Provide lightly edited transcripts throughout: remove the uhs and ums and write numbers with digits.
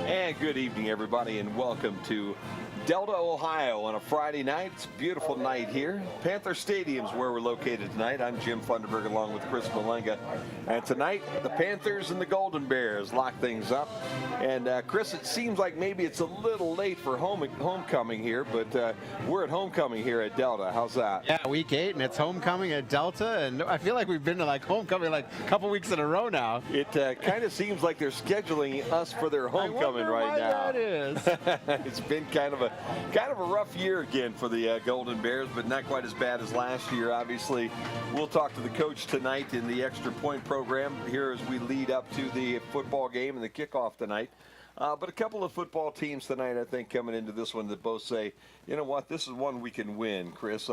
And good evening, everybody, and welcome to Delta, Ohio on a Friday night. It's a beautiful night here. Panther Stadium's where we're located tonight. I'm Jim Funderburg along with Chris Malenga. And tonight, the Panthers and the Golden Bears lock things up. And Chris, it seems like maybe it's a little late for homecoming here, but we're at homecoming here at Delta. How's that? Yeah, week 8, and it's homecoming at Delta. And I feel like we've been to homecoming a couple weeks in a row now. It kind of seems like they're scheduling us for their homecoming right now. That is. It's been kind of a rough year again for the Golden Bears, but not quite as bad as last year. Obviously, we'll talk to the coach tonight in the extra point program here as we lead up to the football game and the kickoff tonight. But a couple of football teams tonight, I think, coming into this one that both say, you know what, this is one we can win, Chris.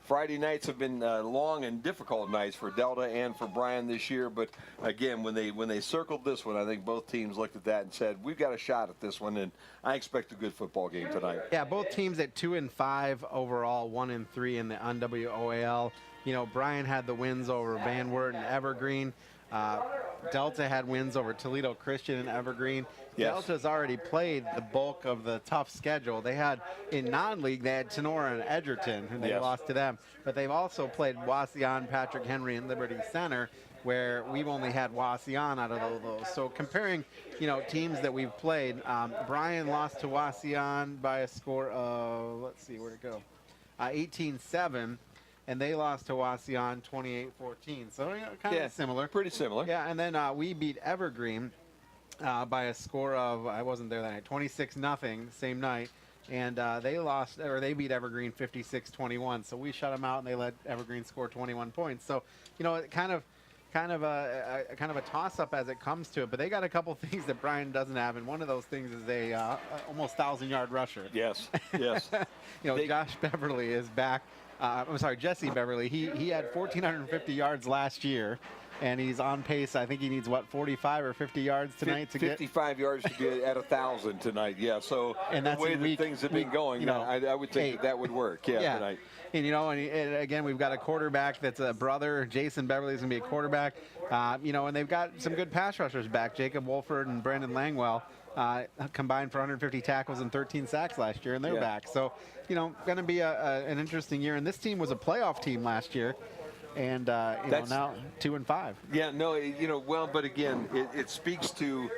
Friday nights have been long and difficult nights for Delta and for Bryan this year. But again, when they circled this one, I think both teams looked at that and said, we've got a shot at this one, and I expect a good football game tonight. Yeah, both teams at 2-5 overall, 1-3 in the NWOAL. You know, Bryan had the wins over Van Wert and Evergreen. Delta had wins over Toledo Christian and Evergreen. Yes. Delta's already played the bulk of the tough schedule. They had, in non-league, they had Tenora and Edgerton, and they lost to them. But they've also played Wauseon, Patrick Henry, and Liberty Center, where we've only had Wauseon out of those. So comparing, teams that we've played, Bryan lost to Wauseon by a score of, let's see, where'd it go? 18-7. And they lost to Wauseon 28-14. So kind of similar. Pretty similar. Yeah, and then we beat Evergreen by a score of, I wasn't there that night, 26-0, same night. And they beat Evergreen 56-21. So we shut them out, and they let Evergreen score 21 points. So, kind of a toss-up as it comes to it. But they got a couple things that Bryan doesn't have, and one of those things is a almost 1,000-yard rusher. Yes. Josh Beverly is back. Jesse Beverly. He had 1,450 yards last year, and he's on pace. I think he needs, 45 or 50 yards tonight to 55 yards to get at 1,000 tonight. Yeah, so and that's the way that things have been going, I would think that would work. Yeah, tonight. And, and again, we've got a quarterback that's a brother. Jason Beverly is going to be a quarterback. And they've got some good pass rushers back. Jacob Wolford and Brandon Langwell combined for 150 tackles and 13 sacks last year, and they're back. So, going to be an interesting year. And this team was a playoff team last year. And, now 2-5. Yeah, no, but again, it speaks to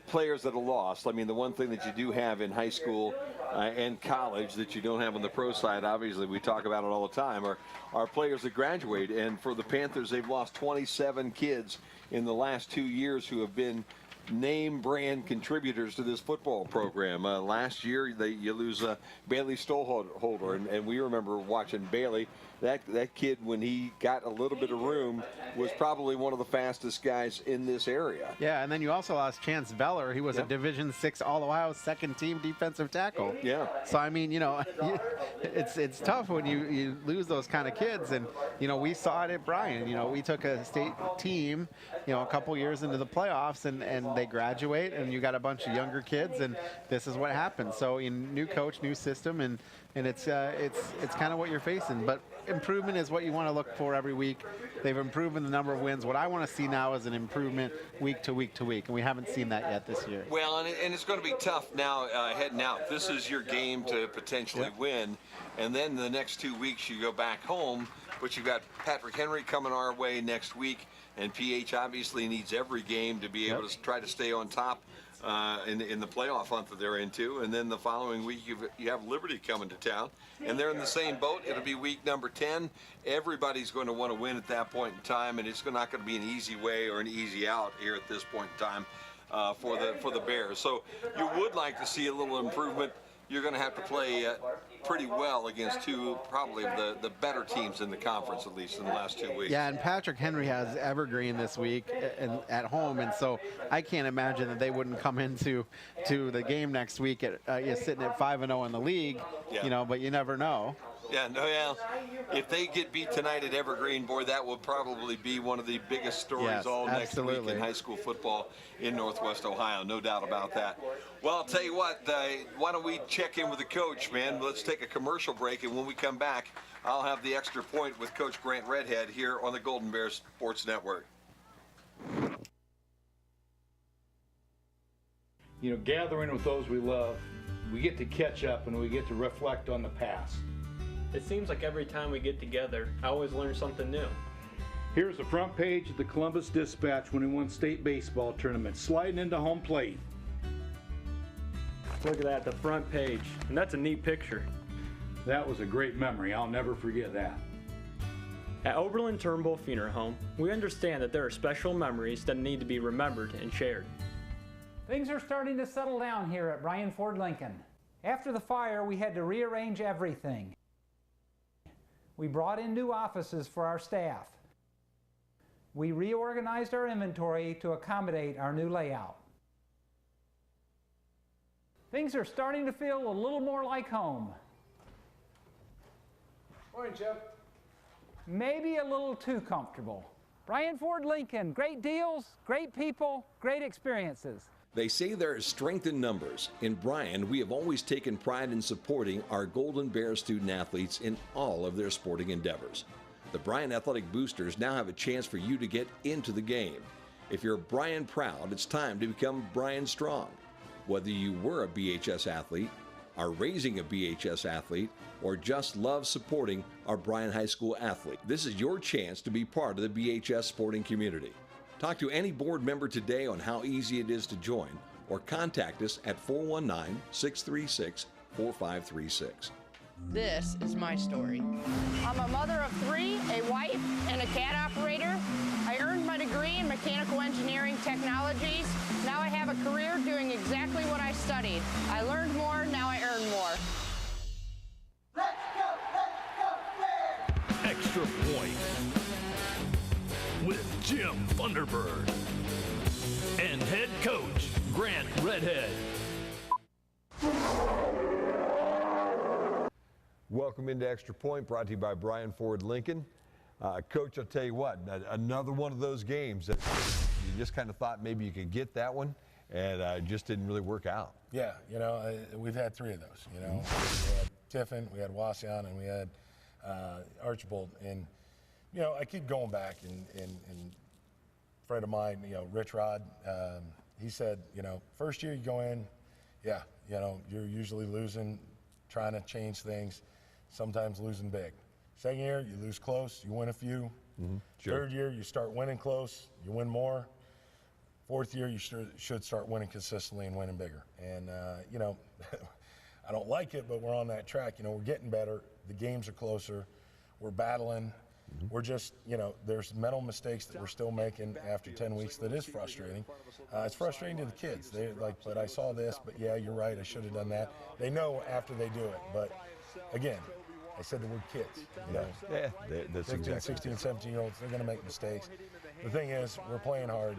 players that are lost. I mean, the one thing that you do have in high school and college that you don't have on the pro side, obviously we talk about it all the time, are players that graduate. And for the Panthers, they've lost 27 kids in the last 2 years who have been name brand contributors to this football program. Last year, you lose Bailey Stolholder, and we remember watching Bailey. That kid, when he got a little bit of room, was probably one of the fastest guys in this area. Yeah, and then you also lost Chance Veller. He was a Division VI All-Ohio second-team defensive tackle. Yeah. So, I mean, it's tough when you lose those kind of kids. And, we saw it at Bryan. We took a state team, a couple years into the playoffs, and they graduate, and you got a bunch of younger kids, and this is what happens. So, new coach, new system, and it's kind of what you're facing. But improvement is what you want to look for every week. They've improved in the number of wins. What I want to see now is an improvement week to week to week, and we haven't seen that yet this year. Well, and it's going to be tough now heading out. This is your game to potentially win, and then the next 2 weeks you go back home, but you've got Patrick Henry coming our way next week, and PH obviously needs every game to be able to try to stay on top in the playoff hunt that they're into. And then the following week you have Liberty coming to town, and they're in the same boat. It'll be week number 10. Everybody's going to want to win at that point in time, and it's not going to be an easy way or an easy out here at this point in time for the Bears. So you would like to see a little improvement. You're going to have to play pretty well against two probably the better teams in the conference, at least in the last 2 weeks. Yeah, and Patrick Henry has Evergreen this week at home, and so I can't imagine that they wouldn't come into the game next week at sitting at 5-0 in the league. But you never know. Yeah, if they get beat tonight at Evergreen, boy, that will probably be one of the biggest stories next week in high school football in Northwest Ohio. No doubt about that. Well, I'll tell you what, why don't we check in with the coach, man? Let's take a commercial break, and when we come back, I'll have the extra point with Coach Grant Redhead here on the Golden Bears Sports Network. gathering with those we love, we get to catch up and we get to reflect on the past. It seems like every time we get together, I always learn something new. Here's the front page of the Columbus Dispatch when he won state baseball tournament, sliding into home plate. Look at that, the front page. And that's a neat picture. That was a great memory. I'll never forget that. At Oberlin Turnbull Funeral Home, we understand that there are special memories that need to be remembered and shared. Things are starting to settle down here at Bryan Ford Lincoln. After the fire, we had to rearrange everything. We brought in new offices for our staff. We reorganized our inventory to accommodate our new layout. Things are starting to feel a little more like home. Morning, Chip. Maybe a little too comfortable. Bryan Ford Lincoln, great deals, great people, great experiences. They say there is strength in numbers. In Bryan, we have always taken pride in supporting our Golden Bear student athletes in all of their sporting endeavors. The Bryan Athletic Boosters now have a chance for you to get into the game. If you're Bryan proud, it's time to become Bryan strong. Whether you were a BHS athlete, are raising a BHS athlete, or just love supporting our Bryan High School athlete, this is your chance to be part of the BHS sporting community. Talk to any board member today on how easy it is to join, or contact us at 419-636-4536. This is my story. I'm a mother of 3, a wife, and a cat operator. I earned my degree in mechanical engineering technologies. Now I have a career doing exactly what I studied. I learned more, now I earn more. Let's go, Bears! Extra Point with Jim Thunderbird and head coach Grant Redhead. Welcome into Extra Point, brought to you by Bryan Ford Lincoln. Coach, I'll tell you what, another one of those games that you just kind of thought maybe you could get that one, and it just didn't really work out. Yeah, we've had 3 of those. We had Tiffin, we had Wasion, and we had Archibald. And I keep going back, and a friend of mine, Rich Rod, he said, first year you go in, you're usually losing, trying to change things, sometimes losing big. Second year, you lose close, you win a few. Sure. Third year, you start winning close, you win more. Fourth year, you should start winning consistently and winning bigger. And, I don't like it, but we're on that track. We're getting better. The games are closer. We're battling. We're just, there's mental mistakes that we're still making after 10 weeks that is frustrating. It's frustrating to the kids. They're like, but I saw this, but yeah, you're right, I should have done that. They know after they do it. But, again, I said the word kids. Yeah, that's 15, exactly. 16, 17-year-olds, they're going to make mistakes. The thing is, we're playing hard.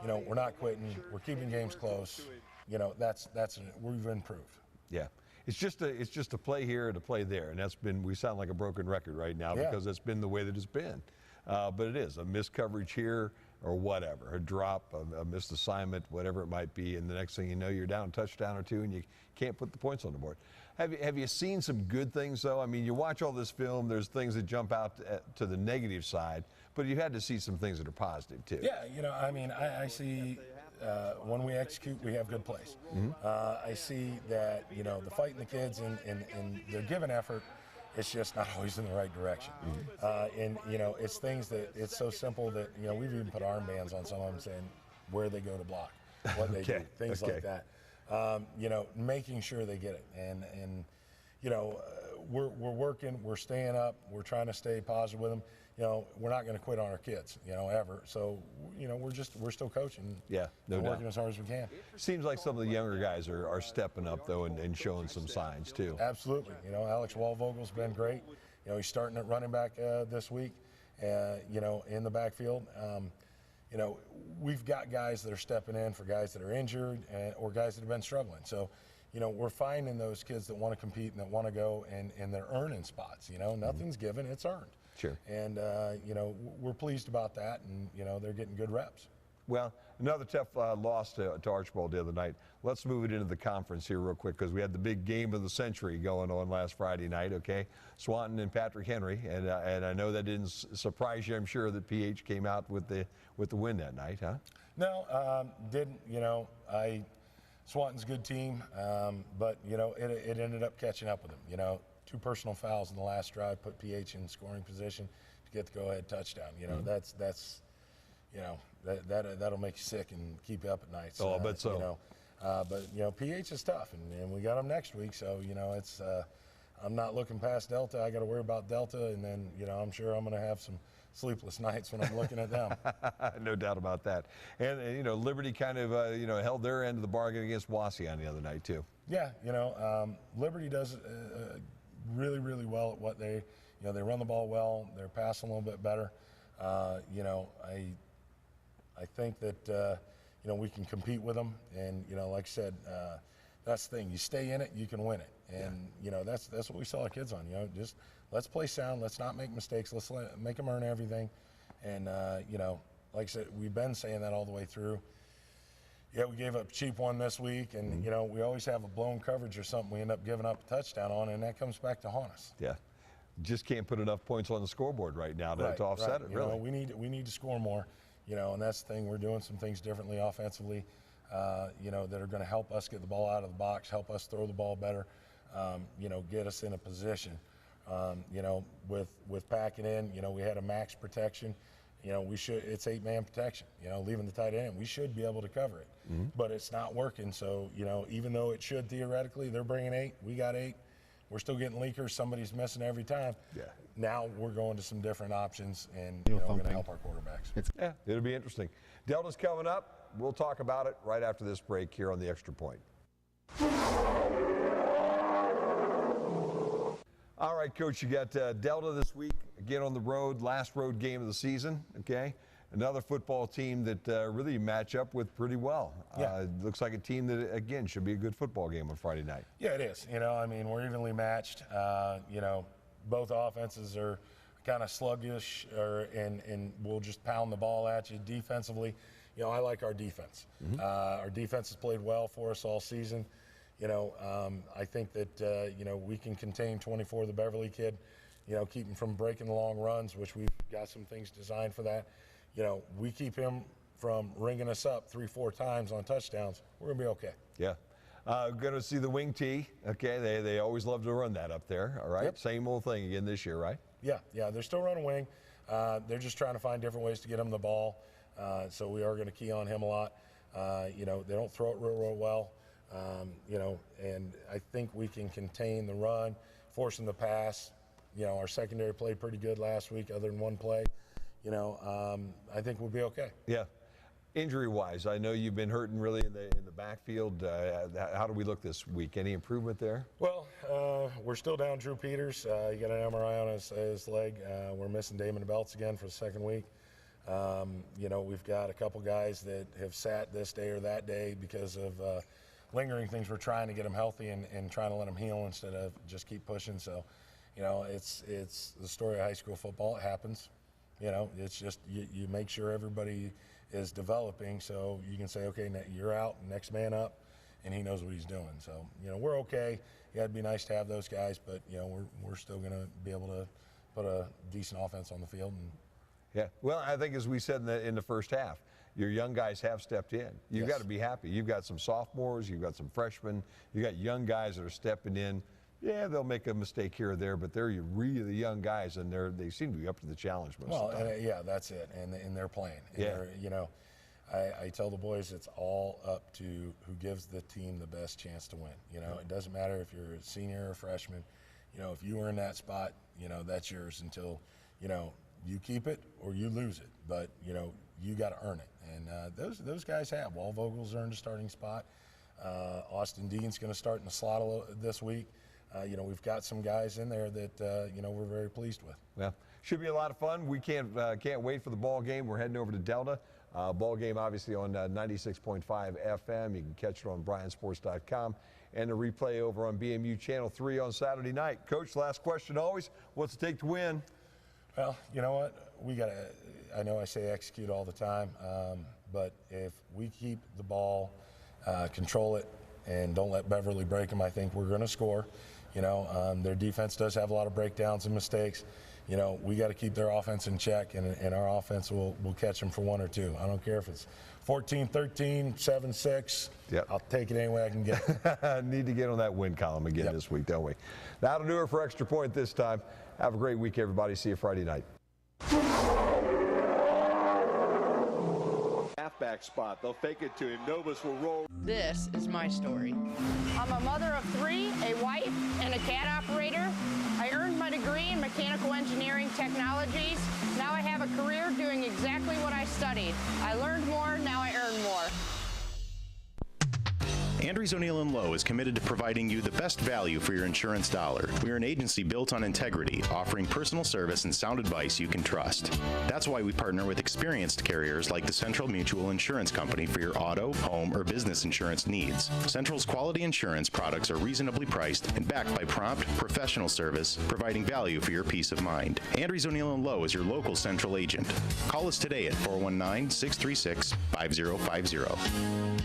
We're not quitting. We're keeping games close. We've improved. Yeah, it's just a play here and a play there, and we sound like a broken record right now because that's been the way that it's been. But it is a missed coverage here or whatever, a drop, a missed assignment, whatever it might be, and the next thing you know, you're down a touchdown or 2, and you can't put the points on the board. Have you seen some good things though? I mean, you watch all this film. There's things that jump out to the negative side, but you had to see some things that are positive too. Yeah, I see when we execute, we have good plays. I see that the fighting the kids and their given effort, it's just not always in the right direction. And it's things that it's so simple that we've even put armbands on some of them saying where they go to block, what they do, things like that. Making sure they get it, and we're working, we're staying up, we're trying to stay positive with them. We're not going to quit on our kids, ever. So, we're still coaching. Yeah, no doubt. Working as hard as we can. Seems like some of the younger guys are stepping up though and showing some signs too. Absolutely. Alex Wallvogel's been great. He's starting at running back this week. In the backfield. We've got guys that are stepping in for guys that are injured or guys that have been struggling. So, we're finding those kids that want to compete and that want to go and they're earning spots. Nothing's given, it's earned. Sure. And, we're pleased about that, and, they're getting good reps. Well, another tough loss to Archibald the other night. Let's move it into the conference here real quick because we had the big game of the century going on last Friday night, okay? Swanton and Patrick Henry, and I know that didn't surprise you. I'm sure that PH came out with the win that night, huh? No, didn't. I Swanton's a good team, but, you know, it ended up catching up with them. You know, 2 personal fouls in the last drive put PH in scoring position to get the go-ahead touchdown. You know, that's you know, that'll make you sick and keep you up at night. Oh, I bet so. You know, but, you know, PH is tough, and we got them next week. So, you know, it's I'm not looking past Delta. I got to worry about Delta, and then, you know, I'm sure I'm going to have some sleepless nights when I'm looking at them. No doubt about that. And you know, Liberty kind of, you know, held their end of the bargain against Wauseon the other night, too. Yeah, you know, Liberty does really, really well at what they, you know, they run the ball well. They're passing a little bit better. You know, I think that, you know, we can compete with them. And, you know, like I said, that's the thing. You stay in it, you can win it. And, you know, that's what we sell our kids on. You know, just let's play sound. Let's not make mistakes. Let's make them earn everything. And, you know, like I said, we've been saying that all the way through. Yeah, we gave up a cheap one this week. And, you know, we always have a blown coverage or something we end up giving up a touchdown on, and that comes back to haunt us. Yeah. Just can't put enough points on the scoreboard right now to offset it, you really. know, we need to score more, you know, and that's the thing. We're doing some things differently offensively, you know, that are going to help us get the ball out of the box, help us throw the ball better, you know, get us in a position. You know, with packing in, you know, we had a max protection. You know, it's 8-man protection, you know, leaving the tight end. We should be able to cover it, but it's not working. So, you know, even though it should theoretically, they're bringing 8, we got 8. We're still getting leakers. Somebody's missing every time. Yeah. Now we're going to some different options, and you know, we're going to help our quarterbacks. Yeah, it'll be interesting. Delta's coming up. We'll talk about it right after this break here on the Extra Point. All right, Coach, you got Delta this week, again on the road, last road game of the season, okay? Another football team that really match up with pretty well. Yeah. Looks like a team that, again, should be a good football game on Friday night. Yeah, it is. You know, I mean, we're evenly matched. You know, both offenses are kind of sluggish, and we'll just pound the ball at you defensively. You know, I like our defense. Our defense has played well for us all season. You know, I think that, you know, we can contain 24, the Beverly kid, you know, keep him from breaking the long runs, which we've got some things designed for that. You know, we keep him from ringing us up 3-4 times on touchdowns, we're going to be okay. Yeah. Going to see the wing tee. Okay, they always love to run that up there, all right? Yep. Same old thing again this year, right? Yeah, they're still running wing. They're just trying to find different ways to get him the ball. So we are going to key on him a lot. You know, they don't throw it real well. You know, and I think we can contain the run, forcing the pass. You know, our secondary played pretty good last week, other than one play. You know, I think we'll be okay. Yeah. Injury-wise, I know you've been hurting really in the backfield. How do we look this week? Any improvement there? Well, we're still down Drew Peters. He got an MRI on his leg. We're missing Damon Belts again for the second week. You know, we've got a couple guys that have sat this day or that day because of lingering things. We're trying to get them healthy and trying to let them heal instead of just keep pushing. So, you know, it's the story of high school football. It happens. You know, it's just you make sure everybody is developing so you can say, okay, you're out, next man up, and he knows what he's doing. So, you know, we're okay. Yeah, it'd be nice to have those guys, but, you know, we're still going to be able to put a decent offense on the field. And yeah. Well, I think as we said in the first half, your young guys have stepped in. You've got to be happy. You've got some sophomores, you've got some freshmen, you've got young guys that are stepping in. Yeah, they'll make a mistake here or there, but they're really young guys, and they seem to be up to the challenge most of the time. Yeah, that's it, and they're playing. And yeah. You know, I tell the boys it's all up to who gives the team the best chance to win. You know, it doesn't matter if you're a senior or a freshman. You know, if you earn that spot, you know, that's yours until, you know, you keep it or you lose it. But, you know, you got to earn it. And those guys have. Wallvogel's earned a starting spot. Austin Dean's going to start in the slot this week. You know, we've got some guys in there that, you know, we're very pleased with. Yeah, should be a lot of fun. We can't wait for the ball game. We're heading over to Delta. Ball game, obviously, on 96.5 FM. You can catch it on bryansports.com and the replay over on BMU Channel 3 on Saturday night. Coach, last question always. What's it take to win? Well, you know what? We got to, I know I say execute all the time, but if we keep the ball, control it, and don't let Beverly break them, I think we're going to score. You know, their defense does have a lot of breakdowns and mistakes. you know, we got to keep their offense in check, and our offense will catch them for 1 or 2. I don't care if it's 14-13, 7-6. Yep. I'll take it any way I can get. Need to get on that win column again this week, don't we? That'll do it for Extra Point this time. Have a great week, everybody. See you Friday night. Halfback spot. They'll fake it to him. Novus will roll. This is my story. I'm a mother of 3, a wife, and a cat operator. I earned my degree in mechanical engineering technologies. Now I have a career doing exactly what I studied. I learned more, now I earn more. Andrews O'Neill & Lowe is committed to providing you the best value for your insurance dollar. We are an agency built on integrity, offering personal service and sound advice you can trust. That's why we partner with experienced carriers like the Central Mutual Insurance Company for your auto, home, or business insurance needs. Central's quality insurance products are reasonably priced and backed by prompt, professional service, providing value for your peace of mind. Andrews O'Neill & Lowe is your local Central agent. Call us today at 419-636-5050.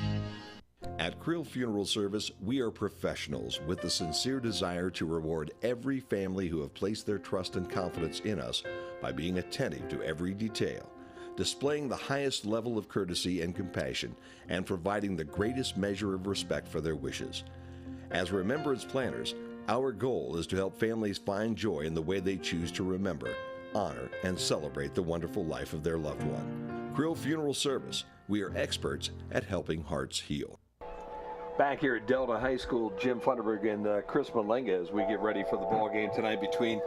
At Krill Funeral Service, we are professionals with the sincere desire to reward every family who have placed their trust and confidence in us by being attentive to every detail, displaying the highest level of courtesy and compassion, and providing the greatest measure of respect for their wishes. As remembrance planners, our goal is to help families find joy in the way they choose to remember, honor, and celebrate the wonderful life of their loved one. Krill Funeral Service, we are experts at helping hearts heal. Back here at Delta High School, Jim Funderburg and Chris Malenga as we get ready for the ball game tonight between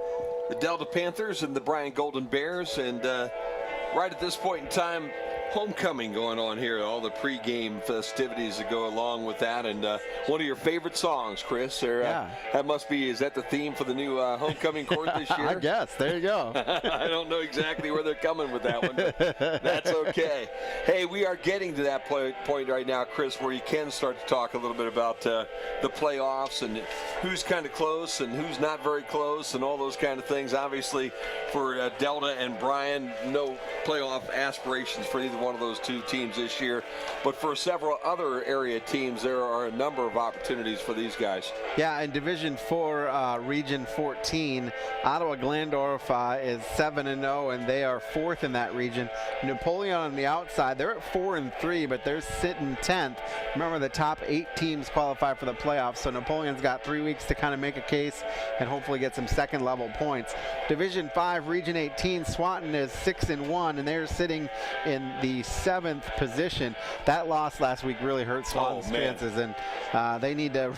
the Delta Panthers and the Bryan Golden Bears. And right at this point in time, homecoming going on here, all the pregame festivities that go along with that. And one of your favorite songs, Chris, or, that must be, is that the theme for the new homecoming court this year? I guess. There you go. I don't know exactly where they're coming with that one, but that's okay. Hey, we are getting to that point right now, Chris, where you can start to talk a little bit about the playoffs and who's kind of close and who's not very close and all those kind of things. Obviously, for Delta and Bryan, no playoff aspirations for either one of those two teams this year, but for several other area teams, there are a number of opportunities for these guys. Yeah, in Division 4, Region 14, Ottawa Glandorf is 7-0, and they are 4th in that region. Napoleon on the outside, they're at 4-3, but they're sitting 10th. Remember, the top 8 teams qualify for the playoffs, so Napoleon's got 3 weeks to kind of make a case and hopefully get some second-level points. Division 5, Region 18, Swanton is 6-1, and they're sitting in the 7th position. That loss last week really hurt Swanton's chances, and they need to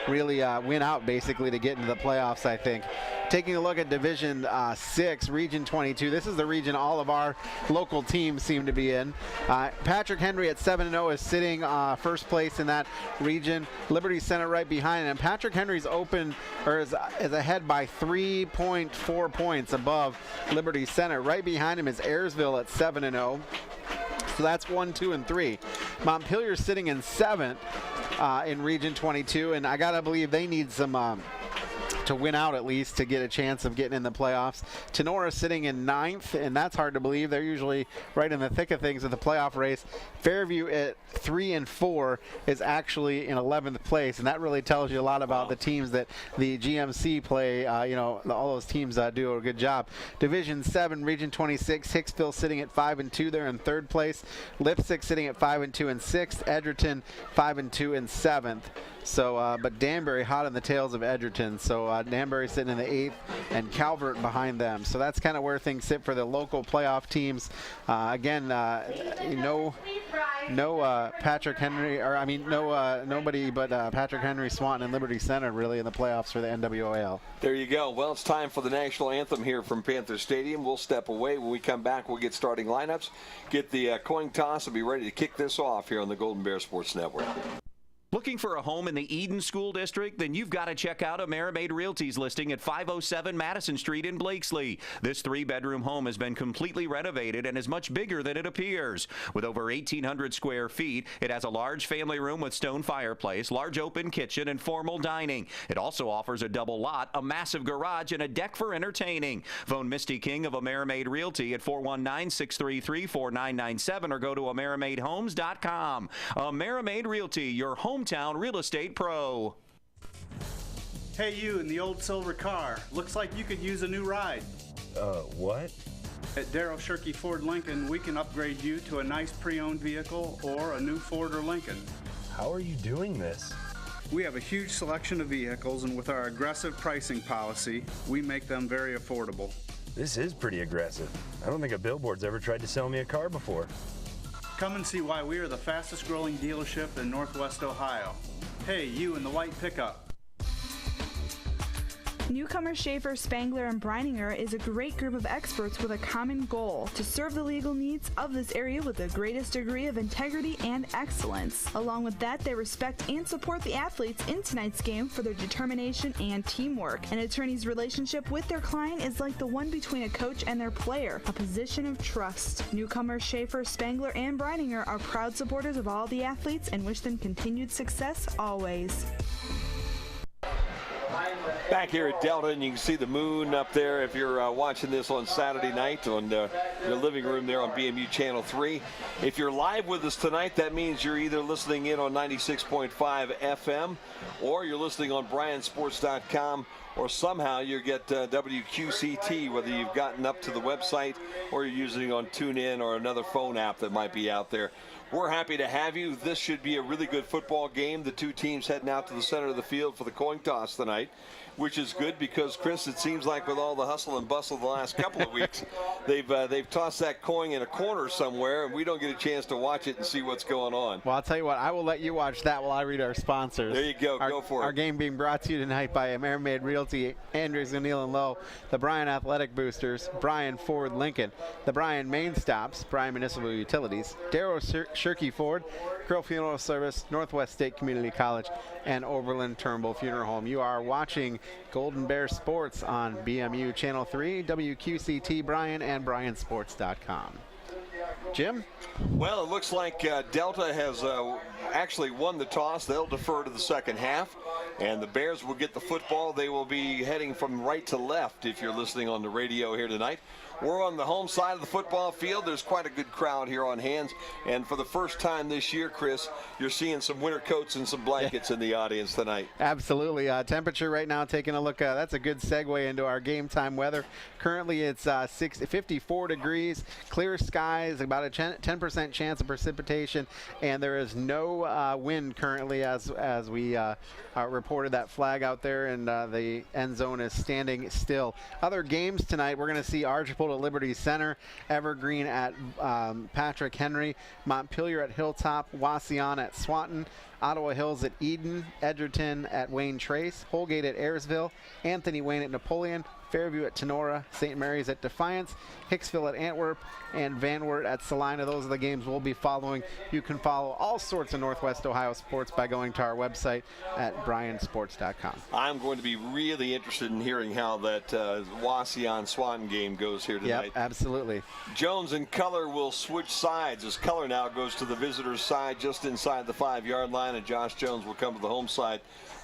really win out basically to get into the playoffs, I think. Taking a look at Division 6, Region 22, this is the region all of our local teams seem to be in. Patrick Henry at 7-0 is sitting first place in that region. Liberty Center right behind him. Patrick Henry's open, or is ahead by 3.4 points above Liberty Center. Right behind him is Ayersville at 7-0. So that's 1, 2, and 3. Montpelier's sitting in 7th in Region 22, and I gotta believe they need some to win out at least to get a chance of getting in the playoffs. Tenora sitting in 9th, and that's hard to believe. They're usually right in the thick of things with the playoff race. Fairview at 3 and 4 is actually in 11th place, and that really tells you a lot about the teams that the GMC play. All those teams do a good job. Division 7, Region 26, Hicksville sitting at 5-2. They're in 3rd place. Lipstick sitting at 5-2 and 6th. Edgerton 5-2 and 7th. So, but Danbury hot on the tails of Edgerton. So Danbury sitting in the 8th and Calvert behind them. So that's kind of where things sit for the local playoff teams. No Patrick Henry, nobody but Patrick Henry, Swanton, and Liberty Center really in the playoffs for the NWAL. There you go. Well, it's time for the national anthem here from Panther Stadium. We'll step away. When we come back, we'll get starting lineups, get the coin toss, and be ready to kick this off here on the Golden Bear Sports Network. Looking for a home in the Eden School District? Then you've got to check out Amerimaid Realty's listing at 507 Madison Street in Blakesley. This 3-bedroom home has been completely renovated and is much bigger than it appears. With over 1,800 square feet, it has a large family room with stone fireplace, large open kitchen, and formal dining. It also offers a double lot, a massive garage, and a deck for entertaining. Phone Misty King of Amerimaid Realty at 419-633-4997 or go to AmerimaidHomes.com. Amerimaid Realty, your hometown real estate pro. Hey, you in the old silver car. Looks like you could use a new ride. What? At Darrell Shirky Ford Lincoln, we can upgrade you to a nice pre-owned vehicle or a new Ford or Lincoln. How are you doing this? We have a huge selection of vehicles, and with our aggressive pricing policy, we make them very affordable. This is pretty aggressive. I don't think a billboard's ever tried to sell me a car before. Come and see why we are the fastest growing dealership in Northwest Ohio. Hey, you in the white pickup. Newcomer Schaefer, Spangler, and Breininger is a great group of experts with a common goal: to serve the legal needs of this area with the greatest degree of integrity and excellence. Along with that, they respect and support the athletes in tonight's game for their determination and teamwork. An attorney's relationship with their client is like the one between a coach and their player, a position of trust. Newcomer Schaefer, Spangler, and Breininger are proud supporters of all the athletes and wish them continued success always. Back here at Delta, and you can see the moon up there if you're watching this on Saturday night on your living room there on BMU Channel 3. If you're live with us tonight, that means you're either listening in on 96.5 FM or you're listening on bryansports.com, or somehow you get WQCT, whether you've gotten up to the website or you're using it on TuneIn or another phone app that might be out there. We're happy to have you. This should be a really good football game. The two teams heading out to the center of the field for the coin toss tonight, which is good because, Chris, it seems like with all the hustle and bustle the last couple of weeks, they've tossed that coin in a corner somewhere, and we don't get a chance to watch it and see what's going on. Well, I'll tell you what, I will let you watch that while I read our sponsors. There you go. Go for it. Our game being brought to you tonight by Amerimaid Realty, Andrews, O'Neill, and Lowe, the Bryan Athletic Boosters, Bryan Ford Lincoln, the Bryan Main Stops, Bryan Municipal Utilities, Darrell Shirky Ford, Krill Funeral Service, Northwest State Community College, and Oberlin Turnbull Funeral Home. You are watching Golden Bear Sports on BMU Channel 3, WQCT Bryan, and bryansports.com. Jim? Well, it looks like Delta has actually won the toss. They'll defer to the second half, and the Bears will get the football. They will be heading from right to left if you're listening on the radio here tonight. We're on the home side of the football field. There's quite a good crowd here on hands. And for the first time this year, Chris, you're seeing some winter coats and some blankets in the audience tonight. Absolutely. Temperature right now, taking a look, that's a good segue into our game time weather. Currently it's 54 degrees, clear skies, about a 10% chance of precipitation, and there is no wind currently as we reported that flag out there, and the end zone is standing still. Other games tonight, we're going to see Archibald at Liberty Center, Evergreen at Patrick Henry, Montpelier at Hilltop, Wauseon at Swanton, Ottawa Hills at Eden, Edgerton at Wayne Trace, Holgate at Ayersville, Anthony Wayne at Napoleon, Fairview at Tenora, St. Mary's at Defiance, Hicksville at Antwerp, and Van Wert at Salina. Those are the games we'll be following. You can follow all sorts of Northwest Ohio sports by going to our website at bryansports.com. I'm going to be really interested in hearing how that Wauseon-Swanton game goes here tonight. Yep, absolutely. Jones and Color will switch sides as Color now goes to the visitor's side just inside the 5-yard line, and Josh Jones will come to the home side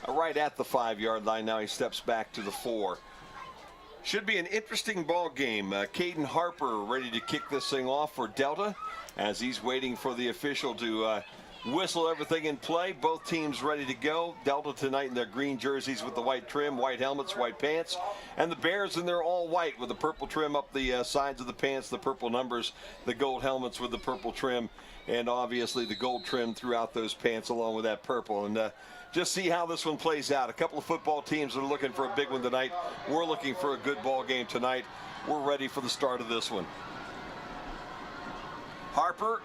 right at the 5-yard line. Now he steps back to the 4. Should be an interesting ball game. Caden Harper ready to kick this thing off for Delta as he's waiting for the official to whistle everything in play. Both teams ready to go. Delta tonight in their green jerseys with the white trim, white helmets, white pants. And the Bears in their all white with the purple trim up the sides of the pants, the purple numbers, the gold helmets with the purple trim, and obviously the gold trim throughout those pants along with that purple. And just see how this one plays out. A couple of football teams are looking for a big one tonight. We're looking for a good ball game tonight. We're ready for the start of this one. Harper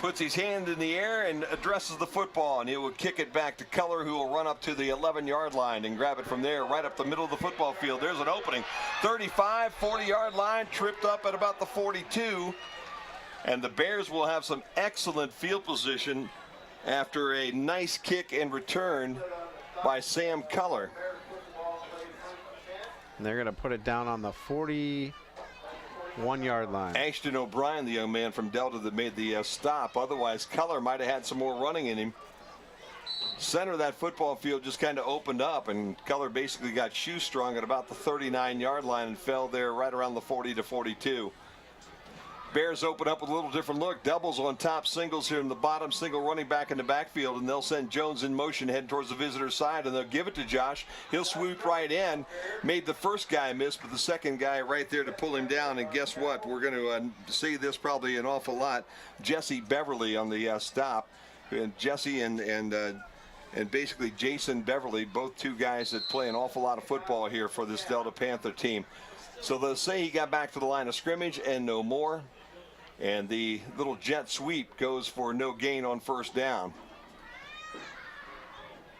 puts his hand in the air and addresses the football, and he will kick it back to Color, who will run up to the 11-yard line and grab it from there right up the middle of the football field. There's an opening. 35, 40-yard line, tripped up at about the 42. And the Bears will have some excellent field position after a nice kick and return by Sam Color. And they're going to put it down on the 41-yard line. Ashton O'Brien, the young man from Delta that made the stop. Otherwise, Color might have had some more running in him. Center of that football field just kind of opened up, and Color basically got shoestrung at about the 39-yard line and fell there right around the 40 to 42. Bears open up with a little different look. Doubles on top, singles here in the bottom, single running back in the backfield, and they'll send Jones in motion heading towards the visitor side, and they'll give it to Josh. He'll swoop right in. Made the first guy miss, but the second guy right there to pull him down, and guess what? We're going to see this probably an awful lot. Jesse Beverly on the stop. And Jesse and basically Jason Beverly, both two guys that play an awful lot of football here for this Delta Panther team. So they'll say he got back to the line of scrimmage and no more. And the little jet sweep goes for no gain on first down.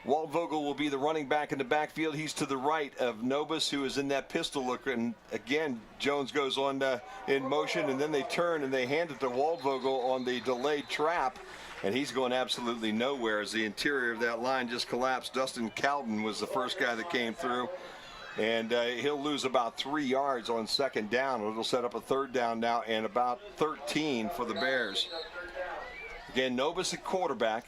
Waldvogel will be the running back in the backfield. He's to the right of Nobis, who is in that pistol look. And again, Jones goes on in motion, and then they turn and they hand it to Waldvogel on the delayed trap. And he's going absolutely nowhere as the interior of that line just collapsed. Dustin Cowden was the first guy that came through. And he'll lose about 3 yards on second down. It'll set up a third down now and about 13 for the Bears. Again, Nobis at quarterback.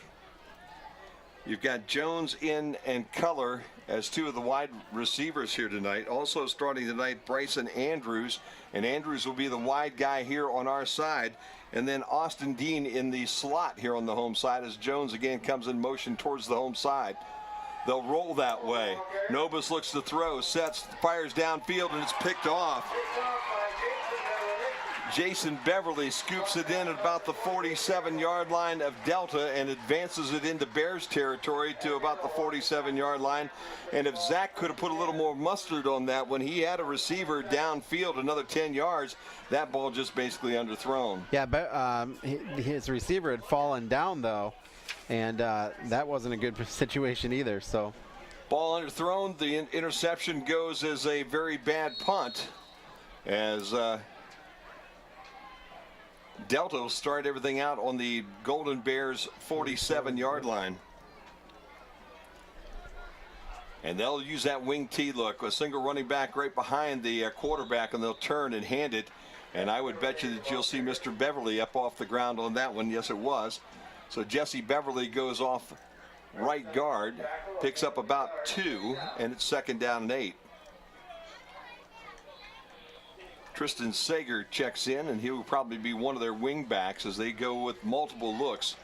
You've got Jones in and Color as two of the wide receivers here tonight. Also starting tonight, Bryson Andrews. And Andrews will be the wide guy here on our side. And then Austin Dean in the slot here on the home side as Jones again comes in motion towards the home side. They'll roll that way. Nobis looks to throw, sets, fires downfield, and it's picked off. Jason Beverly scoops it in at about the 47-yard line of Delta and advances it into Bears territory to about the 47-yard line. And if Zach could have put a little more mustard on that, when he had a receiver downfield another 10 yards, that ball just basically underthrown. Yeah, but his receiver had fallen down, though. And that wasn't a good situation either. So, ball underthrown. The interception goes as a very bad punt, as Delta will start everything out on the Golden Bears 47-yard line. And they'll use that wing T look, a single running back right behind the quarterback, and they'll turn and hand it. And I would bet you that you'll see Mr. Beverly up off the ground on that one. Yes, it was. So Jesse Beverly goes off right guard, picks up about 2, and it's second down and 8. Tristan Sager checks in, and he will probably be one of their wing backs as they go with multiple looks.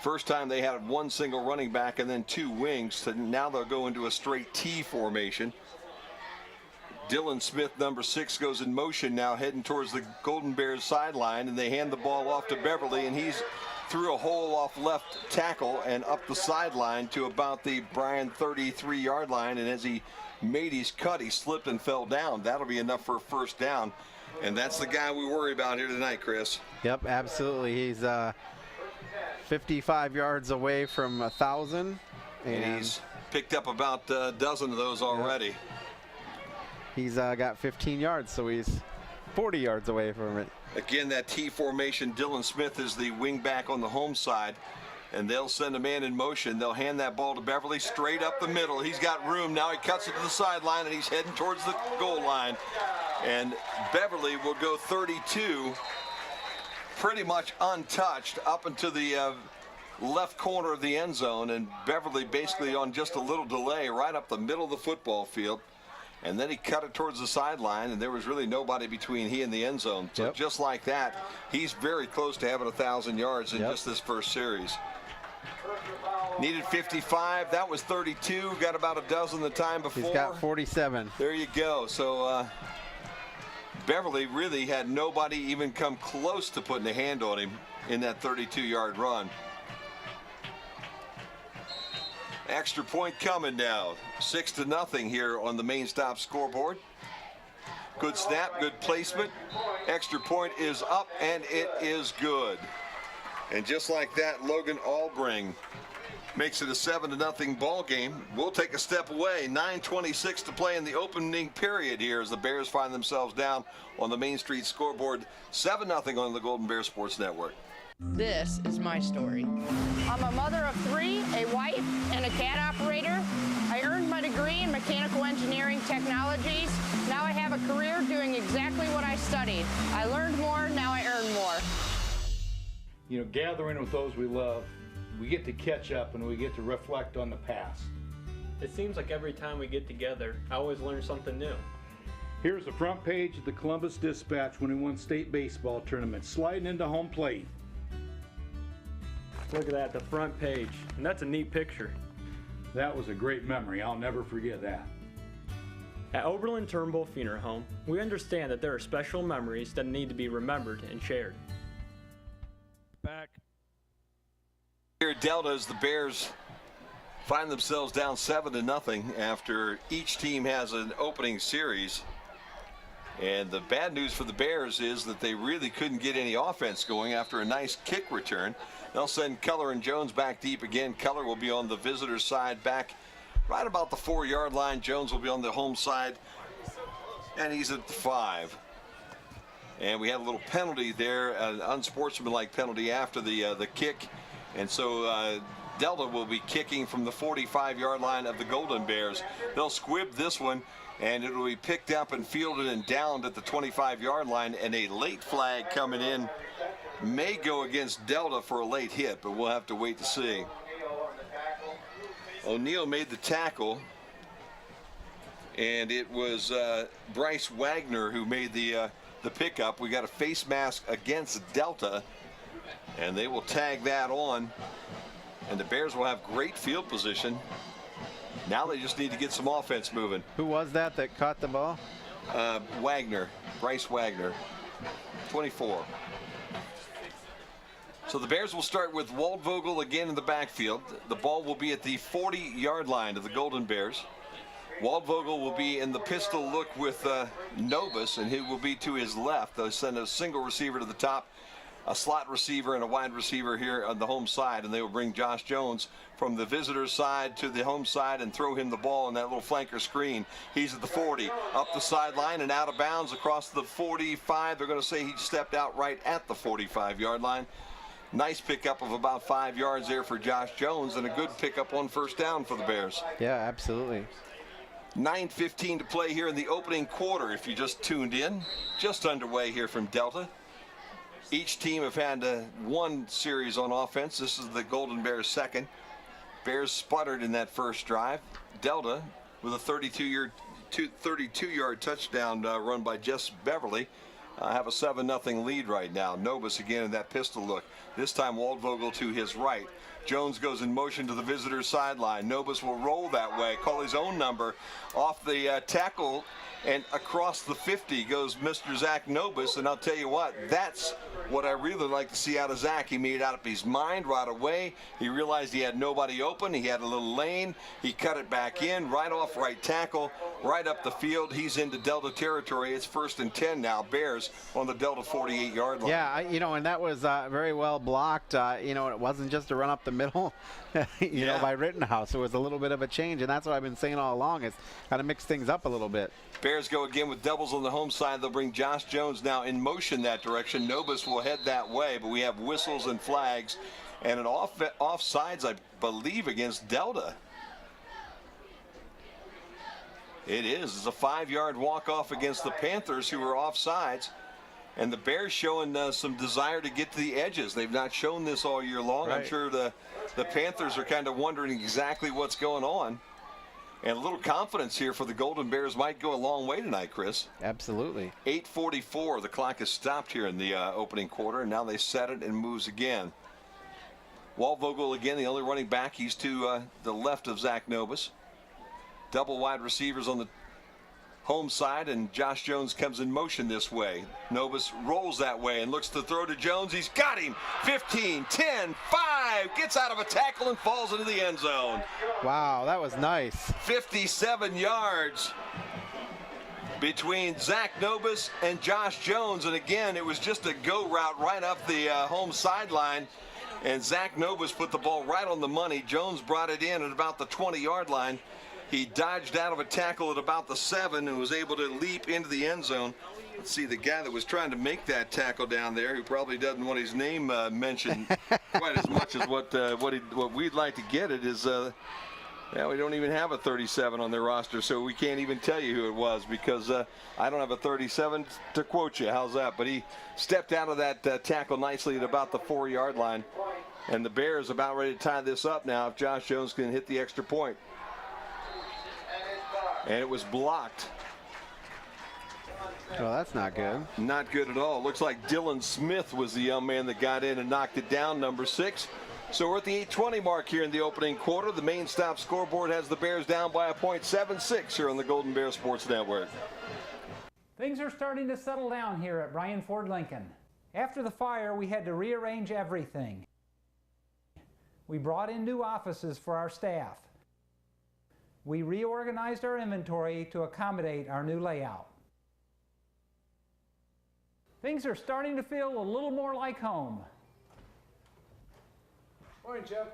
First time they had one single running back and then 2 wings, so now they'll go into a straight T formation. Dylan Smith, number 6, goes in motion now, heading towards the Golden Bears sideline, and they hand the ball off to Beverly, and he's through a hole off left tackle and up the sideline to about the Bryan 33-yard line. And as he made his cut, he slipped and fell down. That'll be enough for a first down. And that's the guy we worry about here tonight, Chris. Yep, absolutely. He's 55 yards away from 1,000. And he's picked up about a dozen of those already. Yep. He's got 15 yards, so he's 40 yards away from it. Again, that T formation, Dylan Smith is the wing back on the home side, and they'll send a man in motion. They'll hand that ball to Beverly straight up the middle. He's got room. Now he cuts it to the sideline, and he's heading towards the goal line. And Beverly will go 32, pretty much untouched, up into the left corner of the end zone, and Beverly basically on just a little delay right up the middle of the football field. And then he cut it towards the sideline, and there was really nobody between he and the end zone. So just like that, he's very close to having 1,000 yards in just this first series. Needed 55. That was 32. Got about a dozen the time before. He's got 47. There you go. So Beverly really had nobody even come close to putting a hand on him in that 32-yard run. Extra point coming now. 6-0 here on the main stop scoreboard. Good snap, good placement. Extra point is up, and it is good. And just like that, Logan Albring makes it a 7-0 ball game. We'll take a step away. 9:26 to play in the opening period here as the Bears find themselves down on the Main Street scoreboard. 7-0 on the Golden Bear Sports Network. This is my story. I'm a mother of 3, a wife, and a cat operator. I earned my degree in mechanical engineering technologies. Now I have a career doing exactly what I studied. I learned more, now I earn more. You know, gathering with those we love, we get to catch up and we get to reflect on the past. It seems like every time we get together, I always learn something new. Here's the front page of the Columbus Dispatch when he won state baseball tournament, sliding into home plate. Look at that, the front page. And that's a neat picture. That was a great memory. I'll never forget that. At Oberlin Turnbull Funeral Home, we understand that there are special memories that need to be remembered and shared. Back. Here at Delta, as the Bears find themselves down 7-0 after each team has an opening series. And the bad news for the Bears is that they really couldn't get any offense going after a nice kick return. They'll send Keller and Jones back deep again. Keller will be on the visitor side back right about the 4-yard line. Jones will be on the home side, and he's at the 5. And we had a little penalty there, an unsportsmanlike penalty after the kick. And so Delta will be kicking from the 45-yard line of the Golden Bears. They'll squib this one, and it will be picked up and fielded and downed at the 25-yard line. And a late flag coming in may go against Delta for a late hit, but we'll have to wait to see. O'Neal made the tackle, and it was Bryce Wagner who made the pickup. We got a face mask against Delta, and they will tag that on, and the Bears will have great field position. Now they just need to get some offense moving. Who was that caught the ball? Wagner, Bryce Wagner, 24. So the Bears will start with Waldvogel again in the backfield. The ball will be at the 40-yard line of the Golden Bears. Waldvogel will be in the pistol look with Novus, and he will be to his left. They'll send a single receiver to the top, a slot receiver and a wide receiver here on the home side, and they will bring Josh Jones from the visitor side to the home side and throw him the ball in that little flanker screen. He's at the 40, up the sideline and out of bounds across the 45. They're going to say he stepped out right at the 45-yard line. Nice pickup of about 5 yards there for Josh Jones, and a good pickup on first down for the Bears. Yeah, absolutely. 9:15 to play here in the opening quarter. If you just tuned in, just underway here from Delta. Each team have had one series on offense. This is the Golden Bears' second. Bears sputtered in that first drive. Delta with a 32-yard touchdown run by Jess Beverly. Have a 7-0 lead right now. Novus again in that pistol look. This time Waldvogel to his right. Jones goes in motion to the visitor sideline. Novus will roll that way, call his own number off the tackle, and across the 50 goes Mr. Zach Novus. And I'll tell you what, that's what I really like to see out of Zach. He made it out of his mind right away. He realized he had nobody open. He had a little lane. He cut it back in, right off right tackle, right up the field. He's into Delta territory. It's 1st and 10 now. Bears on the Delta 48-yard line. Yeah, and that was very well blocked. It wasn't just a run up the middle, you know, by Rittenhouse. It was a little bit of a change, and that's what I've been saying all along. It's got to mix things up a little bit. Bears go again with doubles on the home side. They'll bring Josh Jones now in motion that direction. Novus will head that way, but we have whistles and flags and an offsides, I believe, against Delta. It is. It's a 5-yard walk-off against the Panthers, who are offsides. And the Bears showing some desire to get to the edges. They've not shown this all year long. Right. I'm sure the Panthers are kind of wondering exactly what's going on. And a little confidence here for the Golden Bears might go a long way tonight, Chris. Absolutely. 8:44. The clock is stopped here in the opening quarter, and now they set it and moves again. Waldvogel again, the only running back. He's to the left of Zach Novus. Double wide receivers on the home side, and Josh Jones comes in motion this way. Novus rolls that way and looks to throw to Jones. He's got him. 15, 10, 5. Gets out of a tackle and falls into the end zone. Wow, that was nice. 57 yards between Zach Novus and Josh Jones. And again, it was just a go route right up the home sideline. And Zach Novus put the ball right on the money. Jones brought it in at about the 20-yard line. He dodged out of a tackle at about the 7 and was able to leap into the end zone. Let's see, the guy that was trying to make that tackle down there, who probably doesn't want his name mentioned quite as much as what we'd like to get it, is we don't even have a 37 on their roster, so we can't even tell you who it was, because I don't have a 37 to quote you. How's that? But he stepped out of that tackle nicely at about the 4-yard line, and the Bears about ready to tie this up now if Josh Jones can hit the extra point. And it was blocked. Well, that's not good. Not good at all. Looks like Dylan Smith was the young man that got in and knocked it down, number 6. So we're at the 8:20 mark here in the opening quarter. The main stop scoreboard has the Bears down by a point, 7-6 here on the Golden Bear Sports Network. Things are starting to settle down here at Bryan Ford Lincoln. After the fire, we had to rearrange everything. We brought in new offices for our staff. We reorganized our inventory to accommodate our new layout. Things are starting to feel a little more like home. Morning, Jeff.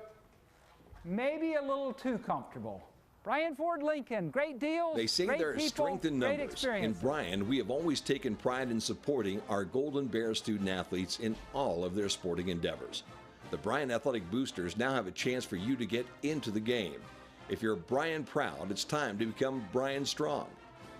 Maybe a little too comfortable. Bryan Ford Lincoln, great deals, They say great there are people, strength in great numbers. In experience. Bryan, we have always taken pride in supporting our Golden Bear student athletes in all of their sporting endeavors. The Bryan Athletic Boosters now have a chance for you to get into the game. If you're Bryan proud, it's time to become Bryan strong.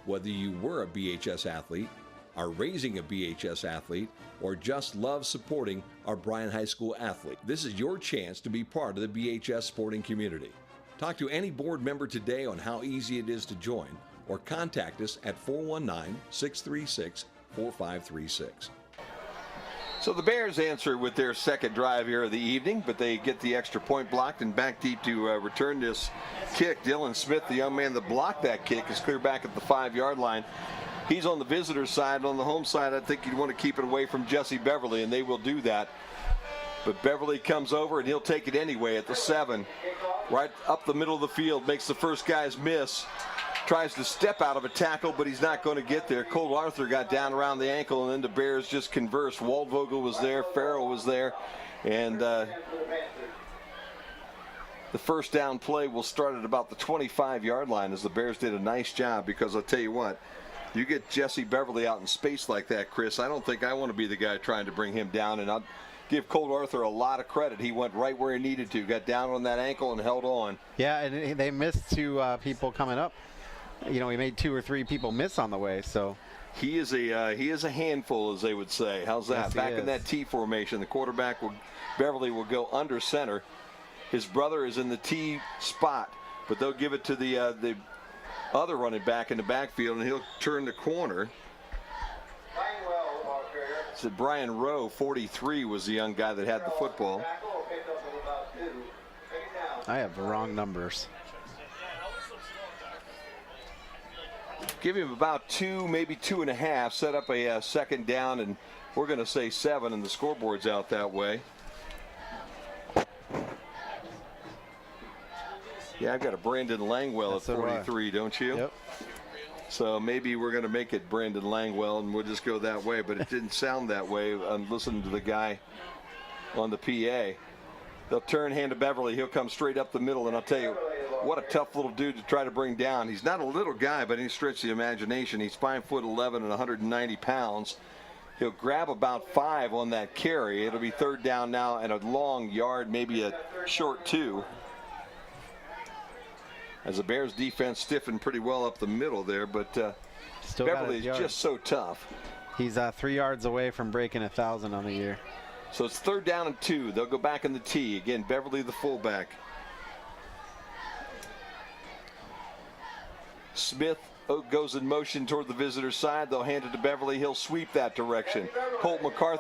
Whether you were a BHS athlete, are raising a BHS athlete, or just love supporting our Bryan High School athlete, this is your chance to be part of the BHS sporting community. Talk to any board member today on how easy it is to join, or contact us at 419-636-4536. So the Bears answer with their second drive here of the evening, but they get the extra point blocked and back deep to return this kick. Dylan Smith, the young man that blocked that kick, is clear back at the 5-yard line. He's on the visitor side. On the home side, I think you'd want to keep it away from Jesse Beverly, and they will do that. But Beverly comes over, and he'll take it anyway at the 7. Right up the middle of the field, makes the first guys miss. Tries to step out of a tackle, but he's not going to get there. Cole Arthur got down around the ankle, and then the Bears just conversed. Waldvogel was there, Farrell was there, and the first down play will start at about the 25-yard line, as the Bears did a nice job, because I'll tell you what, you get Jesse Beverly out in space like that, Chris, I don't think I want to be the guy trying to bring him down, and I'll give Cole Arthur a lot of credit. He went right where he needed to, got down on that ankle and held on. Yeah, and they missed 2 people coming up. You know, he made 2 or 3 people miss on the way, so. He is a handful, as they would say. How's that? Yes, Back in that T formation, the quarterback, Beverly will go under center. His brother is in the T spot, but they'll give it to the other running back in the backfield, and he'll turn the corner. So Brian Rowe, 43, was the young guy that had the football. I have the wrong numbers. Give him about 2, maybe 2.5, set up a second down, and we're going to say 7, and the scoreboard's out that way. Yeah, I've got a Brandon Langwell at 43, don't you? Yep. So maybe we're going to make it Brandon Langwell, and we'll just go that way, but it didn't sound that way. I'm listening to the guy on the PA. They'll turn, hand to Beverly. He'll come straight up the middle, and I'll tell you, what a tough little dude to try to bring down. He's not a little guy by any stretch of the imagination. He's 5'11" and 190 pounds. He'll grab about 5 on that carry. It'll be third down now and a long yard, maybe a short 2. As the Bears defense stiffened pretty well up the middle there, but Beverly is just so tough. He's 3 yards away from breaking 1,000 on the year. So it's third down and 2. They'll go back in the T. Again, Beverly the fullback. Smith goes in motion toward the visitor side. They'll hand it to Beverly. He'll sweep that direction. Colt McCoy,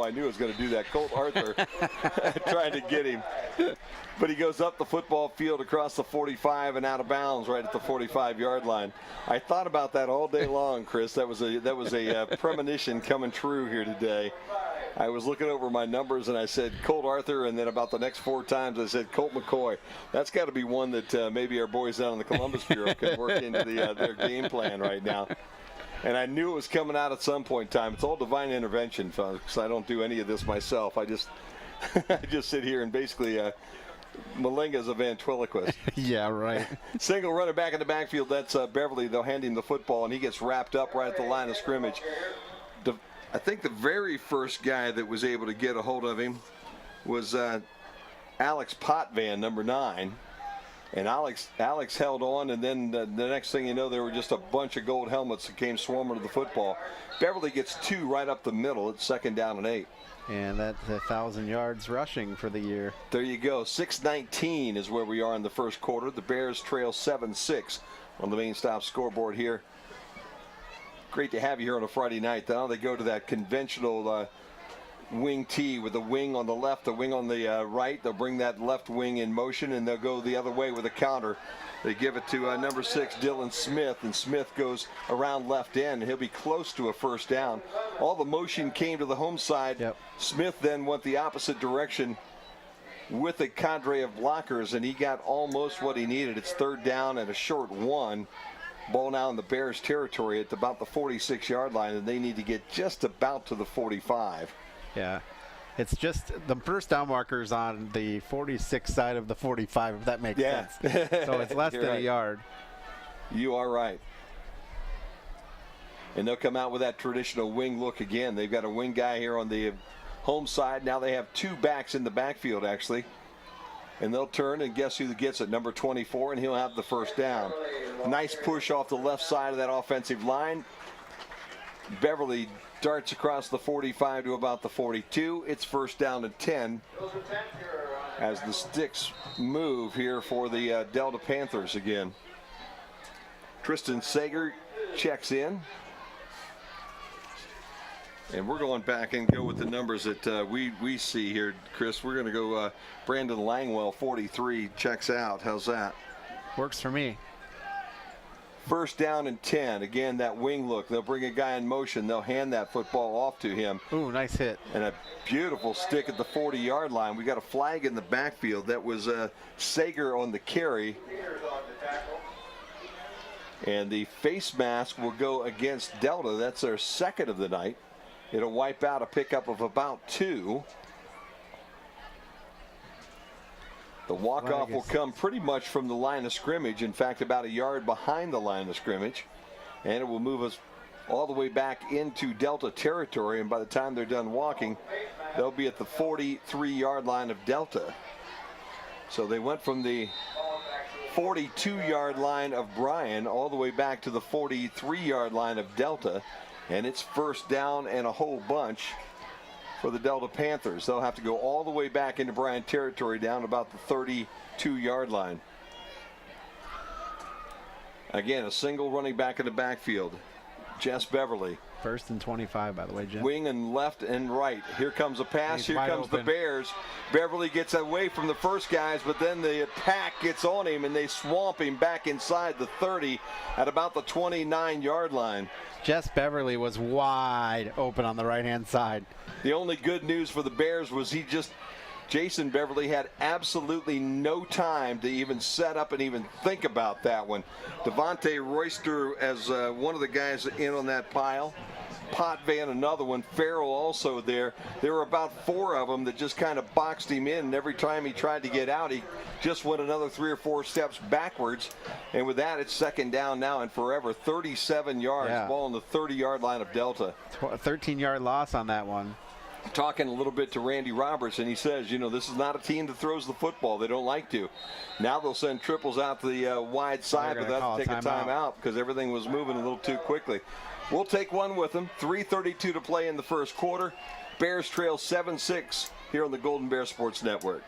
I knew I was going to do that. Colt Arthur trying to get him. But he goes up the football field across the 45 and out of bounds right at the 45-yard line. I thought about that all day long, Chris. That was a premonition coming true here today. I was looking over my numbers and I said Colt Arthur, and then about the next 4 times I said Colt McCoy. That's got to be one that maybe our boys down in the Columbus Bureau can work into their game plan right now. And I knew it was coming out at some point in time. It's all divine intervention, folks. I don't do any of this myself. I just sit here and basically Malinga's a ventriloquist. Yeah, right. Single runner back in the backfield. That's Beverly. They'll hand him the football, and he gets wrapped up right at the line of scrimmage. I think the very first guy that was able to get a hold of him was Alex Potvin, number 9. And Alex held on, and then the next thing you know, there were just a bunch of gold helmets that came swarming to the football. Beverly gets 2 right up the middle. It's second down and 8. And that's 1,000 yards rushing for the year. There you go. 6:19 is where we are in the first quarter. The Bears trail 7-6 on the main stop scoreboard here great to have you here on a Friday night. Now they go to that conventional wing tee with the wing on the left, the wing on the right. They'll bring that left wing in motion, and they'll go the other way with a counter. They give it to number 6, Dylan Smith, and Smith goes around left end. He'll be close to a first down. All the motion came to the home side. Yep. Smith then went the opposite direction with a cadre of blockers, and he got almost what he needed. It's third down and a short one. Ball now in the Bears territory at about the 46-yard line, and they need to get just about to the 45. Yeah. It's just the first down markers on the 46 side of the 45, if that makes sense. So it's less than a yard. You are right. And they'll come out with that traditional wing look again. They've got a wing guy here on the home side. Now they have 2 backs in the backfield, actually. And they'll turn, and guess who gets it? Number 24, and he'll have the first down. Nice push off the left side of that offensive line. Beverly darts across the 45 to about the 42. It's first down and 10 as the sticks move here for the Delta Panthers again. Tristan Sager checks in. And we're going back and go with the numbers that we see here, Chris. We're going to go Brandon Langwell, 43, checks out. How's that? Works for me. First down and 10. Again, that wing look. They'll bring a guy in motion. They'll hand that football off to him. Ooh, nice hit. And a beautiful stick at the 40-yard line. We got a flag in the backfield. That was Sager on the carry. And the face mask will go against Delta. That's their second of the night. It'll wipe out a pickup of about 2. The walk-off will come pretty much from the line of scrimmage. In fact, about a yard behind the line of scrimmage. And it will move us all the way back into Delta territory. And by the time they're done walking, they'll be at the 43-yard line of Delta. So they went from the 42-yard line of Bryan all the way back to the 43-yard line of Delta. And it's first down and a whole bunch for the Delta Panthers. They'll have to go all the way back into Bryan territory down about the 32-yard line. Again, a single running back in the backfield. Jess Beverly. First and 25, by the way, Jim. Wing and left and right. Here comes a pass. Here comes open. The Bears. Beverly gets away from the first guys, but then the attack gets on him, and they swamp him back inside the 30 at about the 29-yard line. Jess Beverly was wide open on the right-hand side. The only good news for the Bears was Jason Beverly had absolutely no time to even set up and even think about that one. Devontae Royster as one of the guys in on that pile. Potvin another one. Farrell also there. There were about 4 of them that just kind of boxed him in, and every time he tried to get out, he just went another 3 or 4 steps backwards. And with that, it's second down now and forever. 37 yards, ball on the 30-yard line of Delta. 13-yard loss on that one. Talking a little bit to Randy Roberts, and he says, this is not a team that throws the football. They don't like to. Now they'll send triples out to the wide side, but they'll have to take a timeout because everything was moving a little too quickly. We'll take one with them. 3:32 to play in the first quarter. Bears trail 7-6 here on the Golden Bear Sports Network.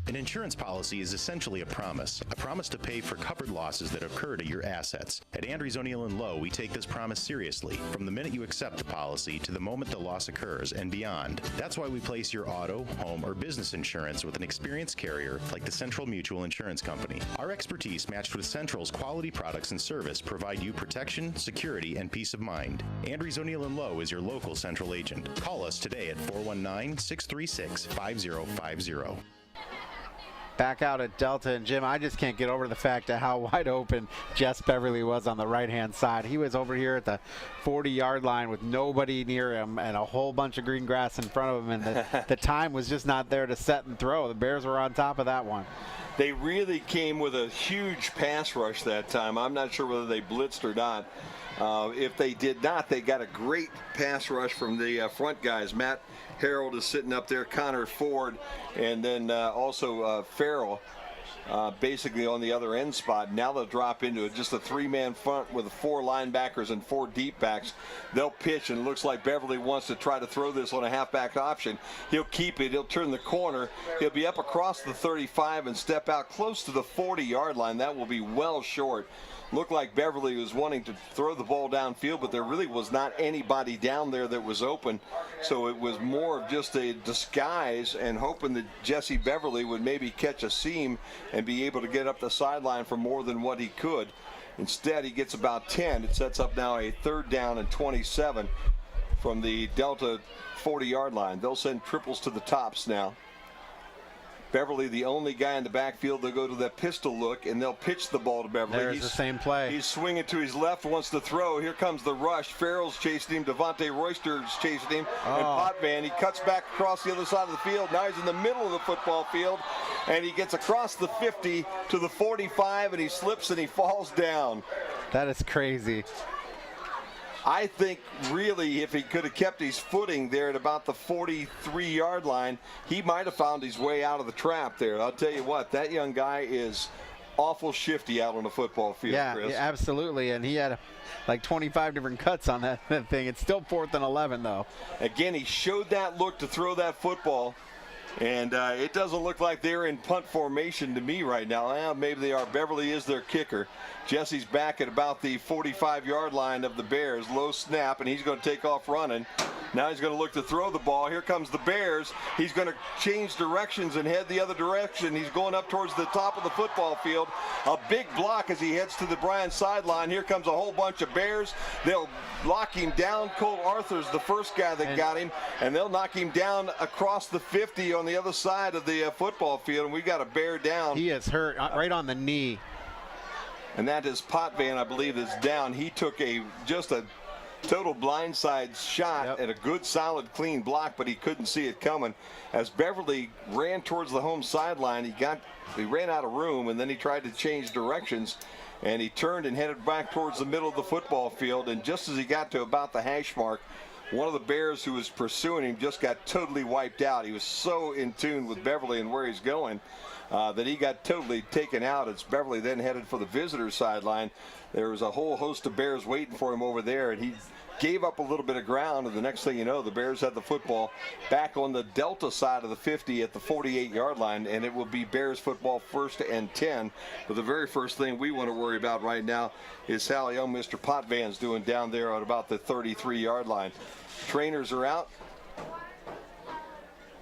An insurance policy is essentially a promise to pay for covered losses that occur to your assets. At Andrews O'Neill & Lowe, we take this promise seriously, from the minute you accept the policy to the moment the loss occurs and beyond. That's why we place your auto, home, or business insurance with an experienced carrier like the Central Mutual Insurance Company. Our expertise, matched with Central's quality products and service, provide you protection, security, and peace of mind. Andrews O'Neill & Lowe is your local Central agent. Call us today at 419-636-5050. Back out at Delta, and Jim, I just can't get over the fact of how wide open Jess Beverly was on the right-hand side. He was over here at the 40-yard line with nobody near him and a whole bunch of green grass in front of him, and the time was just not there to set and throw. The Bears were on top of that one. They really came with a huge pass rush that time. I'm not sure whether they blitzed or not. If they did not, they got a great pass rush from the front guys. Matt Harold is sitting up there, Connor Ford, and then also Farrell. basically on the other end spot. Now they'll drop into just a 3-man front with 4 linebackers and 4 deep backs. They'll pitch, and it looks like Beverly wants to try to throw this on a halfback option. He'll keep it. He'll turn the corner. He'll be up across the 35 and step out close to the 40-yard line. That will be well short. Looked like Beverly was wanting to throw the ball downfield, but there really was not anybody down there that was open. So it was more of just a disguise and hoping that Jesse Beverly would maybe catch a seam and be able to get up the sideline for more than what he could. Instead, he gets about 10. It sets up now a 3rd down and 27 from the Delta 40-yard line. They'll send triples to the tops now. Beverly, the only guy in the backfield, they'll go to that pistol look, and they'll pitch the ball to Beverly. There's the same play. He's swinging to his left, wants to throw. Here comes the rush. Farrell's chasing him. Devontae Royster's chasing him. And Potvin, he cuts back across the other side of the field. Now he's in the middle of the football field, and he gets across the 50 to the 45, and he slips and he falls down. That is crazy. I think really if he could have kept his footing there at about the 43-yard line, he might have found his way out of the trap there. I'll tell you what, that young guy is awful shifty out on the football field, Chris. Yeah, absolutely, and he had like 25 different cuts on that thing. It's still 4th and 11, though. Again, he showed that look to throw that football, and it doesn't look like they're in punt formation to me right now. Well, maybe they are. Beverly is their kicker. Jesse's back at about the 45-yard line of the Bears. Low snap, and he's going to take off running. Now he's going to look to throw the ball. Here comes the Bears. He's going to change directions and head the other direction. He's going up towards the top of the football field. A big block as he heads to the Bryan sideline. Here comes a whole bunch of Bears. They'll lock him down. Cole Arthur's the first guy that got him, and they'll knock him down across the 50 on the other side of the football field, and we got a Bear down. He is hurt right on the knee. And that is Potvin, I believe, is down. He took just a total blindside shot at a good, solid, clean block, but he couldn't see it coming. As Beverly ran towards the home sideline, he ran out of room, and then he tried to change directions, and he turned and headed back towards the middle of the football field. And just as he got to about the hash mark, one of the Bears who was pursuing him just got totally wiped out. He was so in tune with Beverly and where he's going that he got totally taken out. As Beverly then headed for the visitor's sideline, there was a whole host of Bears waiting for him over there, and he gave up a little bit of ground, and the next thing you know, the Bears had the football back on the Delta side of the 50 at the 48-yard line, and it will be Bears football 1st and 10. But the very first thing we want to worry about right now is how young Mr. Potvin's doing down there at about the 33-yard line. Trainers are out,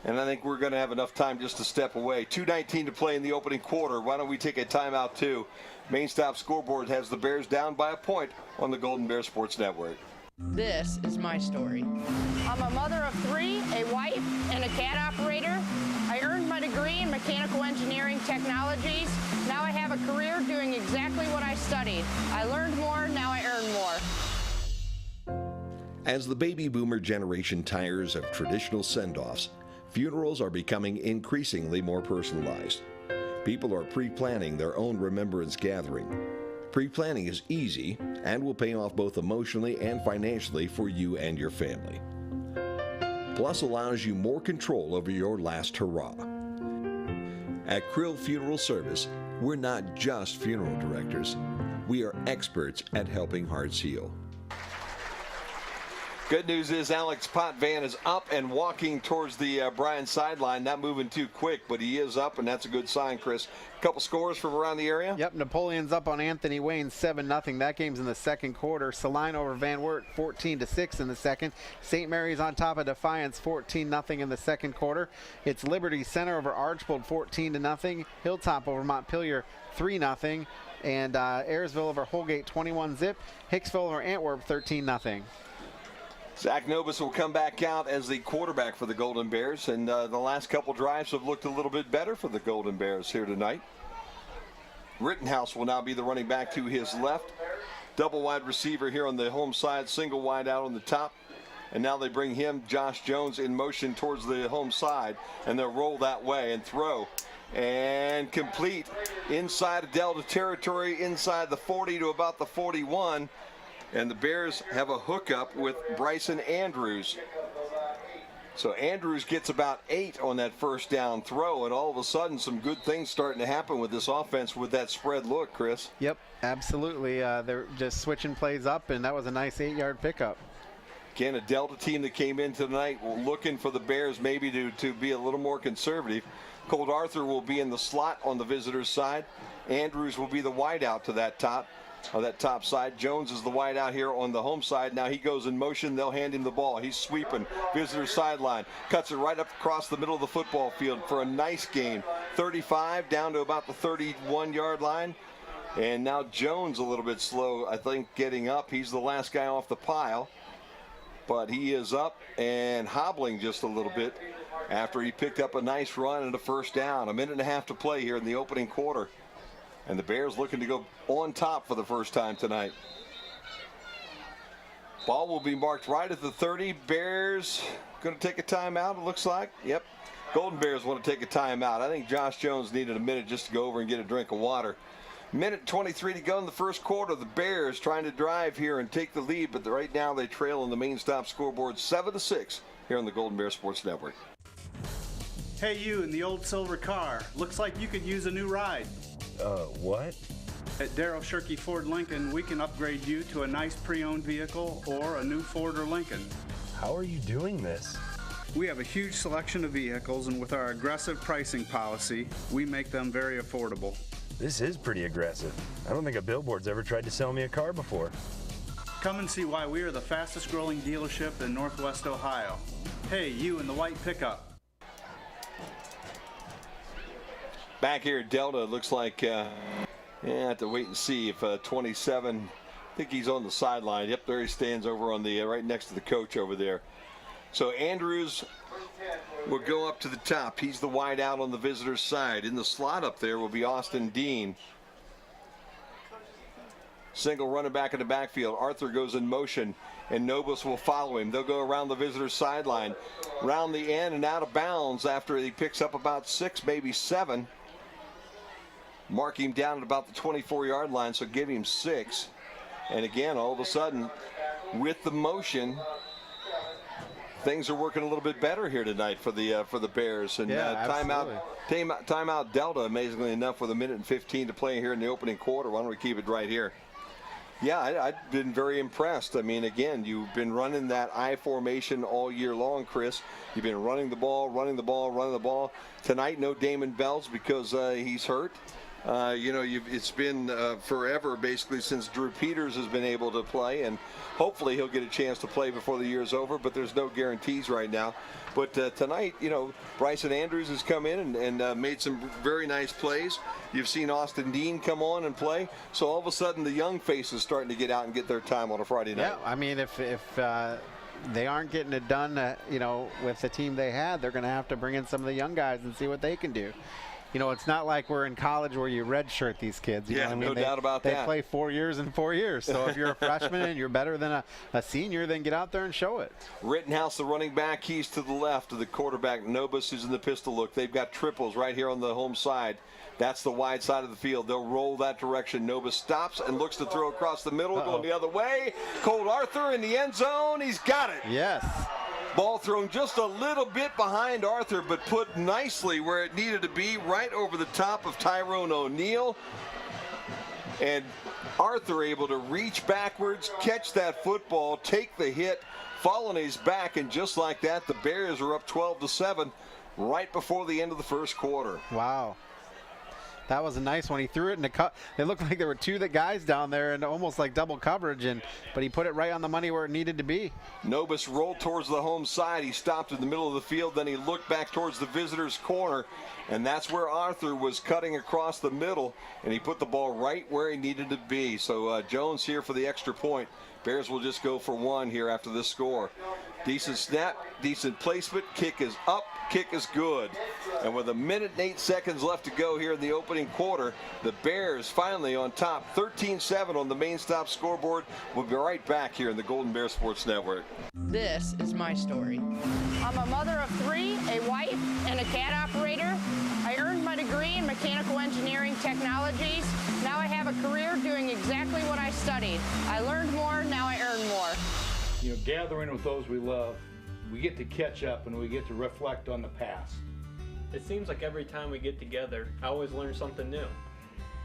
and I think we're going to have enough time just to step away. 2:19 to play in the opening quarter. Why don't we take a timeout too? Main Stop Scoreboard has the Bears down by a point on the Golden Bear Sports Network. This is my story. I'm a mother of 3, a wife, and a cat operator. I earned my degree in mechanical engineering technologies. Now I have a career doing exactly what I studied. I learned more, now I earn more. As the baby boomer generation tires of traditional send-offs, funerals are becoming increasingly more personalized. People are pre-planning their own remembrance gathering. Pre-planning is easy and will pay off both emotionally and financially for you and your family. Plus allows you more control over your last hurrah. At Krill Funeral Service, we're not just funeral directors. We are experts at helping hearts heal. Good news is Alex Potvin is up and walking towards the Bryan sideline. Not moving too quick, but he is up, and that's a good sign, Chris. A couple scores from around the area? Yep, Napoleon's up on Anthony Wayne 7-0. That game's in the second quarter. Saline over Van Wert 14-6 in the second. St. Mary's on top of Defiance 14-0 in the second quarter. It's Liberty Center over Archbold 14-0. Hilltop over Montpelier 3-0. And Ayersville over Holgate 21-zip. Hicksville over Antwerp 13-0. Zach Novus will come back out as the quarterback for the Golden Bears, and the last couple drives have looked a little bit better for the Golden Bears here tonight. Rittenhouse will now be the running back to his left. Double wide receiver here on the home side, single wide out on the top. And now they bring him, Josh Jones, in motion towards the home side, and they'll roll that way and throw. And complete inside of Delta territory, inside the 40 to about the 41. And the Bears have a hookup with Bryson Andrews. So Andrews gets about 8 on that first down throw, and all of a sudden some good things starting to happen with this offense with that spread look, Chris. Yep, absolutely. They're just switching plays up, and that was a nice 8-yard pickup. Again, a Delta team that came in tonight looking for the Bears maybe to be a little more conservative. Colt Arthur will be in the slot on the visitors' side. Andrews will be the wideout to that top side. Jones is the wideout here on the home side. Now he goes in motion. They'll hand him the ball. He's sweeping. Visitor sideline. Cuts it right up across the middle of the football field for a nice gain. 35 down to about the 31-yard line. And now Jones a little bit slow, I think, getting up. He's the last guy off the pile. But he is up and hobbling just a little bit after he picked up a nice run and a first down. A minute and a half to play here in the opening quarter. And the Bears looking to go on top for the first time tonight. Ball will be marked right at the 30. Bears going to take a timeout, it looks like. Yep. Golden Bears want to take a timeout. I think Josh Jones needed a minute just to go over and get a drink of water. Minute 23 to go in the first quarter. The Bears trying to drive here and take the lead, but right now they trail on the main stop scoreboard 7-6 here on the Golden Bear Sports Network. Hey, you in the old silver car. Looks like you could use a new ride. What? At Darryl Shirkey Ford Lincoln, we can upgrade you to a nice pre-owned vehicle or a new Ford or Lincoln. How are you doing this? We have a huge selection of vehicles, and with our aggressive pricing policy, we make them very affordable. This is pretty aggressive. I don't think a billboard's ever tried to sell me a car before. Come and see why we are the fastest growing dealership in Northwest Ohio. Hey, you in the white pickup. Back here at Delta, it looks like I have to wait and see if 27, I think he's on the sideline. Yep, there he stands over on the right next to the coach over there. So Andrews will go up to the top. He's the wide out on the visitor's side. In the slot up there will be Austin Dean. Single running back in the backfield. Arthur goes in motion, and Nobis will follow him. They'll go around the visitor's sideline, round the end and out of bounds after he picks up about 6, maybe 7. Mark him down at about the 24-yard line, so give him 6. And again, all of a sudden, with the motion, things are working a little bit better here tonight for the Bears. And timeout Delta, amazingly enough, with a minute and 15 to play here in the opening quarter. Why don't we keep it right here? Yeah, I've been very impressed. I mean, again, you've been running that I formation all year long, Chris. You've been running the ball. Tonight, no Damon Bells because he's hurt. It's been forever basically since Drew Peters has been able to play, and hopefully he'll get a chance to play before the year's over, but there's no guarantees right now. But tonight, Bryson Andrews has come in and made some very nice plays. You've seen Austin Dean come on and play. So all of a sudden the young faces starting to get out and get their time on a Friday night. Yeah, I mean, if they aren't getting it done, with the team they had, they're going to have to bring in some of the young guys and see what they can do. It's not like we're in college where you redshirt these kids. No doubt about that. They play 4 years and 4 years. So if you're a freshman and you're better than a senior, then get out there and show it. Rittenhouse, the running back, he's to the left of the quarterback. Nobis is in the pistol look. They've got triples right here on the home side. That's the wide side of the field. They'll roll that direction. Nobis stops and looks to throw across the middle, going the other way. Colt Arthur in the end zone. He's got it. Yes. Ball thrown just a little bit behind Arthur, but put nicely where it needed to be, right over the top of Tyrone O'Neal. And Arthur able to reach backwards, catch that football, take the hit, fall on his back, and just like that, the Bears are up 12-7 right before the end of the first quarter. Wow. That was a nice one. He threw it in the cut. It looked like there were 2 guys down there and almost like double coverage, but he put it right on the money where it needed to be. Nobis rolled towards the home side. He stopped in the middle of the field. Then he looked back towards the visitor's corner, and that's where Arthur was cutting across the middle, and he put the ball right where he needed to be. So Jones here for the extra point. Bears will just go for 1 here after this score. Decent snap, decent placement. Kick is up, kick is good. And with a minute and 8 seconds left to go here in the opening quarter, the Bears finally on top, 13-7 on the main stop scoreboard. We'll be right back here in the Golden Bear Sports Network. This is my story. I'm a mother of 3, a wife, and a cat operator. I earned my degree in mechanical engineering technologies. Now I have a career doing exactly what I studied. I learned more, now I earn more. Gathering with those we love, we get to catch up and we get to reflect on the past. It seems like every time we get together, I always learn something new.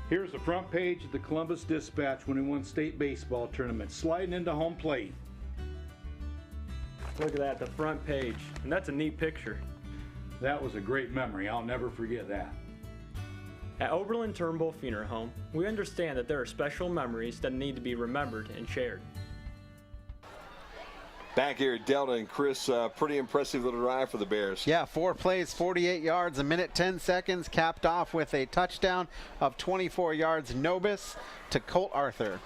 Here's the front page of the Columbus Dispatch when we won state baseball tournament, sliding into home plate. Look at that, the front page. And that's a neat picture. That was a great memory. I'll never forget that. At Oberlin Turnbull Funeral Home, we understand that there are special memories that need to be remembered and shared. Back here at Delta, and Chris, pretty impressive little drive for the Bears. Yeah, 4 plays, 48 yards, a minute 10 seconds, capped off with a touchdown of 24 yards, Nobis to Colt Arthur.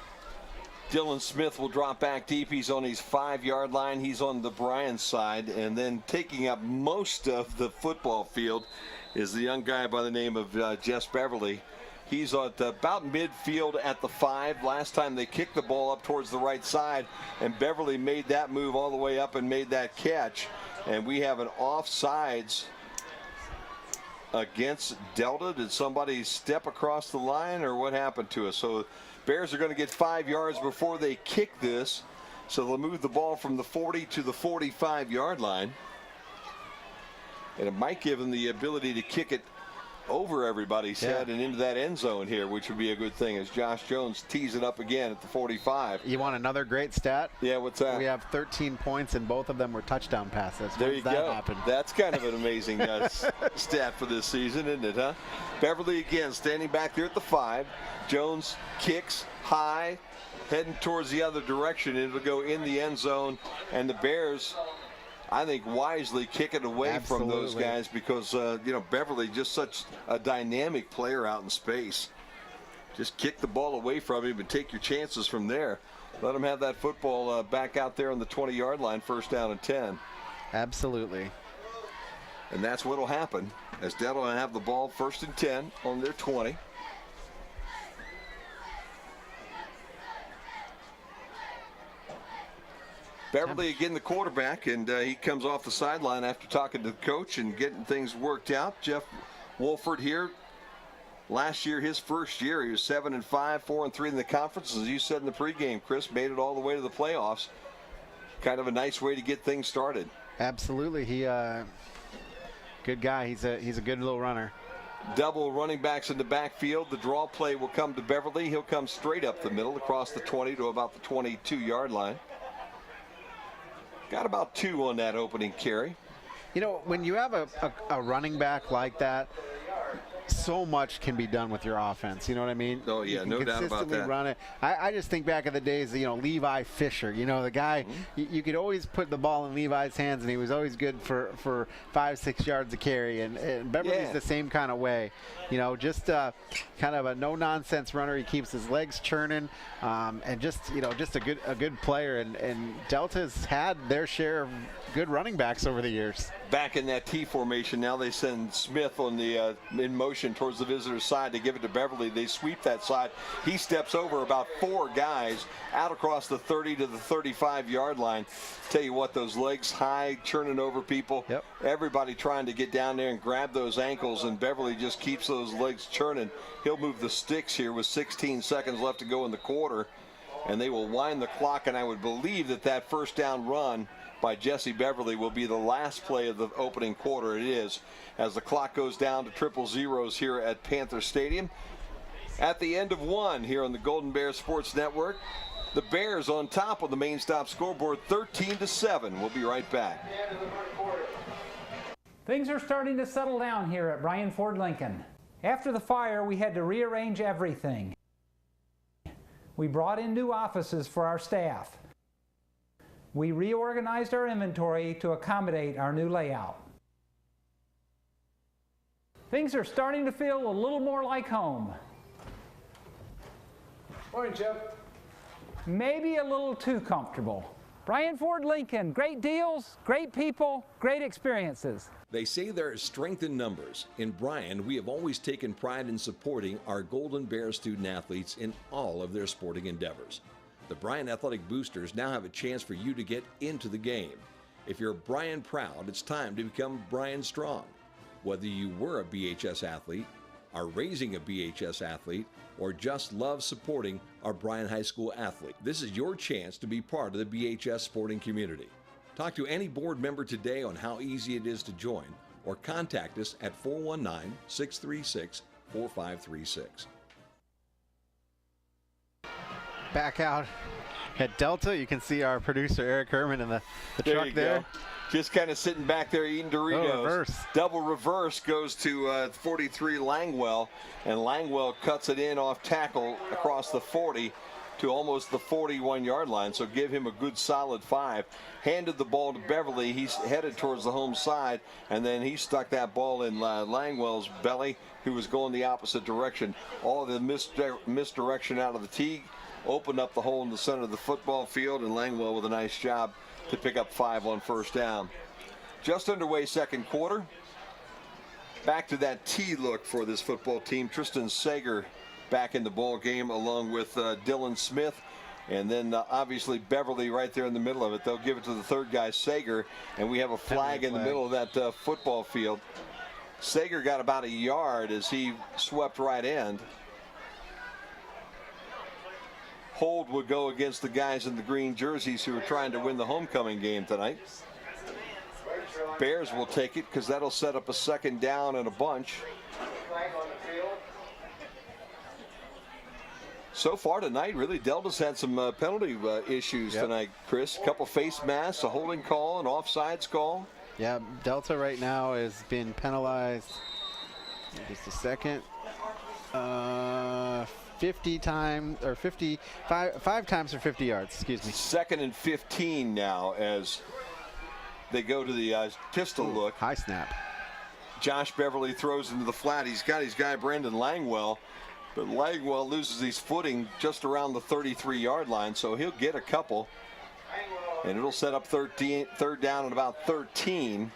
Dylan Smith will drop back deep. He's on his 5-yard line. He's on the Bryan side, and then taking up most of the football field is the young guy by the name of Jess Beverly. He's at about midfield at the 5. Last time they kicked the ball up towards the right side, and Beverly made that move all the way up and made that catch. And we have an offsides against Delta. Did somebody step across the line, or what happened to us? So Bears are going to get 5 yards before they kick this. So they'll move the ball from the 40 to the 45-yard line. And it might give them the ability to kick it over everybody's head and into that end zone here, which would be a good thing as Josh Jones tees it up again at the 45. You want another great stat? Yeah, what's that? We have 13 points, and both of them were touchdown passes. There you go. Happen? That's kind of an amazing stat for this season, isn't it, huh? Beverly again standing back there at the 5. Jones kicks high, heading towards the other direction. It'll go in the end zone, and the Bears, I think, wisely kick it away from those guys because, you know, Beverly just such a dynamic player out in space. Just kick the ball away from him and take your chances from there. Let him have that football back out there on the 20-yard line, 1st down and 10. Absolutely. And that's what will happen as Delta will have the ball 1st and 10 on their 20. Beverly again the quarterback, and he comes off the sideline after talking to the coach and getting things worked out. Jeff Wolford here. Last year, his first year, he was 7-5, 4-3 in the conference. As you said in the pregame, Chris, made it all the way to the playoffs. Kind of a nice way to get things started. Absolutely. He good guy. He's a good little runner. Double running backs in the backfield. The draw play will come to Beverly. He'll come straight up the middle across the 20 to about the 22-yard line. Got about 2 on that opening carry. You know, when you have a running back like that, so much can be done with your offense. You know what I mean? Oh, yeah, no doubt about that. Run it. I just think back of the days, you know, Levi Fisher. You know, the guy, you could always put the ball in Levi's hands, and he was always good for 5-6 yards a carry. And Beverly's the same kind of way. You know, just kind of a no-nonsense runner. He keeps his legs churning, and just, you know, just a good player. And Delta's had their share of good running backs over the years. Back in that T formation, now they send Smith on the in motion towards the visitor's side to give it to Beverly. They sweep that side. He steps over about 4 guys out across the 30 to the 35-yard line. Tell you what, those legs high, churning over people. Yep. Everybody trying to get down there and grab those ankles, and Beverly just keeps those legs churning. He'll move the sticks here with 16 seconds left to go in the quarter, and they will wind the clock, and I would believe that 1st down run by Jesse Beverly will be the last play of the opening quarter. It is, as the clock goes down to 000 here at Panther Stadium. At the end of 1 here on the Golden Bear Sports Network, the Bears on top of the main stop scoreboard, 13-7. We'll be right back. Things are starting to settle down here at Bryan Ford Lincoln. After the fire, we had to rearrange everything. We brought in new offices for our staff. We reorganized our inventory to accommodate our new layout. Things are starting to feel a little more like home. Morning, Jeff. Maybe a little too comfortable. Bryan Ford Lincoln, great deals, great people, great experiences. They say there is strength in numbers. In Bryan, we have always taken pride in supporting our Golden Bear student athletes in all of their sporting endeavors. The Bryan Athletic Boosters now have a chance for you to get into the game. If you're Bryan proud, it's time to become Bryan strong. Whether you were a BHS athlete, are raising a BHS athlete, or just love supporting our Bryan High School athlete, this is your chance to be part of the BHS sporting community. Talk to any board member today on how easy it is to join, or contact us at 419-636-4536. Back out at Delta, you can see our producer Eric Herman in the truck there. Go. Just kind of sitting back there eating Doritos. Oh, reverse. Double reverse goes to 43 Langwell, and Langwell cuts it in off tackle across the 40 to almost the 41-yard line, so give him a good solid 5. Handed the ball to Beverly. He's headed towards the home side, and then he stuck that ball in Langwell's belly, who was going the opposite direction. All of the misdirection out of the tee opened up the hole in the center of the football field, and Langwell with a nice job to pick up 5 on first down. Just underway second quarter. Back to that T look for this football team. Tristan Sager back in the ball game along with Dylan Smith, and then obviously Beverly right there in the middle of it. They'll give it to the third guy, Sager, and we have a flag in the middle of that football field. Sager got about a yard as he swept right end. Hold would go against the guys in the green jerseys who are trying to win the homecoming game tonight. Bears will take it because that'll set up a second down and a bunch. So far tonight, really, Delta's had some penalty issues tonight, Chris. A couple face masks, a holding call, an offsides call. Yeah, Delta right now has been penalized. Just a second. 50 times, or 5 times for 50 yards, excuse me. 2nd and 15 now as they go to the pistol look. High snap. Josh Beverly throws into the flat. He's got his guy Brandon Langwell, but Langwell loses his footing just around the 33-yard line, so he'll get a couple. And it'll set up third down and about 13.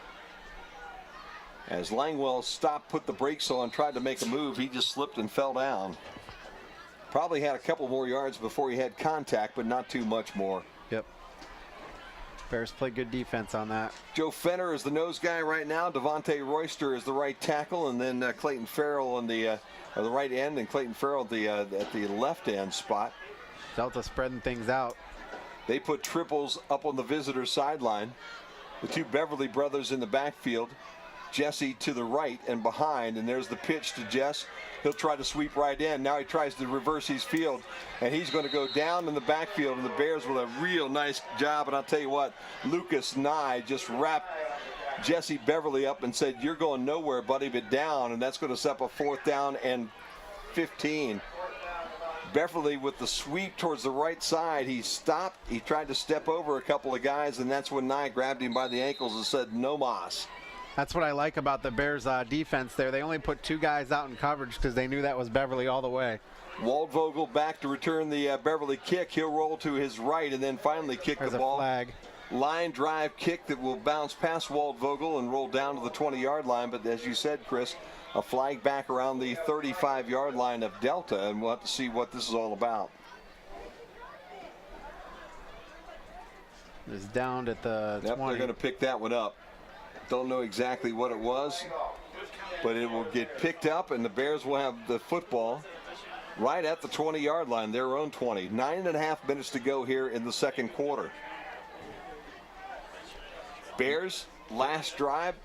As Langwell stopped, put the brakes on, tried to make a move, he just slipped and fell down. Probably had a couple more yards before he had contact, but not too much more. Yep. Bears play good defense on that. Joe Fenner is the nose guy right now. Devontae Royster is the right tackle, and then Clayton Farrell on the right end, and Clayton Farrell at the left end spot. Delta spreading things out. They put triples up on the visitor sideline. The two Beverly brothers in the backfield. Jesse to the right and behind, and there's the pitch to Jess. He'll try to sweep right in. Now he tries to reverse his field, and he's going to go down in the backfield, and the Bears will have a real nice job. And I'll tell you what, Lucas Nye just wrapped Jesse Beverly up and said, "You're going nowhere, buddy, but down," and that's going to set up a 4th down and 15. Beverly with the sweep towards the right side. He stopped. He tried to step over a couple of guys, and that's when Nye grabbed him by the ankles and said, "No mas." That's what I like about the Bears defense there. They only put 2 guys out in coverage because they knew that was Beverly all the way. Waldvogel back to return the Beverly kick. He'll roll to his right and then finally kick the ball. Flag. Line drive kick that will bounce past Waldvogel and roll down to the 20-yard line. But as you said, Chris, a flag back around the 35-yard line of Delta, and we'll have to see what this is all about. It's down at the 20. They're going to pick that one up. Don't know exactly what it was, but it will get picked up, and the Bears will have the football right at the 20-yard line, their own 20. 9.5 minutes to go here in the second quarter. Bears, last drive,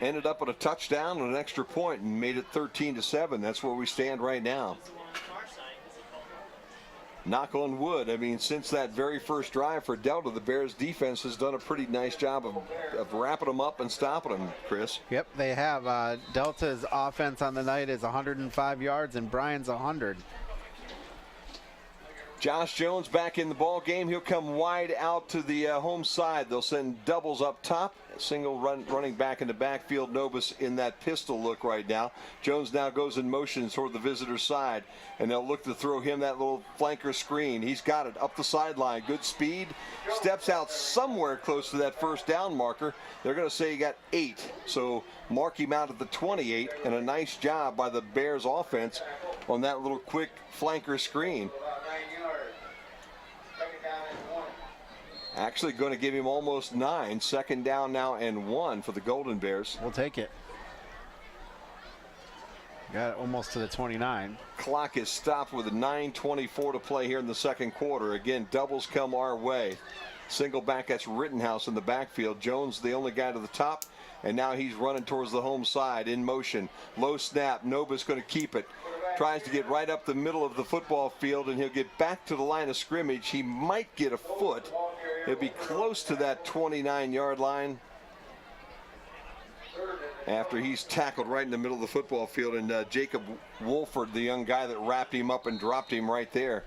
ended up at a touchdown and an extra point and made it 13-7. That's where we stand right now. Knock on wood. I mean, since that very first drive for Delta, the Bears defense has done a pretty nice job of wrapping them up and stopping them, Chris. Yep, they have. Delta's offense on the night is 105 yards, and Bryan's 100. Josh Jones back in the ball game. He'll come wide out to the home side. They'll send doubles up top. Single running back in the backfield. Novus in that pistol look right now. Jones now goes in motion toward the visitor side, and they'll look to throw him that little flanker screen. He's got it up the sideline. Good speed. Steps out somewhere close to that first down marker. They're going to say he got 8. So mark him out at the 28, and a nice job by the Bears offense on that little quick flanker screen. Actually going to give him almost 9. 2nd down now and 1 for the Golden Bears. We'll take it. Got it almost to the 29. Clock is stopped with a 9:24 to play here in the second quarter. Again, doubles come our way. Single back, that's Rittenhouse in the backfield. Jones, the only guy to the top, and now he's running towards the home side in motion. Low snap, Nova's going to keep it. Tries to get right up the middle of the football field, and he'll get back to the line of scrimmage. He might get a foot. He'll be close to that 29-yard line after he's tackled right in the middle of the football field, and Jacob Wolford, the young guy that wrapped him up and dropped him right there.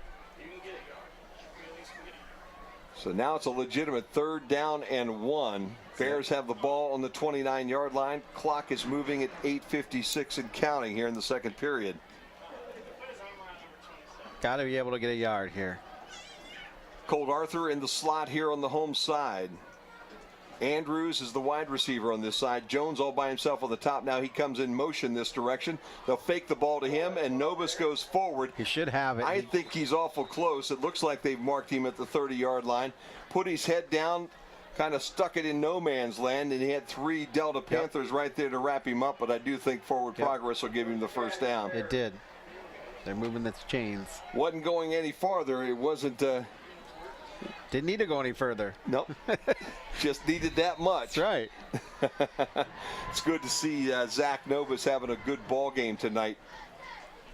So now it's a legitimate 3rd down and 1. Bears have the ball on the 29-yard line. Clock is moving at 8:56 and counting here in the second period. Got to be able to get a yard here. Colt Arthur in the slot here on the home side. Andrews is the wide receiver on this side. Jones all by himself on the top. Now he comes in motion this direction. They'll fake the ball to him, and Novus goes forward. He should have it. I think he's awful close. It looks like they've marked him at the 30-yard line. Put his head down, kind of stuck it in no man's land, and he had 3 Delta Panthers right there to wrap him up, but I do think forward progress will give him the first down. It did. They're moving the chains. Wasn't going any farther. It wasn't... Didn't need to go any further. Nope. Just needed that much. That's right. It's good to see Zach Novus having a good ball game tonight.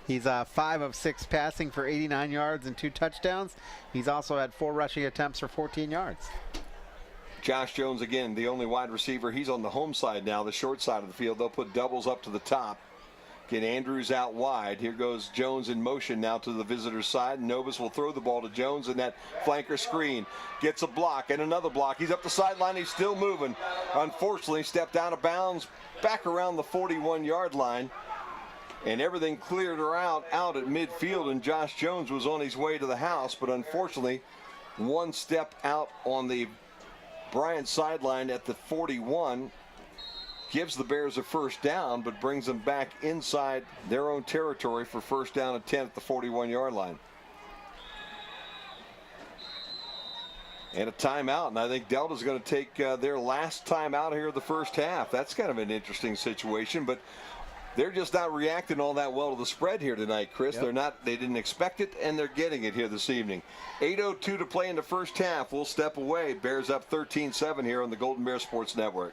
He's 5 of 6 passing for 89 yards and 2 touchdowns. He's also had 4 rushing attempts for 14 yards. Josh Jones, again, the only wide receiver. He's on the home side now, the short side of the field. They'll put doubles up to the top. Get Andrews out wide. Here goes Jones in motion now to the visitor's side. Novus will throw the ball to Jones in that flanker screen. Gets a block and another block. He's up the sideline. He's still moving. Unfortunately, stepped out of bounds back around the 41-yard line. And everything cleared her out at midfield, and Josh Jones was on his way to the house. But unfortunately, one step out on the Bryan sideline at the 41. Gives the Bears a first down, but brings them back inside their own territory for first down and 10 at the 41-yard line. And a timeout, and I think Delta's going to take their last timeout here of the first half. That's kind of an interesting situation, but they're just not reacting all that well to the spread here tonight, Chris. Yep. They didn't expect it, and they're getting it here this evening. 8:02 to play in the first half. We'll step away. Bears up 13-7 here on the Golden Bear Sports Network.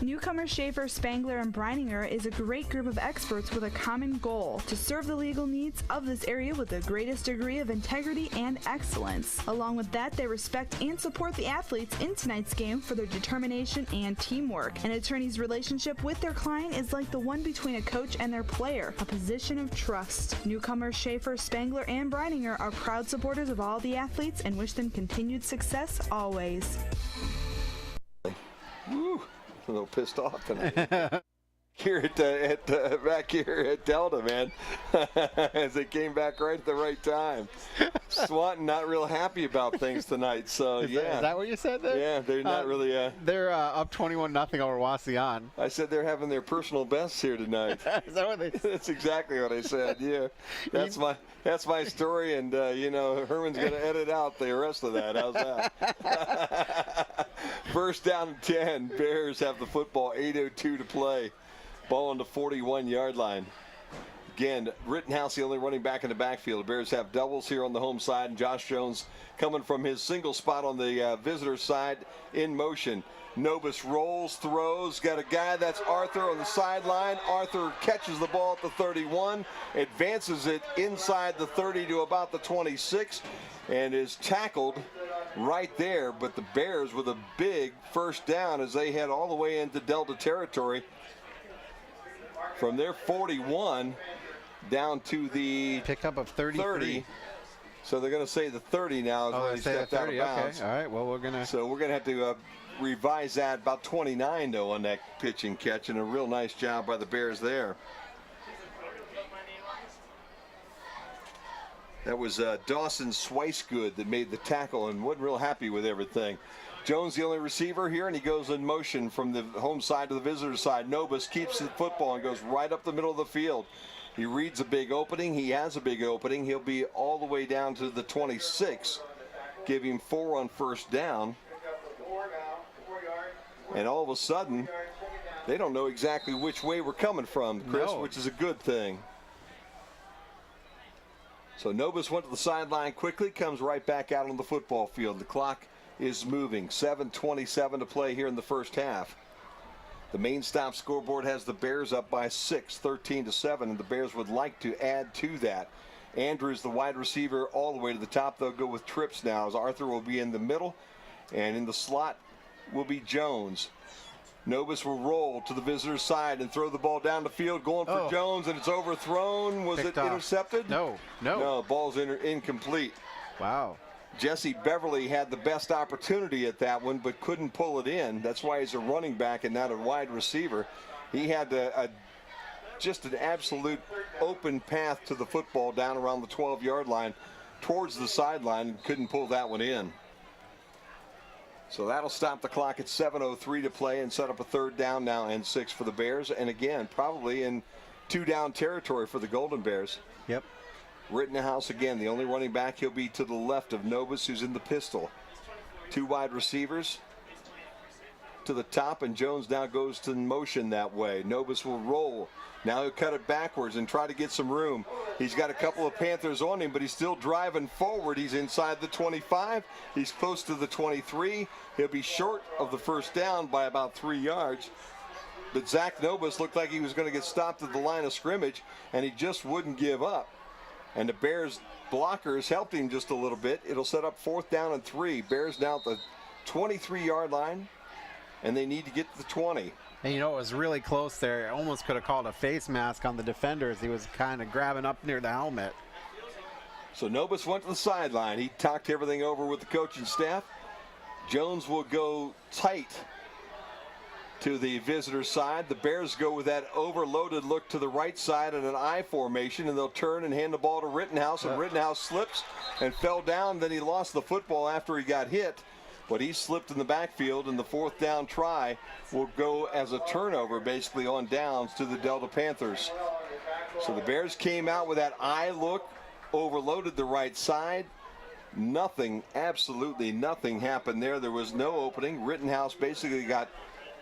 Newcomer Schaefer, Spangler, and Breininger is a great group of experts with a common goal: to serve the legal needs of this area with the greatest degree of integrity and excellence. Along with that, they respect and support the athletes in tonight's game for their determination and teamwork. An attorney's relationship with their client is like the one between a coach and their player, a position of trust. Newcomers Schaefer, Spangler, and Breininger are proud supporters of all the athletes and wish them continued success always. Woo. A little pissed off tonight. Here back here at Delta, man, as they came back right at the right time. Swanton not real happy about things tonight, so is that what you said there? Yeah, they're not really. They're up 21-0 over Wasion. I said they're having their personal bests here tonight. Is that what they said? That's exactly what I said. Yeah, that's my story, and Herman's going to edit out the rest of that. How's that? First down and 10. Bears have the football. 8:02 to play. Ball on the 41-yard line. Again, Rittenhouse, the only running back in the backfield. The Bears have doubles here on the home side, and Josh Jones coming from his single spot on the visitor side in motion. Novus rolls, throws, got a guy, that's Arthur on the sideline. Arthur catches the ball at the 31, advances it inside the 30 to about the 26, and is tackled right there. But the Bears with a big first down as they head all the way into Delta territory. From their 41 down to the pickup of 30. So they're going to say the 30 now is when he stepped out of bounds. Okay. All right. Well, we're going to have to revise that. About 29 though on that pitch and catch, and a real nice job by the Bears there. That was Dawson Swicegood that made the tackle and wasn't real happy with everything. Jones the only receiver here, and he goes in motion from the home side to the visitor side. Novus keeps the football and goes right up the middle of the field. He reads a big opening. He has a big opening. He'll be all the way down to the 26. Give him 4 on first down. And all of a sudden, they don't know exactly which way we're coming from, Chris, which is a good thing. So Novus went to the sideline quickly, comes right back out on the football field. The clock is moving. 7:27 to play here in the first half. The main stop scoreboard has the Bears up by 6, 13-7, and the Bears would like to add to that. Andrews, the wide receiver, all the way to the top. They'll go with trips now, as Arthur will be in the middle, and in the slot will be Jones. Novus will roll to the visitor's side and throw the ball down the field, going for Jones, and it's overthrown. Was it intercepted? No. No, ball's incomplete. Wow. Jesse Beverly had the best opportunity at that one, but couldn't pull it in. That's why he's a running back and not a wide receiver. He had just an absolute open path to the football down around the 12-yard line towards the sideline and couldn't pull that one in. So that'll stop the clock at 7:03 to play and set up a 3rd down now and 6 for the Bears. And again, probably in 2-down territory for the Golden Bears. Yep. Rittenhouse again, the only running back. He'll be to the left of Novus, who's in the pistol. 2 wide receivers to the top, and Jones now goes to motion that way. Novus will roll. Now he'll cut it backwards and try to get some room. He's got a couple of Panthers on him, but he's still driving forward. He's inside the 25. He's close to the 23. He'll be short of the first down by about 3 yards. But Zach Novus looked like he was going to get stopped at the line of scrimmage, and he just wouldn't give up. And the Bears blockers helped him just a little bit. It'll set up 4th down and 3. Bears now at the 23-yard line, and they need to get to the 20. And you know, it was really close there. Almost could have called a face mask on the defender as he was kind of grabbing up near the helmet. So Novus went to the sideline. He talked everything over with the coaching staff. Jones will go tight to the visitor side. The Bears go with that overloaded look to the right side in an I formation, and they'll turn and hand the ball to Rittenhouse, and Rittenhouse slips and fell down. Then he lost the football after he got hit, but he slipped in the backfield, and the 4th down try will go as a turnover basically on downs to the Delta Panthers. So the Bears came out with that I look, overloaded the right side. Nothing, absolutely nothing happened there. There was no opening. Rittenhouse basically got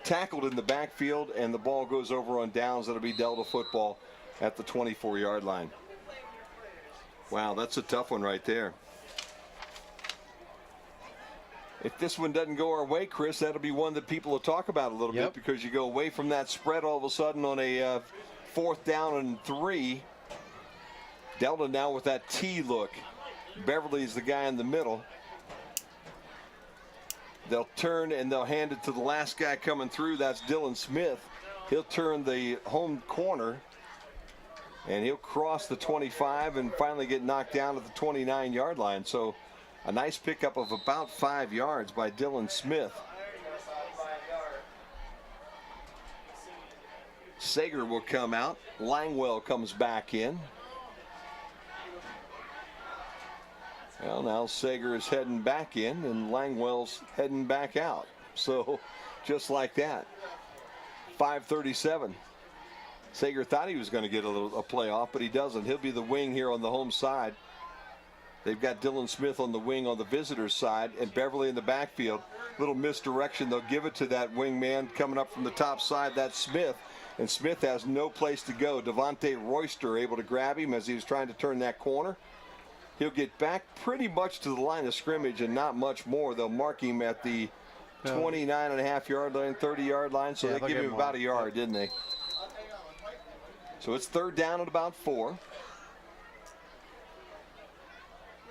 tackled in the backfield, and the ball goes over on downs. That'll be Delta football at the 24-yard line. Wow, that's a tough one right there. If this one doesn't go our way, Chris, that'll be one that people will talk about a little bit, because you go away from that spread all of a sudden on a 4th down and 3. Delta now with that T look. Beverly's the guy in the middle. They'll turn and they'll hand it to the last guy coming through. That's Dylan Smith. He'll turn the home corner, and he'll cross the 25 and finally get knocked down at the 29-yard line. So a nice pickup of about 5 yards by Dylan Smith. Sager will come out. Langwell comes back in. Well, now Sager is heading back in, and Langwell's heading back out. So just like that. 5:37. Sager thought he was going to get a playoff, but he doesn't. He'll be the wing here on the home side. They've got Dylan Smith on the wing on the visitor's side, and Beverly in the backfield. Little misdirection. They'll give it to that wing man coming up from the top side. That's Smith, and Smith has no place to go. Devontae Royster able to grab him as he was trying to turn that corner. He'll get back pretty much to the line of scrimmage and not much more. They'll mark him at the 29.5-yard line, 30-yard line, so they give him about a yard, didn't they? So it's 3rd down at about 4.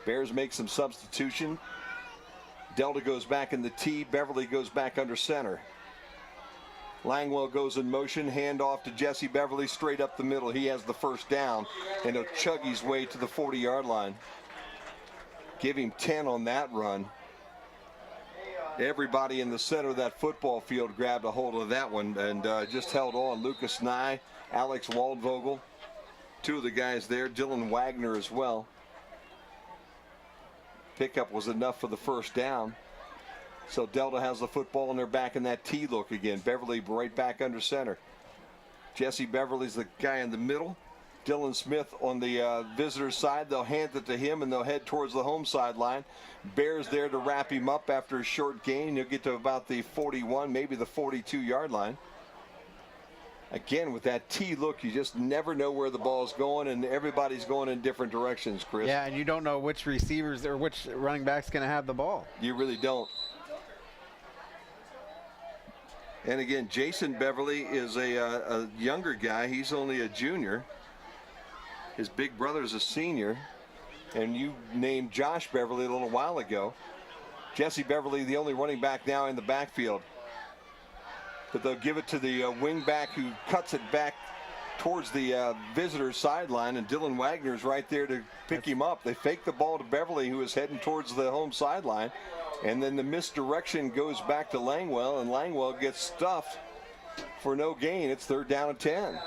Bears make some substitution. Delta goes back in the T. Beverly goes back under center. Langwell goes in motion, handoff to Jesse Beverly straight up the middle. He has the 1st down, and he'll chug his way to the 40-yard line. Give him 10 on that run. Everybody in the center of that football field grabbed a hold of that one and just held on. Lucas Nye, Alex Waldvogel, 2 of the guys there. Dylan Wagner as well. Pickup was enough for the 1st down. So Delta has the football, and they're back in that T look again. Beverly right back under center. Jesse Beverly's the guy in the middle. Dylan Smith on the visitor's side. They'll hand it to him, and they'll head towards the home sideline. Bears there to wrap him up after a short gain. He'll get to about the 41, maybe the 42-yard line. Again, with that T look, you just never know where the ball's going, and everybody's going in different directions, Chris. Yeah, and you don't know which receivers or which running back's going to have the ball. You really don't. And again, Jason Beverly is a younger guy. He's only a junior. His big brother's a senior. And you named Josh Beverly a little while ago. Jesse Beverly, the only running back now in the backfield. But they'll give it to the wing back who cuts it back towards the visitor's sideline, and Dylan Wagner's right there to pick him up. They fake the ball to Beverly, who is heading towards the home sideline, and then the misdirection goes back to Langwell, and Langwell gets stuffed for no gain. It's 3rd down and 10.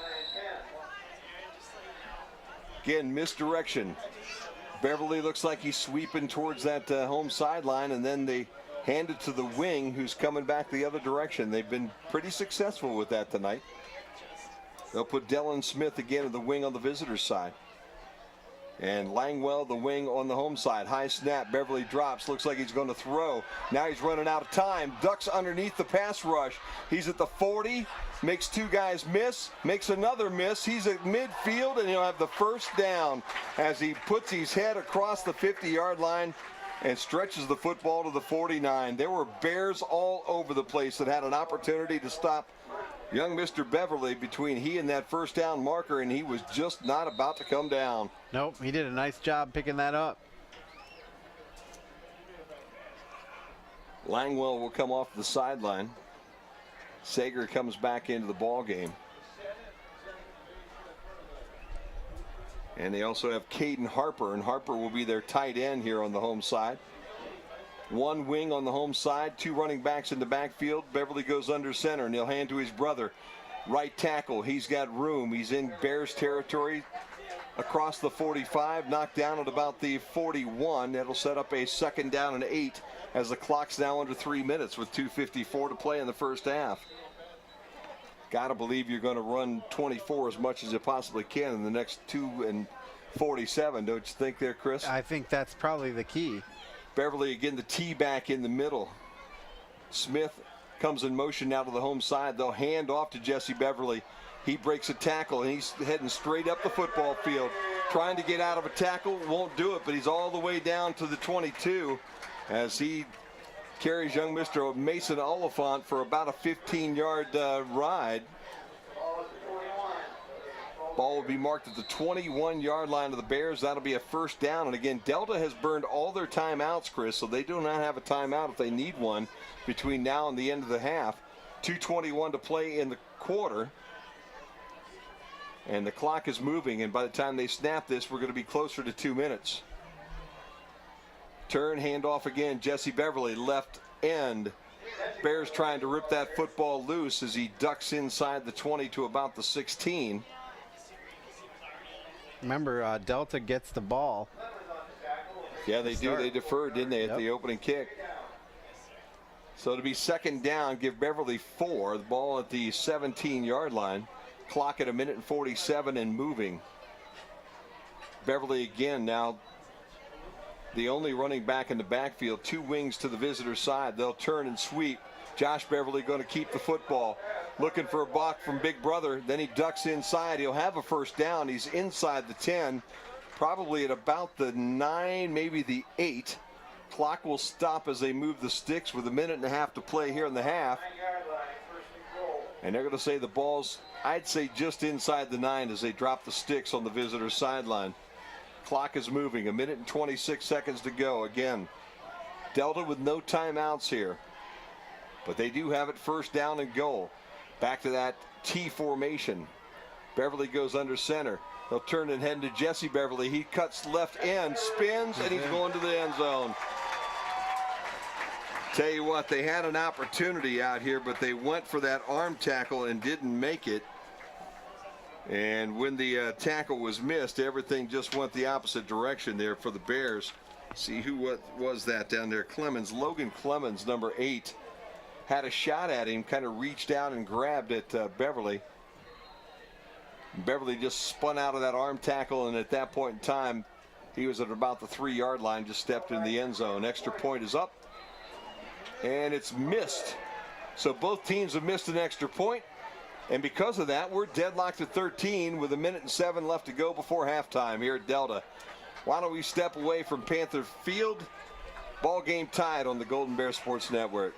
Again, misdirection. Beverly looks like he's sweeping towards that home sideline, and then they hand it to the wing who's coming back the other direction. They've been pretty successful with that tonight. They'll put Dylan Smith again at the wing on the visitor's side. And Langwell, the wing on the home side. High snap, Beverly drops, looks like he's going to throw. Now he's running out of time, ducks underneath the pass rush. He's at the 40, makes 2 guys miss, makes another miss. He's at midfield, and he'll have the first down as he puts his head across the 50-yard line and stretches the football to the 49. There were Bears all over the place that had an opportunity to stop young Mr. Beverly between he and that first down marker, and he was just not about to come down. Nope, he did a nice job picking that up. Langwell will come off the sideline. Sager comes back into the ball game. And they also have Caden Harper, and Harper will be their tight end here on the home side. 1 wing on the home side, 2 running backs in the backfield. Beverly goes under center, and he'll hand to his brother. Right tackle, he's got room. He's in Bears territory across the 45, knocked down at about the 41. That'll set up a 2nd down and 8 as the clock's now under 3 minutes with 2:54 to play in the first half. Got to believe you're going to run 24 as much as you possibly can in the next 2 and 47, don't you think there, Chris? I think that's probably the key. Beverly again, the T back in the middle. Smith comes in motion now to the home side. They'll hand off to Jesse Beverly. He breaks a tackle, and he's heading straight up the football field. Trying to get out of a tackle, won't do it, but he's all the way down to the 22 as he carries young Mr. Mason Oliphant for about a 15-yard ride. Ball will be marked at the 21-yard line of the Bears. That'll be a first down. And again, Delta has burned all their timeouts, Chris, so they do not have a timeout if they need one between now and the end of the half. 2:21 to play in the quarter. And the clock is moving, and by the time they snap this, we're going to be closer to 2 minutes. Turn, handoff again, Jesse Beverly, left end. Bears trying to rip that football loose as he ducks inside the 20 to about the 16. Remember, Delta gets the ball. Yeah, they do. They deferred, didn't they, at the opening kick? So to be 2nd down, give Beverly 4. The ball at the 17-yard line. Clock at 1:47 and moving. Beverly again now the only running back in the backfield. 2 wings to the visitor side. They'll turn and sweep. Josh Beverly going to keep the football. Looking for a block from Big Brother. Then he ducks inside. He'll have a first down. He's inside the 10. Probably at about the 9, maybe the 8. Clock will stop as they move the sticks with 1.5 minutes to play here in the half. And they're going to say the ball's, I'd say, just inside the 9 as they drop the sticks on the visitor sideline. Clock is moving. 1 minute and 26 seconds to go. Again, Delta with no timeouts here. But they do have it first down and goal. Back to that T formation. Beverly goes under center. They'll turn and head to Jesse Beverly. He cuts left end, spins, and he's going to the end zone. Tell you what, they had an opportunity out here, but they went for that arm tackle and didn't make it. And when the tackle was missed, everything just went the opposite direction there for the Bears. See who was that down there? Clemens, Logan Clemens, number 8, had a shot at him, kind of reached out and grabbed at Beverly. Beverly just spun out of that arm tackle, and at that point in time, he was at about the 3-yard line, just stepped in the end zone. Extra point is up, and it's missed. So both teams have missed an extra point. And because of that, we're deadlocked at 13 with 1:07 left to go before halftime here at Delta. Why don't we step away from Panther Field? Ball game tied on the Golden Bear Sports Network.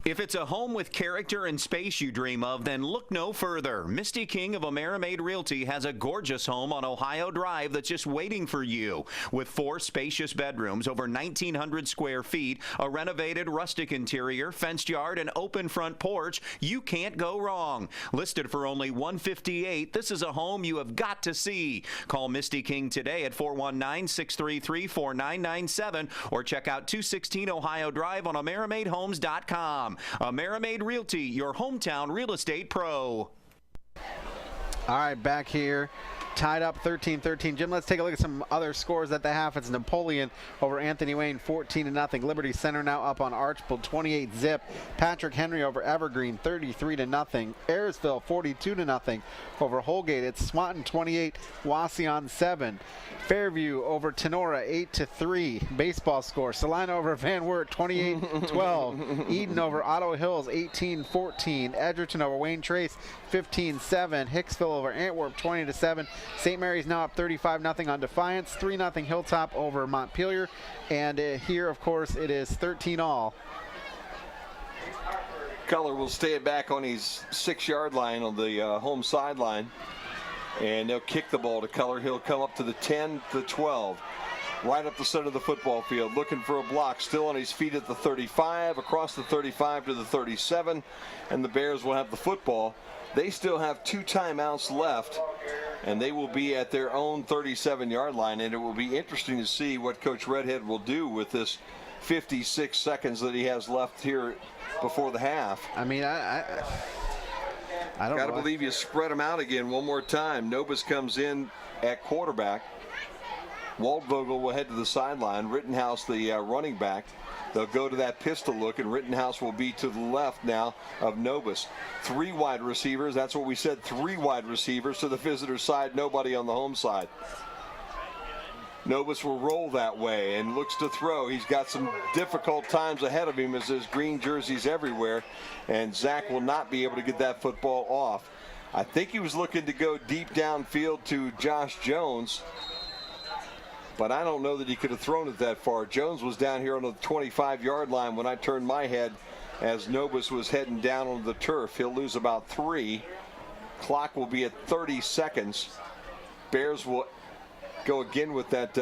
If it's a home with character and space you dream of, then look no further. Misty King of Amerimaid Realty has a gorgeous home on Ohio Drive that's just waiting for you. With 4 spacious bedrooms, over 1,900 square feet, a renovated rustic interior, fenced yard, and open front porch, you can't go wrong. Listed for only $158, this is a home you have got to see. Call Misty King today at 419-633-4997 or check out 216 Ohio Drive on AmeramaidHomes.com. Amerimaid Realty, your hometown real estate pro. All right, back here. Tied up 13-13. Jim, let's take a look at some other scores at the half. It's Napoleon over Anthony Wayne, 14-0. Liberty Center now up on Archbold, 28-zip. Patrick Henry over Evergreen, 33-0. Ayersville, 42-0 over Holgate. It's Swanton, 28, Wauseon, 7. Fairview over Tenora, 8-3. Baseball score. Salina over Van Wert, 28-12. Eden over Otto Hills, 18-14. Edgerton over Wayne Trace, 15-7. Hicksville over Antwerp, 20-7. St. Mary's now up 35-0 on Defiance. 3-0 Hilltop over Montpelier. And here, of course, it is 13-all. Cutler will stay it back on his 6-yard line on the home sideline. And they'll kick the ball to Cutler. He'll come up to the 10 to 12. Right up the center of the football field, looking for a block. Still on his feet at the 35, across the 35 to the 37. And the Bears will have the football. They still have 2 timeouts left, and they will be at their own 37-yard line. And it will be interesting to see what Coach Redhead will do with this 56 seconds that he has left here before the half. I mean, I don't Gotta believe you spread them out again one more time. Nobis comes in at quarterback. Waldvogel will head to the sideline. Rittenhouse, the running back. They'll go to that pistol look, and Rittenhouse will be to the left now of Nobis. 3 wide receivers. That's what we said, 3 wide receivers to the visitor side, nobody on the home side. Nobis will roll that way and looks to throw. He's got some difficult times ahead of him as there's green jerseys everywhere, and Zach will not be able to get that football off. I think he was looking to go deep downfield to Josh Jones, but I don't know that he could have thrown it that far. Jones was down here on the 25-yard line when I turned my head as Nobis was heading down on the turf. He'll lose about 3. Clock will be at 30 seconds. Bears will go again with that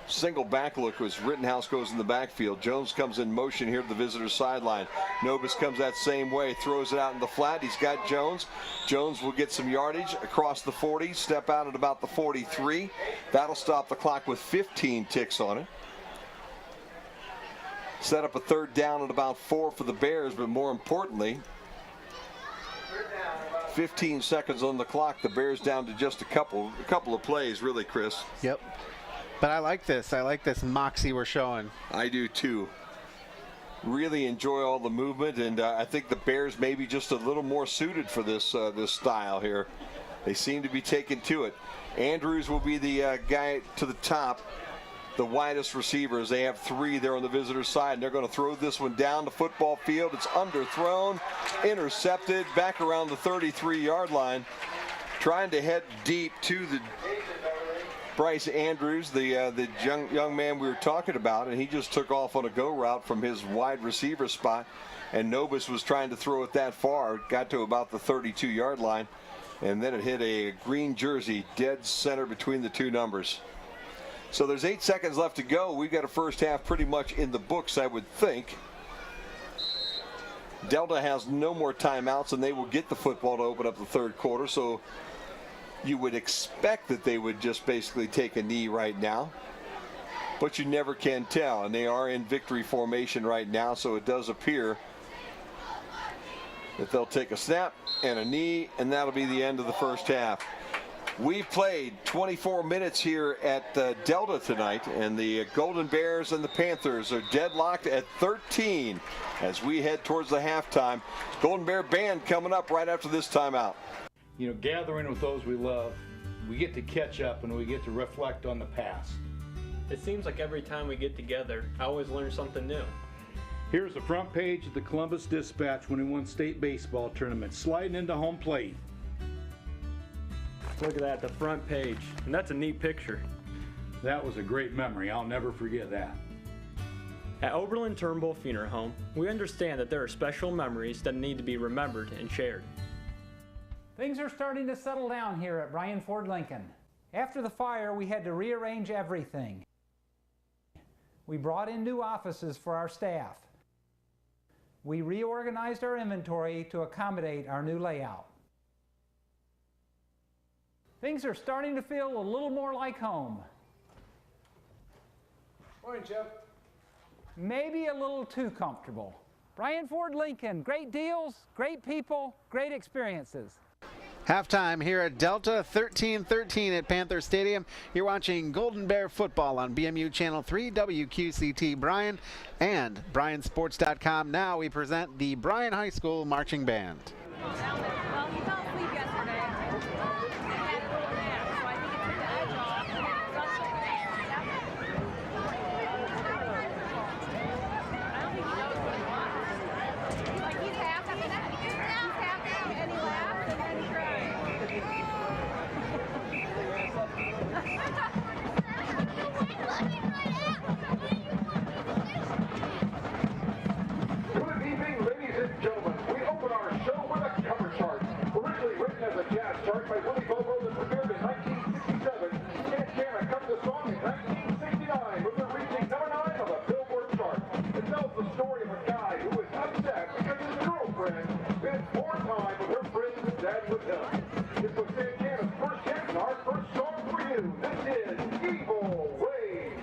single back look as Rittenhouse goes in the backfield. Jones comes in motion here to the visitor's sideline. Nobis comes that same way, throws it out in the flat. He's got Jones. Jones will get some yardage across the 40, step out at about the 43. That'll stop the clock with 15 ticks on it. Set up a 3rd down at about 4 for the Bears, but more importantly, 15 seconds on the clock. The Bears down to just a couple of plays, really, Chris. Yep. But I like this. I like this moxie we're showing. I do too. Really enjoy all the movement, and I think the Bears may be just a little more suited for this this style here. They seem to be taking to it. Andrews will be the guy to the top. The widest receivers. They have 3 there on the visitor side, and they're going to throw this one down the football field. It's underthrown, intercepted, back around the 33-yard line. Trying to head deep to the Bryce Andrews, the young man we were talking about, and he just took off on a go route from his wide receiver spot, and Nobis was trying to throw it that far. Got to about the 32-yard line, and then it hit a green jersey dead center between the 2 numbers. So there's 8 seconds left to go. We've got a first half pretty much in the books, I would think. Delta has no more timeouts, and they will get the football to open up the 3rd quarter. So you would expect that they would just basically take a knee right now. But you never can tell, and they are in victory formation right now, so it does appear that they'll take a snap and a knee, and that'll be the end of the first half. We've played 24 minutes here at Delta tonight, and the Golden Bears and the Panthers are deadlocked at 13 as we head towards the halftime. Golden Bear Band coming up right after this timeout. You know, gathering with those we love, we get to catch up and we get to reflect on the past. It seems like every time we get together, I always learn something new. Here's the front page of the Columbus Dispatch when he won state baseball tournament, sliding into home plate. Look at that, the front page. And that's a neat picture. That was a great memory. I'll never forget that. At Oberlin Turnbull Funeral Home, we understand that there are special memories that need to be remembered and shared. Things are starting to settle down here at Bryan Ford Lincoln. After the fire, we had to rearrange everything. We brought in new offices for our staff. We reorganized our inventory to accommodate our new layout. Things are starting to feel a little more like home. Morning, Jeff. Maybe a little too comfortable. Bryan Ford Lincoln, great deals, great people, great experiences. Halftime here at Delta, 13-13 at Panther Stadium. You're watching Golden Bear Football on BMU Channel 3, WQCT Bryan, and BryanSports.com. Now we present the Bryan High School Marching Band. Well, he fell asleep yesterday. He had a little nap, so I think it took the edge off. I don't think he knows what he wants. Like, he's happy. He's happy, and he laughs, and then he cries. Good evening, ladies and gentlemen. We open our show with a cover chart. Originally written as a jazz chart by Willie Bobo that premiered in 1967, Santana cut the song in 1969 with it reaching number 9 on the Billboard chart. It tells the story of a guy who was upset because his girlfriend spent more time with her friends than with him. This was Santana's first hit and our first song for you. This is Evil Ways.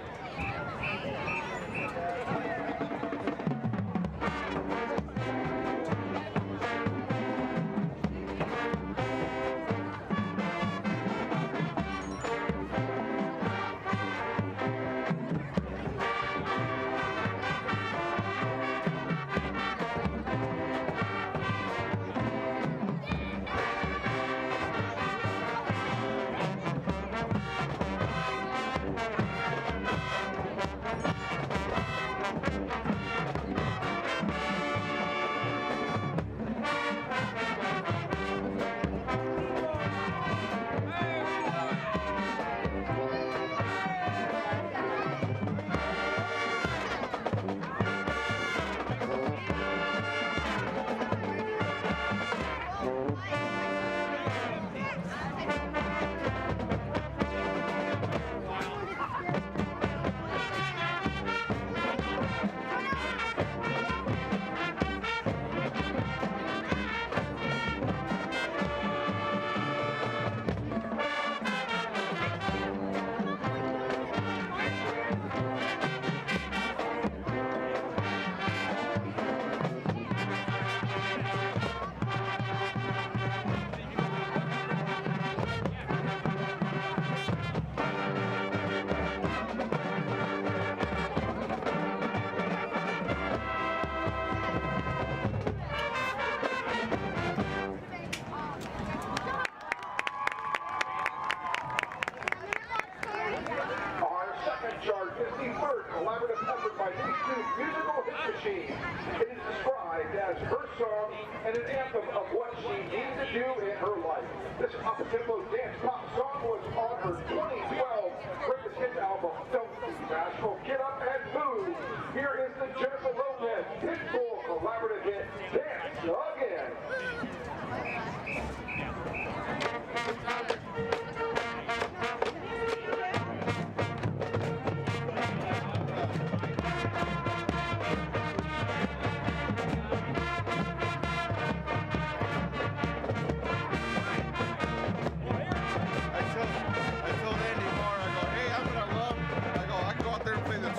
Chart is the third collaborative effort by these two musical hit machines. It is described as her song and an anthem of what she needs to do in her life. This up-tempo dance pop song was on her 2012 Greatest Hits album, Don't Be Bashful, Get Up and Move. Here is the Jennifer Lopez Pitbull collaborative hit, Dance Again.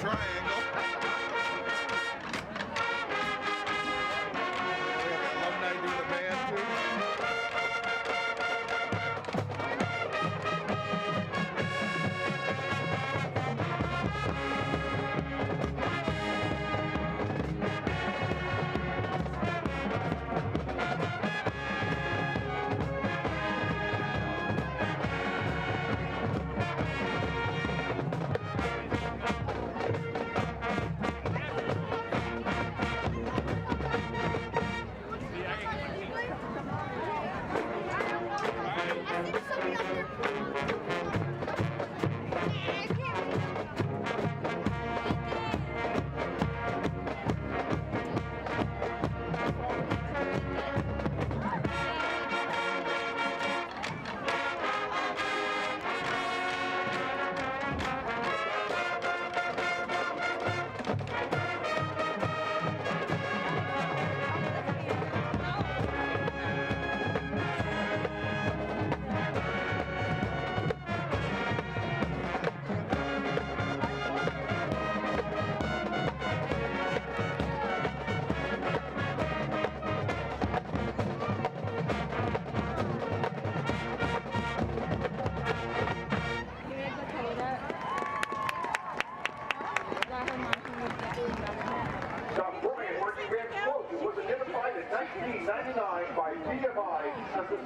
Triangle.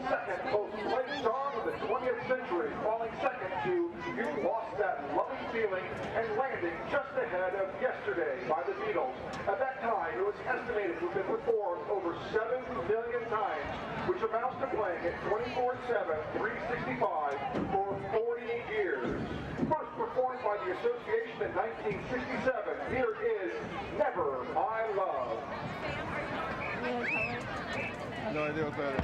second most played star of the 20th century, falling second to You Lost That Loving Feeling and landing just ahead of Yesterday by the Beatles. At that time, it was estimated to have been performed over 7 million times, which amounts to playing it 24/7, 365 for 40 years. First performed by the association in 1967, here is Never My Love. No idea what that is.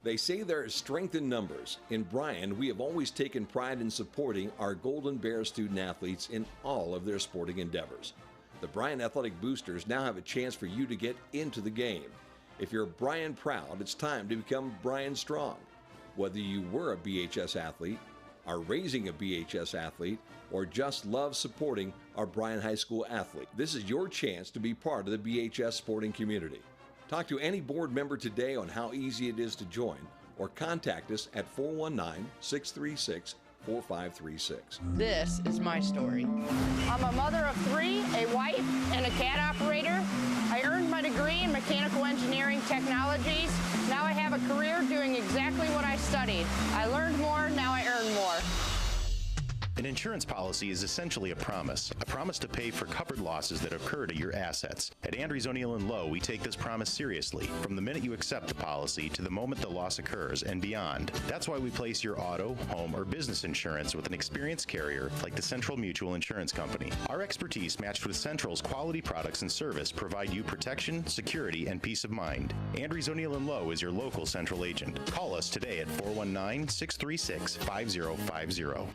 They say there is strength in numbers. In Bryan, we have always taken pride in supporting our Golden Bear student athletes in all of their sporting endeavors. The Bryan Athletic Boosters now have a chance for you to get into the game. If you're Bryan proud, it's time to become Bryan strong. Whether you were a BHS athlete, are raising a BHS athlete, or just love supporting our Bryan High School athlete, this is your chance to be part of the BHS sporting community. Talk to any board member today on how easy it is to join, or contact us at 419-636-4536. This is my story. I'm a mother of 3, a wife, and a cat operator. I earned my degree in mechanical engineering technologies. Now I have a career doing exactly what I studied. I learned more, now I earn more. An insurance policy is essentially a promise to pay for covered losses that occur to your assets. At Andrews O'Neill & Lowe, we take this promise seriously, from the minute you accept the policy to the moment the loss occurs and beyond. That's why we place your auto, home, or business insurance with an experienced carrier like the Central Mutual Insurance Company. Our expertise, matched with Central's quality products and service, provide you protection, security, and peace of mind. Andrews O'Neill & Lowe is your local Central agent. Call us today at 419-636-5050.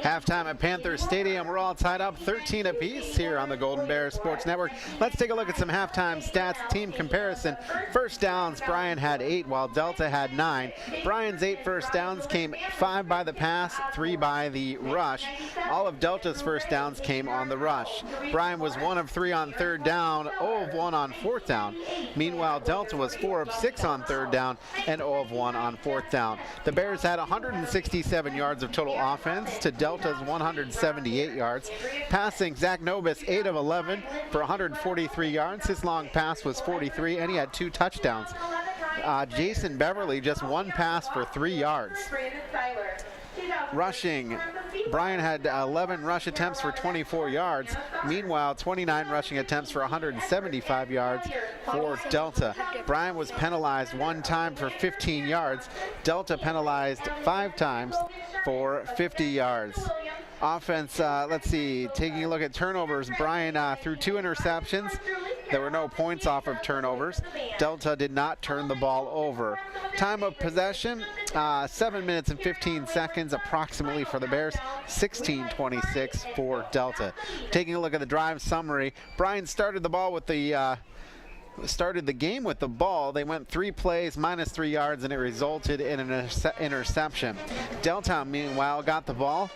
Halftime at Panthers Stadium. We're all tied up 13 apiece here on the Golden Bear Sports Network. Let's take a look at some halftime stats, team comparison. First downs, Bryan had 8 while Delta had 9. Bryan's 8 first downs came 5 by the pass, 3 by the rush. All of Delta's first downs came on the rush. Bryan was 1 of 3 on third down, 0 of 1 on fourth down. Meanwhile, Delta was 4 of 6 on third down and 0 of 1 on fourth down. The Bears had 167 yards of total offense to Delta's 178 yards. Passing, Zach Nobis 8 of 11 for 143 yards. His long pass was 43, and he had 2 touchdowns. Jason Beverly just 1 pass for 3 yards. Rushing, Bryan had 11 rush attempts for 24 yards. Meanwhile, 29 rushing attempts for 175 yards for Delta. Bryan was penalized 1 time for 15 yards. Delta penalized 5 times for 50 yards. Offense, let's see, taking a look at turnovers, Bryan threw 2 interceptions. There were no points off of turnovers. Delta did not turn the ball over. Time of possession, 7 minutes and 15 seconds approximately for the Bears, 16:26 for Delta. Taking a look at the drive summary, Bryan started the game with the ball. They went 3 plays, -3 yards, and it resulted in an interception. Delta, meanwhile, got the ball,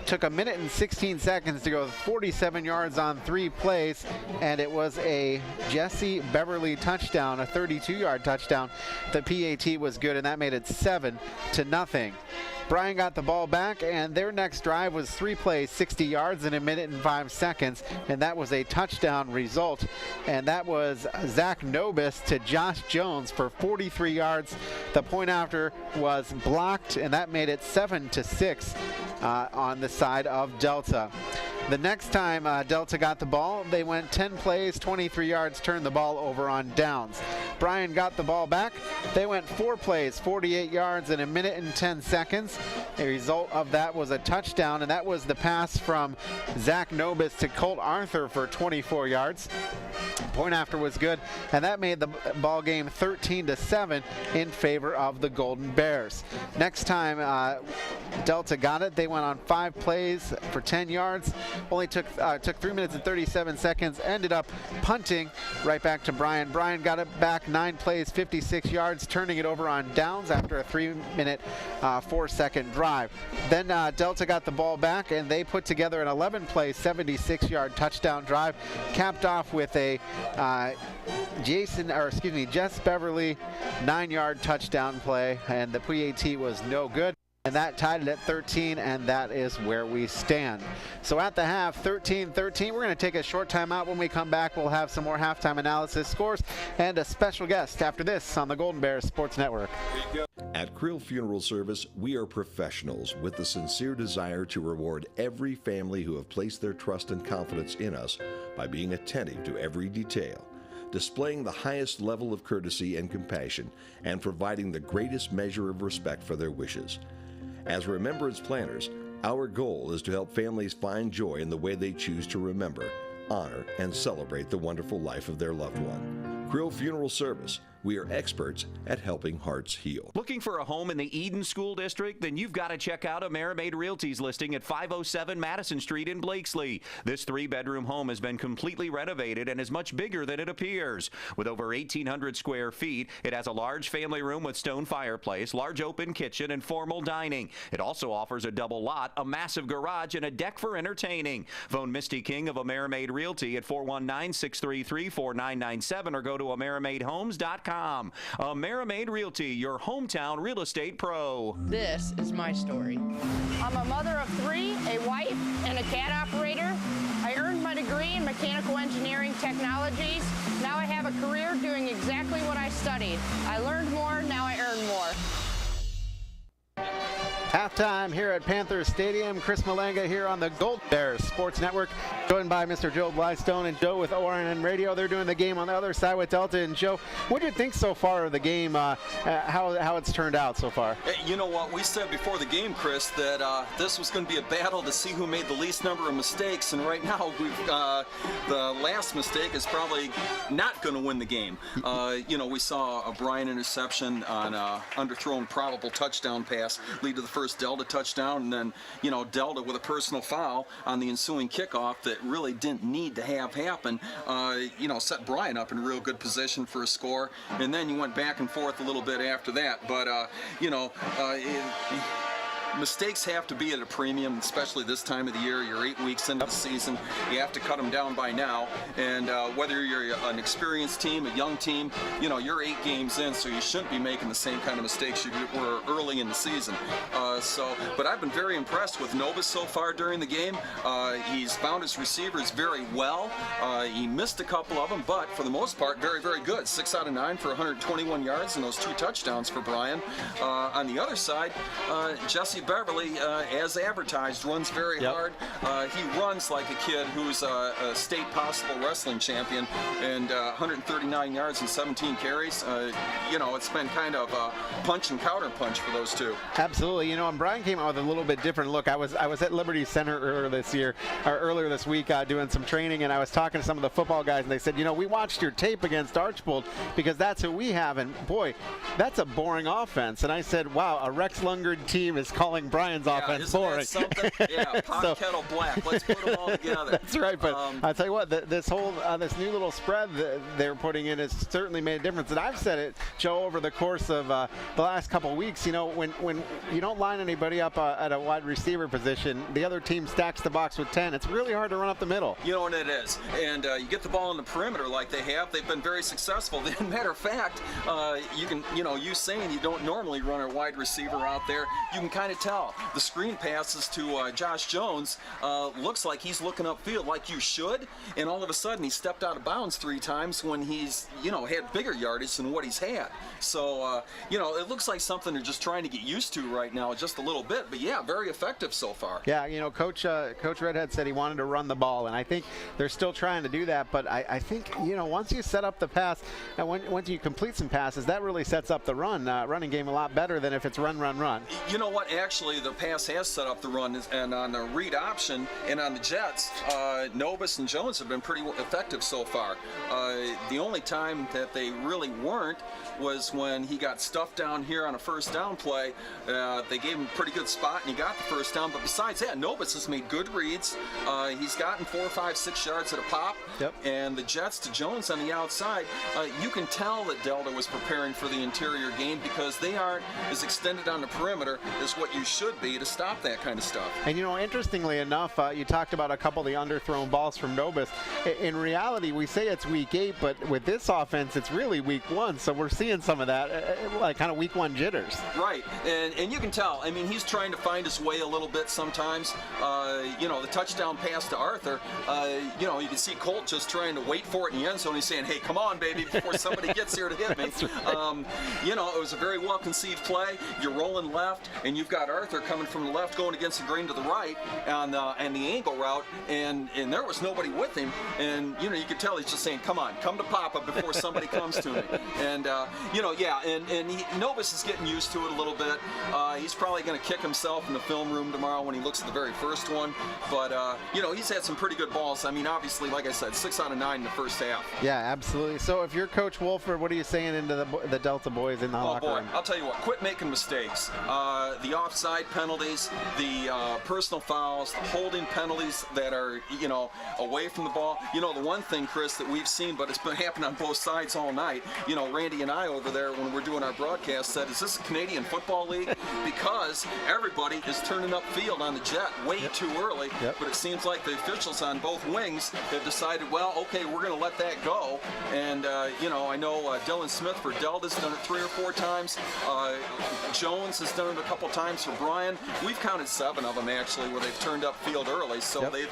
took 1 minute and 16 seconds to go 47 yards on 3 plays, and it was a Jesse Beverly touchdown, a 32-yard touchdown. The PAT was good, and that made it 7-0. Bryan got the ball back, and their next drive was 3 plays, 60 yards in 1 minute and 5 seconds, and that was a touchdown result. And that was Zach Nobis to Josh Jones for 43 yards. The point after was blocked, and that made it 7-6 on the side of Delta. The next time Delta got the ball, they went 10 plays, 23 yards, turned the ball over on downs. Bryan got the ball back. They went 4 plays, 48 yards in 1 minute and 10 seconds. The result of that was a touchdown, and that was the pass from Zach Nobis to Colt Arthur for 24 yards. Point after was good, and that made the ball game 13-7 in favor of the Golden Bears. Next time Delta got it, they went on 5 plays for 10 yards. Only took 3 minutes and 37 seconds. Ended up punting right back to Bryan. Bryan got it back 9 plays, 56 yards, turning it over on downs after a 3-minute, 4-second drive. Then Delta got the ball back, and they put together an 11-play, 76-yard touchdown drive, capped off with a Jess Beverly 9-yard touchdown play, and the PAT was no good. And that tied it at 13, and that is where we stand. So at the half, 13-13. We're going to take a short time out. When we come back, we'll have some more halftime analysis, scores, and a special guest after this on the Golden Bears Sports Network. At Creel Funeral Service, we are professionals with the sincere desire to reward every family who have placed their trust and confidence in us by being attentive to every detail, displaying the highest level of courtesy and compassion, and providing the greatest measure of respect for their wishes. As remembrance planners, our goal is to help families find joy in the way they choose to remember, honor, and celebrate the wonderful life of their loved one. Creel Funeral Service, we are experts at helping hearts heal. Looking for a home in the Eden School District? Then you've got to check out AmeriMade Realty's listing at 507 Madison Street in Blakesley. This 3-bedroom home has been completely renovated and is much bigger than it appears. With over 1,800 square feet, it has a large family room with stone fireplace, large open kitchen, and formal dining. It also offers a double lot, a massive garage, and a deck for entertaining. Phone Misty King of AmeriMade Realty at 419-633-4997 or go to AmeriMadeHomes.com. AmeriMade Realty, your hometown real estate pro. This is my story. I'm a mother of 3, a wife, and a cat operator. I earned my degree in mechanical engineering technologies. Now I have a career doing exactly what I studied. I learned more, now I earn more. Halftime here at Panthers Stadium. Chris Malenga here on the Golden Bears Sports Network, joined by Mr. Joe Blystone and Joe with ORNN Radio. They're doing the game on the other side with Delta. And Joe, what do you think so far of the game, how it's turned out so far? You know what, we said before the game, Chris, that this was going to be a battle to see who made the least number of mistakes, and right now the last mistake is probably not going to win the game. We saw a Bryan interception on underthrown probable touchdown pass lead to the first Delta touchdown, and then Delta with a personal foul on the ensuing kickoff that really didn't need to have happen, set Bryan up in real good position for a score, and then you went back and forth a little bit after that, but mistakes have to be at a premium, especially this time of the year. You're 8 weeks into the season. You have to cut them down by now. And whether you're an experienced team, a young team, you're 8 games in, so you shouldn't be making the same kind of mistakes you were early in the season. But I've been very impressed with Novus so far during the game. He's found his receivers very well. He missed a couple of them, but for the most part, very, very good. 6 out of 9 for 121 yards and those 2 touchdowns for Bryan. On the other side, Jesse Jesse Beverly, as advertised, runs very hard. He runs like a kid who's a state possible wrestling champion, and 139 yards and 17 carries. You know, it's been kind of a punch and counter punch for those two. Absolutely. You know, and Bryan came out with a little bit different look. I was at Liberty Center earlier this week doing some training, and I was talking to some of the football guys, and they said, you know, we watched your tape against Archbold because that's who we have, and boy, that's a boring offense. And I said, wow, a Rex Lundgren team is calling Bryan's offense boring. Isn't that something? Yeah, pot kettle black. Let's put them all together. That's right, but I'll tell you what, this whole this new little spread that they're putting in has certainly made a difference. And I've said it, Joe, over the course of the last couple of weeks, you know, when you don't line anybody up at a wide receiver position, the other team stacks the box with 10. It's really hard to run up the middle. You know what it is. And you get the ball in the perimeter like they have. They've been very successful. As a matter of fact, you saying you don't normally run a wide receiver out there, you can kind of tell. The screen passes to Josh Jones looks like he's looking upfield like you should, and all of a sudden he stepped out of bounds 3 times when he's, had bigger yardage than what he's had. So, it looks like something they're just trying to get used to right now just a little bit. But, yeah, very effective so far. Yeah, Coach Redhead said he wanted to run the ball, and I think they're still trying to do that. But I think, once you set up the pass, and once you complete some passes, that really sets up the running game a lot better than if it's run. You know what? Actually, the pass has set up the run, and on the read option and on the Jets, Novus and Jones have been pretty effective so far. The only time that they really weren't was when he got stuffed down here on a first down play. They gave him a pretty good spot, and he got the first down. But besides that, Novus has made good reads. He's gotten 4, 5, 6 yards at a pop. Yep. And the Jets to Jones on the outside, you can tell that Delta was preparing for the interior game because they aren't as extended on the perimeter as what you should be to stop that kind of stuff. And interestingly enough, you talked about a couple of the underthrown balls from Novus. In reality, we say it's week 8, but with this offense, it's really week 1. So we're seeing some of that, like kind of week 1 jitters. Right, and you can tell. I mean, he's trying to find his way a little bit sometimes. The touchdown pass to Arthur, you can see Colt just trying to wait for it in the end zone. He's saying, hey, come on, baby, before somebody gets here to hit me. Right. It was a very well-conceived play. You're rolling left, and you've got Arthur coming from the left going against the grain to the right on the angle route, and there was nobody with him. And, you could tell he's just saying, come on, come to Papa before somebody comes to me. And, Novus is getting used to it a little bit. He's probably going to kick himself in the film room tomorrow when he looks at the very first one. But, he's had some pretty good balls. I mean, obviously, like I said, 6 out of 9 in the first half. Yeah, absolutely. So if you're Coach Wolford, what are you saying into the Delta boys in the locker room? I'll tell you what, quit making mistakes. The offside penalties, the personal fouls, the holding penalties that are, away from the ball. The one thing, Chris, that we've seen, but it's been happening on both sides all night, Randy and I over there when we're doing our broadcast said, is this a Canadian Football League? Because everybody is turning upfield on the jet way too early, but it seems like the officials on both wings have decided, well, okay, we're going to let that go. And, I know Dylan Smith for Delta's done it 3 or 4 times. Jones has done it a couple times for Bryan. We've counted 7 of them, actually, where they've turned upfield early. So they've,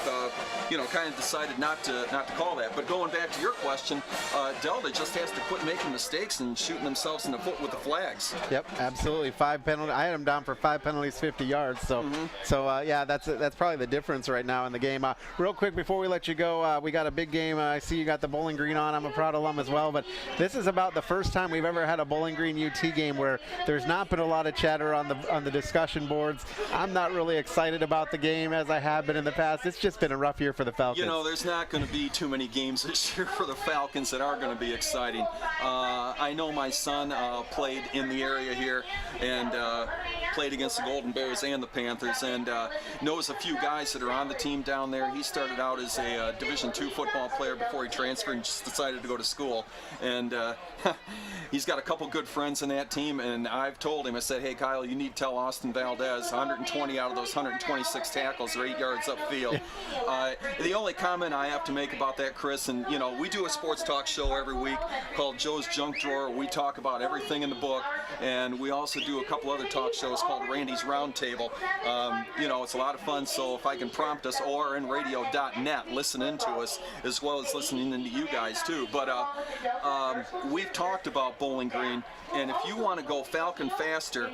kind of decided not to call that. But going back to your question, Delta just has to quit making mistakes and shooting themselves in the foot with the flags. Yep, absolutely. 5 penalties. I had them down for 5 penalties, 50 yards. So, that's probably the difference right now in the game. Real quick before we let you go, we got a big game. I see you got the Bowling Green on. I'm a proud alum as well. But this is about the first time we've ever had a Bowling Green UT game where there's not been a lot of chatter on the discussion boards. I'm not really excited about the game as I have been in the past. It's just been a rough year for the Falcons. There's not going to be too many games this year for the Falcons that are going to be exciting. I know my son played in the area here and played against the Golden Bears and the Panthers, and knows a few guys that are on the team down there. He started out as a Division II football player before he transferred and just decided to go to school. And he's got a couple good friends in that team, and I've told him, I said, hey, Kyle, you need to tell Austin Valdez 120 out of those 126 tackles are 8 yards upfield. The only comment I have to make about that, Chris, and we do a sports talk show every week called Joe's Junk Drawer. We talk about everything in the book, and we also do a couple other talk shows called Randy's Roundtable. It's a lot of fun, so if I can prompt us, ORNradio.net, listen into us, as well as listening into you guys too. But we've talked about Bowling Green, and if you want to go Falcon faster,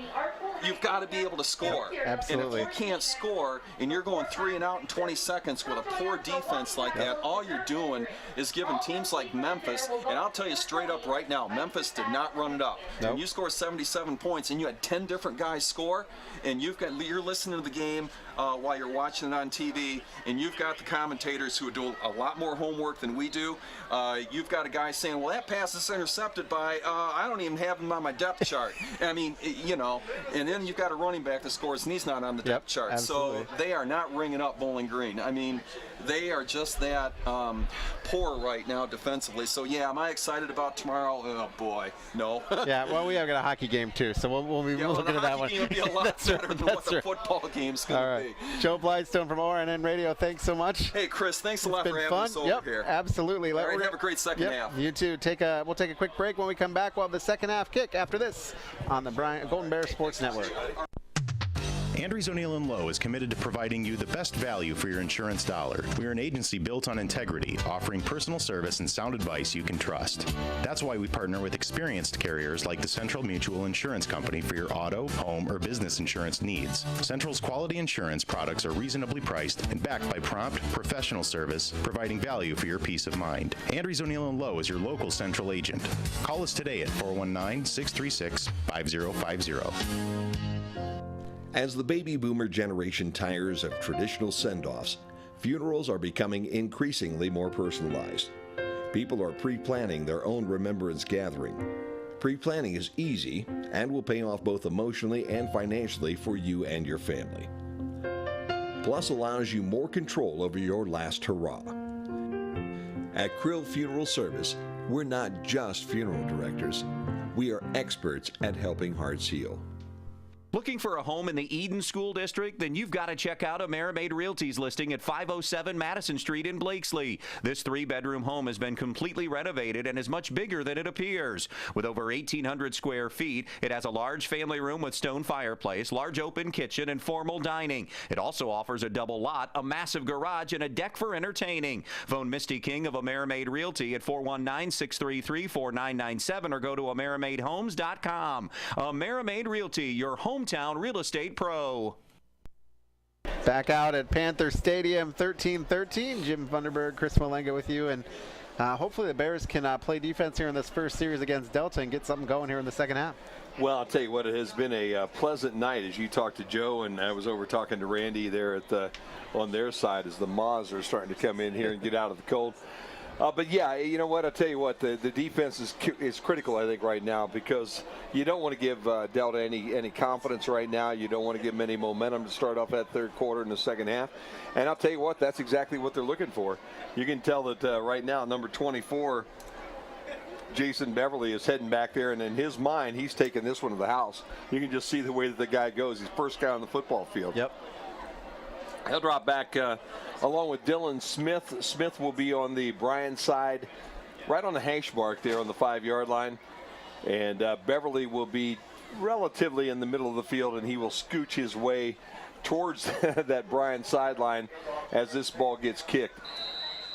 you've got to be able to score. Absolutely. And if you can't score and you're going 3 and out in 20 seconds with a poor defense like that, all you're doing is giving teams like Memphis, and I'll tell you straight up right now, Memphis did not run it up. When you score 77 points and you had 10 different guys score, and you're listening to the game while you're watching it on TV, and you've got the commentators who do a lot more homework than we do. You've got a guy saying, well, that pass is intercepted by, I don't even have him on my depth chart. I mean, you know, and then you've got a running back that scores and he's not on the depth chart. Absolutely. So they are not ringing up Bowling Green. I mean, they are just that poor right now defensively. So, yeah, am I excited about tomorrow? Oh, boy, no. Yeah, well, we have got a hockey game, too, so we'll be looking at that one. The hockey game will be a lot better than what the football game's going to be. Joe Blydestone from ORNN Radio, thanks so much. Hey, Chris, thanks a lot for having us over here. Absolutely. All right, have a great second half. You too. We'll take a quick break. When we come back, we'll have the second half kick after this on the Golden Bear Sports Network. Andrews O'Neill & Lowe is committed to providing you the best value for your insurance dollar. We are an agency built on integrity, offering personal service and sound advice you can trust. That's why we partner with experienced carriers like the Central Mutual Insurance Company for your auto, home, or business insurance needs. Central's quality insurance products are reasonably priced and backed by prompt, professional service, providing value for your peace of mind. Andrews O'Neill & Lowe is your local Central agent. Call us today at 419-636-5050. As the baby boomer generation tires of traditional send-offs, funerals are becoming increasingly more personalized. People are pre-planning their own remembrance gathering. Pre-planning is easy and will pay off both emotionally and financially for you and your family. Plus allows you more control over your last hurrah. At Krill Funeral Service, we're not just funeral directors. We are experts at helping hearts heal. Looking for a home in the Eden School District? Then you've got to check out AmeriMade Realty's listing at 507 Madison Street in Blakesley. This 3-bedroom home has been completely renovated and is much bigger than it appears. With over 1,800 square feet, it has a large family room with stone fireplace, large open kitchen, and formal dining. It also offers a double lot, a massive garage, and a deck for entertaining. Phone Misty King of AmeriMade Realty at 419-633-4997 or go to AmeriMadeHomes.com. AmeriMade Realty, your hometown real estate pro. Back out at Panther Stadium, 13-13. Jim Funderburg, Chris Malenga with you, and hopefully the Bears can play defense here in this first series against Delta and get something going here in the second half. Well, I'll tell you what, it has been a pleasant night as you talked to Joe, and I was over talking to Randy there at on their side as the Moz are starting to come in here and get out of the cold. But yeah, you know what? I'll tell you what, the defense is critical, I think, right now, because you don't want to give Delta any confidence right now. You don't want to give them any momentum to start off that third quarter in the second half. And I'll tell you what, that's exactly what they're looking for. You can tell that right now, number 24, Jason Beverly, is heading back there, and in his mind, he's taking this one to the house. You can just see the way that the guy goes. He's first guy on the football field. Yep. He'll drop back along with Dylan Smith. Smith will be on the Bryan side, right on the hash mark there on the 5-yard line. And Beverly will be relatively in the middle of the field, and he will scooch his way towards that Bryan sideline as this ball gets kicked.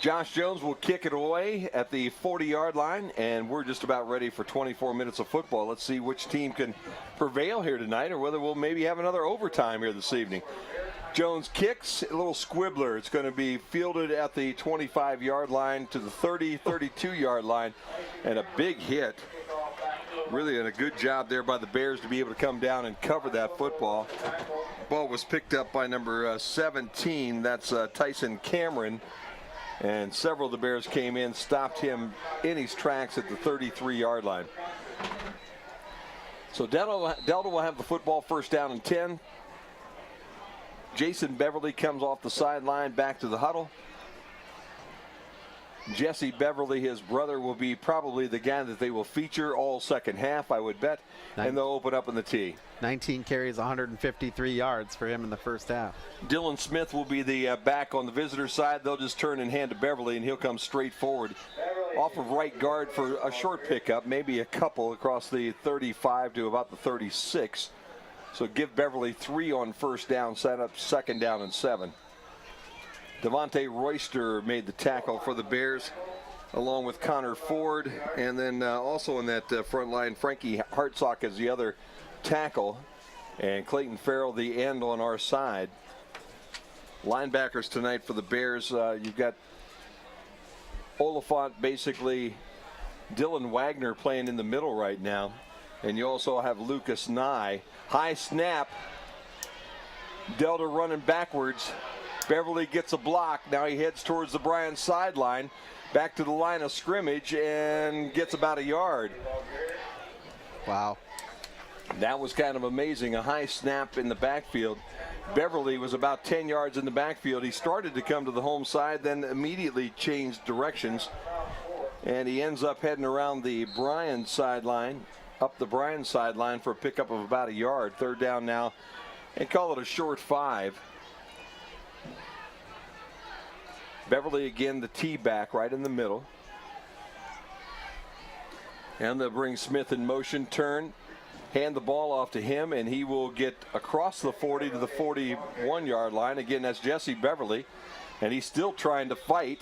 Josh Jones will kick it away at the 40-yard line, and we're just about ready for 24 minutes of football. Let's see which team can prevail here tonight, or whether we'll maybe have another overtime here this evening. Jones kicks, a little squibbler. It's going to be fielded at the 25-yard line to the 30, 32-yard line, and a big hit. Really a good job there by the Bears to be able to come down and cover that football. Ball was picked up by number 17. That's Tyson Cameron. And several of the Bears came in, stopped him in his tracks at the 33-yard line. So Delta will have the football, first down and 10. Jason Beverly comes off the sideline back to the huddle. Jesse Beverly, his brother, will be probably the guy that they will feature all second half, I would bet, and they'll open up in the tee. 19 carries, 153 yards for him in the first half. Dylan Smith will be the back on the visitor side. They'll just turn and hand to Beverly, and he'll come straight forward off of right guard for a short pickup, maybe a couple across the 35 to about the 36. So give Beverly 3 on first down, set up second down and 7. Devontae Royster made the tackle for the Bears, along with Connor Ford. And then also in that front line, Frankie Hartsock is the other tackle. and Clayton Farrell the end on our side. Linebackers tonight for the Bears, you've got Oliphant, basically Dylan Wagner playing in the middle right now, and you also have Lucas Nye. High snap, Delta running backwards. Beverly gets a block. Now he heads towards the Bryan sideline, back to the line of scrimmage, and gets about a yard. Wow. That was kind of amazing. A high snap in the backfield. Beverly was about 10 yards in the backfield. He started to come to the home side, then immediately changed directions. And he ends up heading around the Bryan sideline, up the Bryan sideline for a pickup of about a yard. Third down now, and call it a short 5. Beverly again, the T back right in the middle. And they'll bring Smith in motion, turn, hand the ball off to him, and he will get across the 40 to the 41-yard line. Again, that's Jesse Beverly, and he's still trying to fight.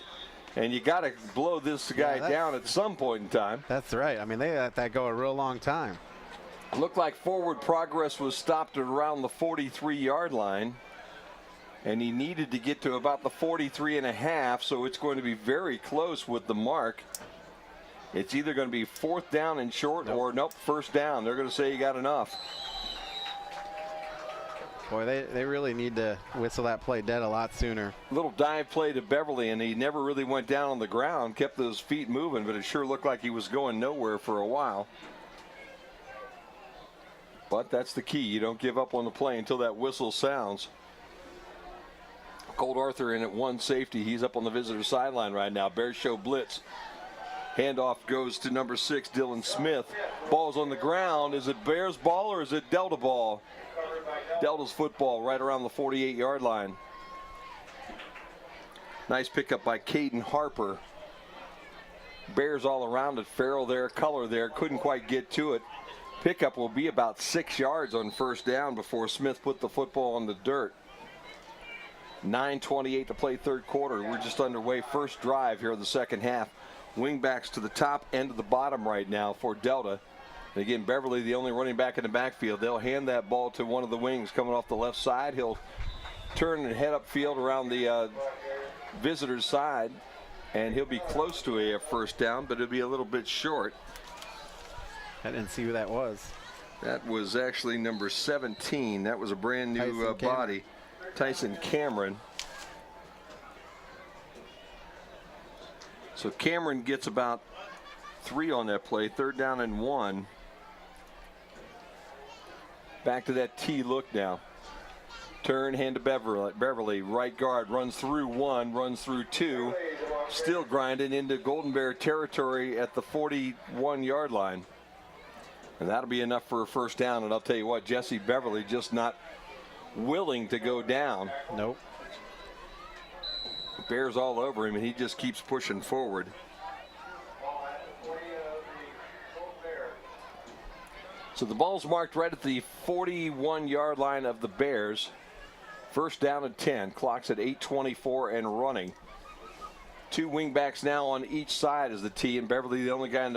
And you got to blow this guy down at some point in time. That's right. I mean, they let that go a real long time. Looked like forward progress was stopped at around the 43-yard line. And he needed to get to about the 43.5, so it's going to be very close with the mark. It's either going to be 4th down and short, or nope, 1st down. They're going to say you got enough. Boy, they really need to whistle that play dead a lot sooner. Little dive play to Beverly, and he never really went down on the ground, kept those feet moving, but it sure looked like he was going nowhere for a while. But that's the key. You don't give up on the play until that whistle sounds. Colt Arthur in at 1 safety. He's up on the visitor sideline right now. Bears show blitz. Handoff goes to number 6, Dylan Smith. Ball's on the ground. Is it Bears ball or is it Delta ball? Delta's football right around the 48-yard line. Nice pickup by Caden Harper. Bears all around it. Farrell there, Color there. Couldn't quite get to it. Pickup will be about 6 yards on 1st down before Smith put the football on the dirt. 9:28 to play 3rd quarter. We're just underway. First drive here in the 2nd half. Wingbacks to the top and to the bottom right now for Delta. And again, Beverly, the only running back in the backfield. They'll hand that ball to one of the wings coming off the left side. He'll turn and head upfield around the visitor's side, and he'll be close to a 1st down, but it'll be a little bit short. I didn't see who that was. That was actually number 17. That was a brand new body. Tyson Cameron. So Cameron gets about 3 on that play. 3rd down and 1. Back to that T look now. Turn, hand to Beverly. Right guard runs through 1, runs through 2. Still grinding into Golden Bear territory at the 41-yard line. And that'll be enough for a 1st down. And I'll tell you what, Jesse Beverly just not willing to go down. Nope. Bears all over him, and he just keeps pushing forward. So the ball's marked right at the 41-yard line of the Bears. 1st down and 10. Clock's at 8:24 and running. 2 wingbacks now on each side as the T, and Beverly the only guy in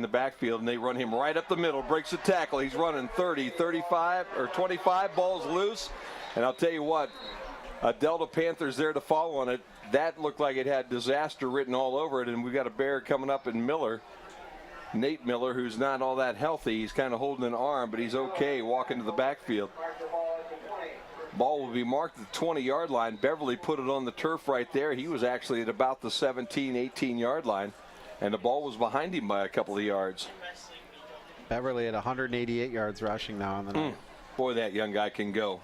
the backfield, and they run him right up the middle. Breaks the tackle. He's running 30, 35, or 25. Ball's loose. And I'll tell you what, Delta Panthers there to follow on it. That looked like it had disaster written all over it, and we've got a Bear coming up in Miller. Nate Miller, who's not all that healthy. He's kind of holding an arm, but he's okay walking to the backfield. Ball will be marked at the 20-yard line. Beverly put it on the turf right there. He was actually at about the 17, 18-yard line, and the ball was behind him by a couple of yards. Beverly at 188 yards rushing now on the night. Boy, that young guy can go.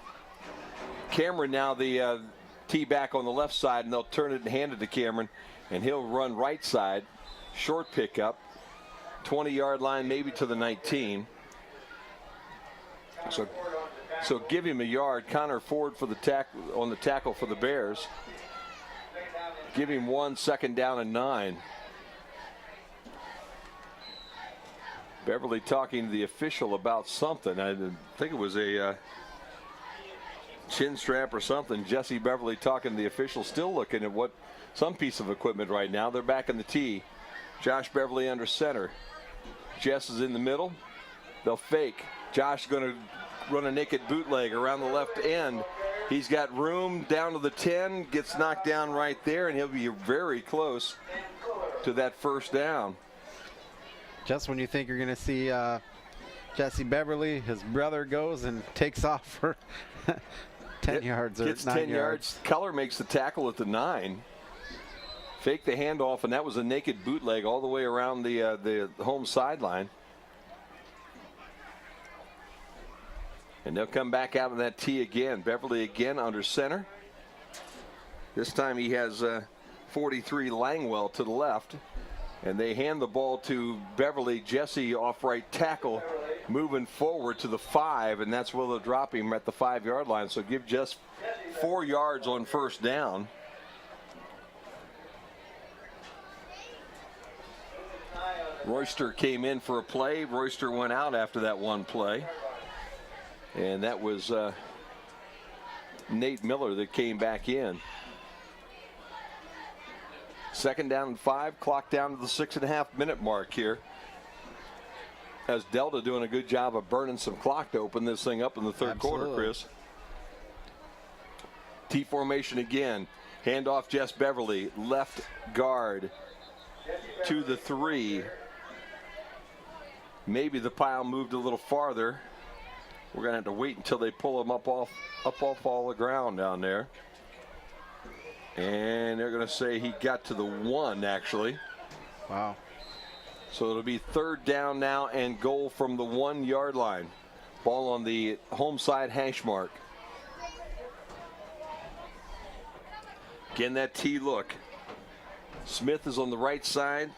Cameron now the T back on the left side, and they'll turn it and hand it to Cameron, and he'll run right side. Short pickup. 20-yard line, maybe to the 19. So give him a yard. Connor Ford for the on the tackle for the Bears. Give him 1, 2nd down and 9. Beverly talking to the official about something. I think it was a chin strap or something. Jesse Beverly talking to the official, still looking at some piece of equipment right now. They're back in the tee. Josh Beverly under center. Jess is in the middle. They'll fake. Josh is going to run a naked bootleg around the left end. He's got room down to the 10, gets knocked down right there, and he'll be very close to that first down. Just when you think you're going to see Jesse Beverly, his brother goes and takes off for 10 yards or 9 Gets 10 yards. Keller makes the tackle at the 9. Fake the handoff, and that was a naked bootleg all the way around the home sideline. And they'll come back out of that tee again. Beverly again under center. This time he has 43 Langwell to the left. And they hand the ball to Beverly. Jesse off right tackle, moving forward to the 5, and that's where they'll drop him at the 5-yard line. So give just 4 yards on first down. Royster came in for a play. Royster went out after that one play. And that was Nate Miller that came back in. 2nd down and 5, clock down to the 6.5-minute mark here. As Delta doing a good job of burning some clock to open this thing up in the third quarter, Chris. T formation again. Handoff Jess Beverly, left guard to the 3. Maybe the pile moved a little farther. We're going to have to wait until they pull him up off all the ground down there. And they're going to say he got to the 1, actually. Wow. So it'll be 3rd down now and goal from the 1-yard line. Ball on the home side hash mark. Again, that T look. Smith is on the right side.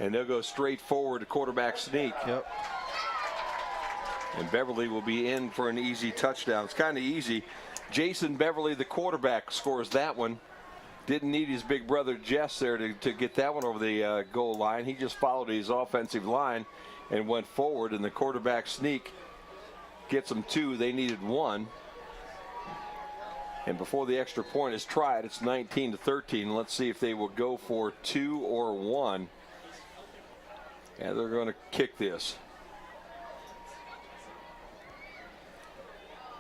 And they'll go straight forward to quarterback sneak. Yep. And Beverly will be in for an easy touchdown. It's kind of easy. Jason Beverly, the quarterback, scores that one. Didn't need his big brother Jess there to get that one over the goal line. He just followed his offensive line and went forward, and the quarterback sneak gets them 2. They needed 1. And before the extra point is tried, it's 19-13. Let's see if they will go for 2 or 1. Yeah, they're going to kick this.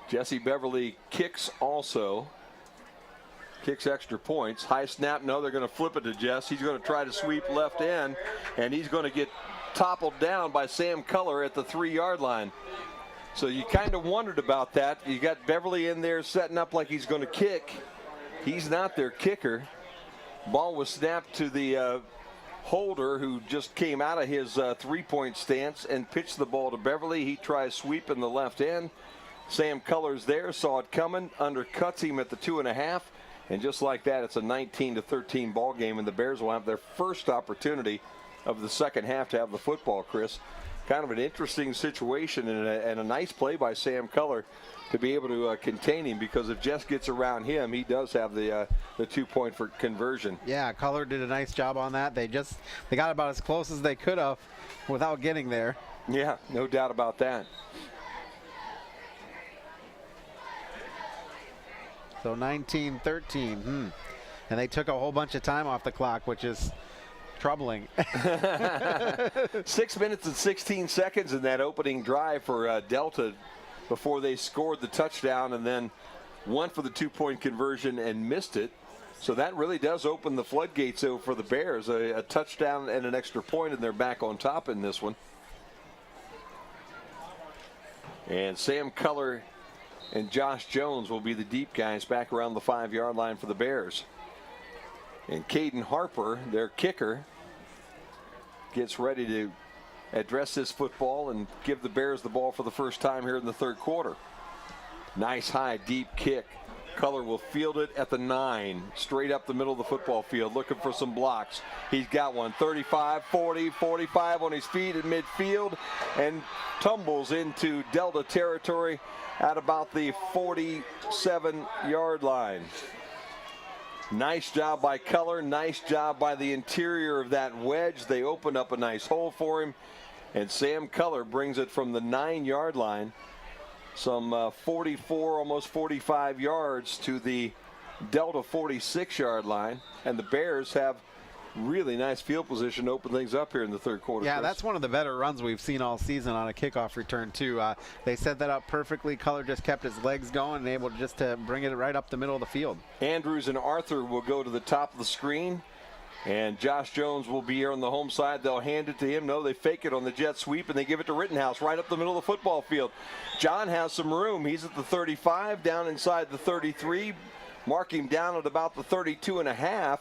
Jesse Beverly kicks also. Kicks extra points. High snap. No, they're going to flip it to Jess. He's going to try to sweep left end, and he's going to get toppled down by Sam Culler at the 3-yard line. So you kind of wondered about that. You got Beverly in there setting up like he's going to kick. He's not their kicker. Ball was snapped to the holder, who just came out of his 3-point stance and pitched the ball to Beverly. He tries sweeping the left end. Sam Cullers there, saw it coming, undercuts him at the 2.5, and just like that, it's a 19-13 ball game, and the Bears will have their first opportunity of the second half to have the football, Chris. Kind of an interesting situation, and a nice play by Sam Culler to be able to contain him, because if Jess gets around him, he does have the 2-point for conversion. Yeah, Culler did a nice job on that. They got about as close as they could have without getting there. Yeah, no doubt about that. So 19-13. And they took a whole bunch of time off the clock, which is troubling. 6 minutes and 16 seconds in that opening drive for Delta before they scored the touchdown, and then went for the 2-point conversion and missed it. So that really does open the floodgates for the Bears. A touchdown and an extra point, and they're back on top in this one. And Sam Culler and Josh Jones will be the deep guys back around the 5-yard line for the Bears. And Caden Harper, their kicker, gets ready to address this football and give the Bears the ball for the first time here in the third quarter. Nice high deep kick. Culler will field it at the 9, straight up the middle of the football field, looking for some blocks. He's got one. 35, 40, 45 on his feet at midfield, and tumbles into Delta territory at about the 47-yard line. Nice job by Culler. Nice job by the interior of that wedge. They opened up a nice hole for him, and Sam Culler brings it from the 9-yard line, some 44, almost 45 yards to the Delta 46-yard line, and the Bears have really nice field position to open things up here in the third quarter. Yeah, Chris. that's one of the better runs we've seen all season on a kickoff return, too. They set that up perfectly. Color just kept his legs going and able to bring it right up the middle of the field. Andrews and Arthur will go to the top of the screen. And Josh Jones will be here on the home side. They'll hand it to him. No, they fake it on the jet sweep, and they give it to Rittenhouse right up the middle of the football field. John has some room. He's at the 35, down inside the 33. Mark him down at about the 32.5.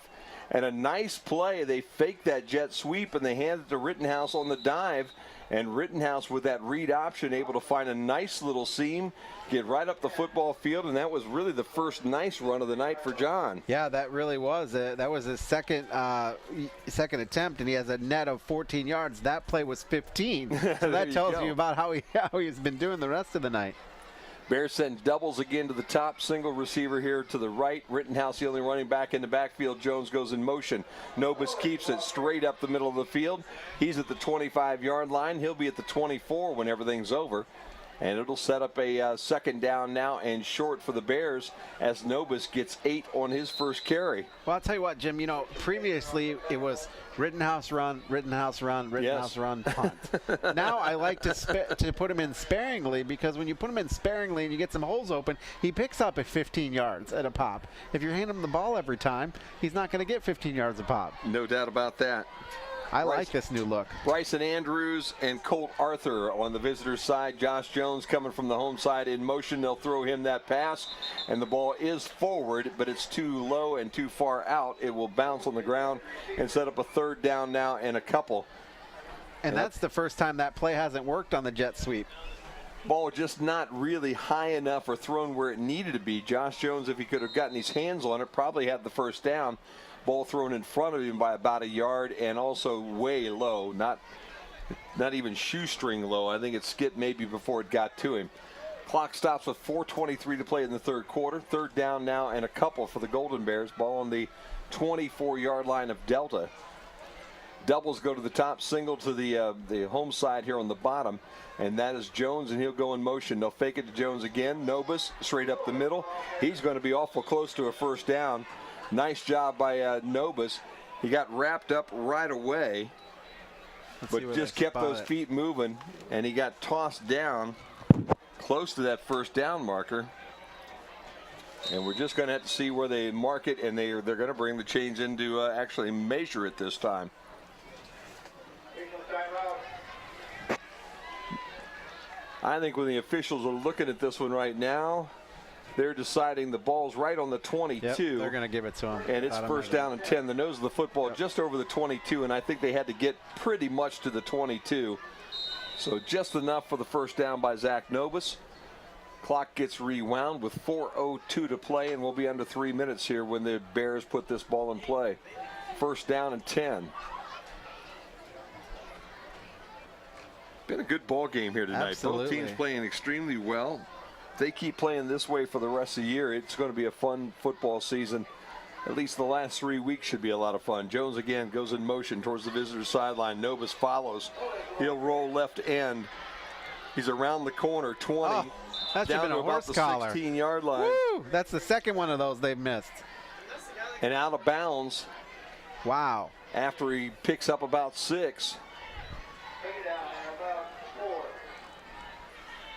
And a nice play. They fake that jet sweep, and they hand it to Rittenhouse on the dive. And Rittenhouse, with that read option, able to find a nice little seam, get right up the football field, and that was really the first nice run of the night for John. Yeah, that really was. That was his second attempt, and he has a net of 14 yards. That play was 15. So that tells you about how he's been doing the rest of the night. Bears send doubles again to the top. Single receiver here to the right. Rittenhouse, the only running back in the backfield. Jones goes in motion. Nobis keeps it straight up the middle of the field. He's at the 25-yard line. He'll be at the 24 when everything's over. And it'll set up a second down now and short for the Bears as Nobis gets 8 on his first carry. Well, I'll tell you what, Jim, previously it was Rittenhouse run, Rittenhouse run, Rittenhouse run, punt. Now I like to put him in sparingly, because when you put him in sparingly and you get some holes open, he picks up at 15 yards at a pop. If you're handing him the ball every time, he's not going to get 15 yards a pop. No doubt about that. I like this new look. Bryson Andrews and Colt Arthur on the visitor's side. Josh Jones coming from the home side in motion. They'll throw him that pass, and the ball is forward, but it's too low and too far out. It will bounce on the ground and set up a third down now and a couple. And that's the first time that play hasn't worked on the jet sweep. Ball just not really high enough or thrown where it needed to be. Josh Jones, if he could have gotten his hands on it, probably had the first down. Ball thrown in front of him by about a yard, and also way low, not even shoestring low. I think it skipped maybe before it got to him. Clock stops with 4:23 to play in the third quarter. Third down now and a couple for the Golden Bears. Ball on the 24-yard line of Delta. Doubles go to the top, single to the home side here on the bottom, and that is Jones, and he'll go in motion. They'll fake it to Jones again. Nobis straight up the middle. He's going to be awful close to a first down. Nice job by Nobis. He got wrapped up right away, but just kept those feet moving, and he got tossed down close to that first down marker. And we're just going to have to see where they mark it, and they're going to bring the chains in to actually measure it this time. I think when the officials are looking at this one right now, they're deciding the ball's right on the 22. Yep, they're going to give it to him. And it's first down and 10. The nose of the football just over the 22, and I think they had to get pretty much to the 22. So just enough for the first down by Zach Nobis. Clock gets rewound with 4:02 to play, and we'll be under 3 minutes here when the Bears put this ball in play. First down and 10. Been a good ball game here tonight. Absolutely. Both teams playing extremely well. If they keep playing this way for the rest of the year, it's going to be a fun football season. At least the last 3 weeks should be a lot of fun. Jones again goes in motion towards the visitor's sideline. Nobis follows. He'll roll left end. He's around the corner, 20. Oh, that should have down been to a about horse the collar. 16-yard line. Woo! That's the second one of those they've missed. And out of bounds. Wow. After he picks up about 6.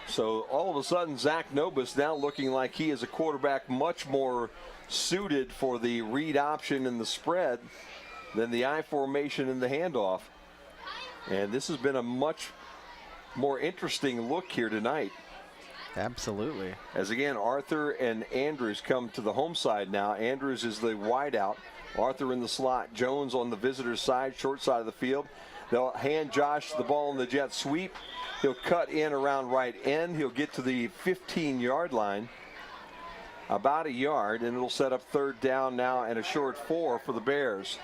So all of a sudden, Zach Nobis now looking like he is a quarterback much more suited for the read option and the spread than the I formation and the handoff. And this has been a much more interesting look here tonight. Absolutely. As again, Arthur and Andrews come to the home side now. Andrews is the wideout. Arthur in the slot. Jones on the visitor's side, short side of the field. They'll hand Josh the ball in the jet sweep. He'll cut in around right end. He'll get to the 15-yard line, about a yard, and it'll set up third down now and a short 4 for the Bears.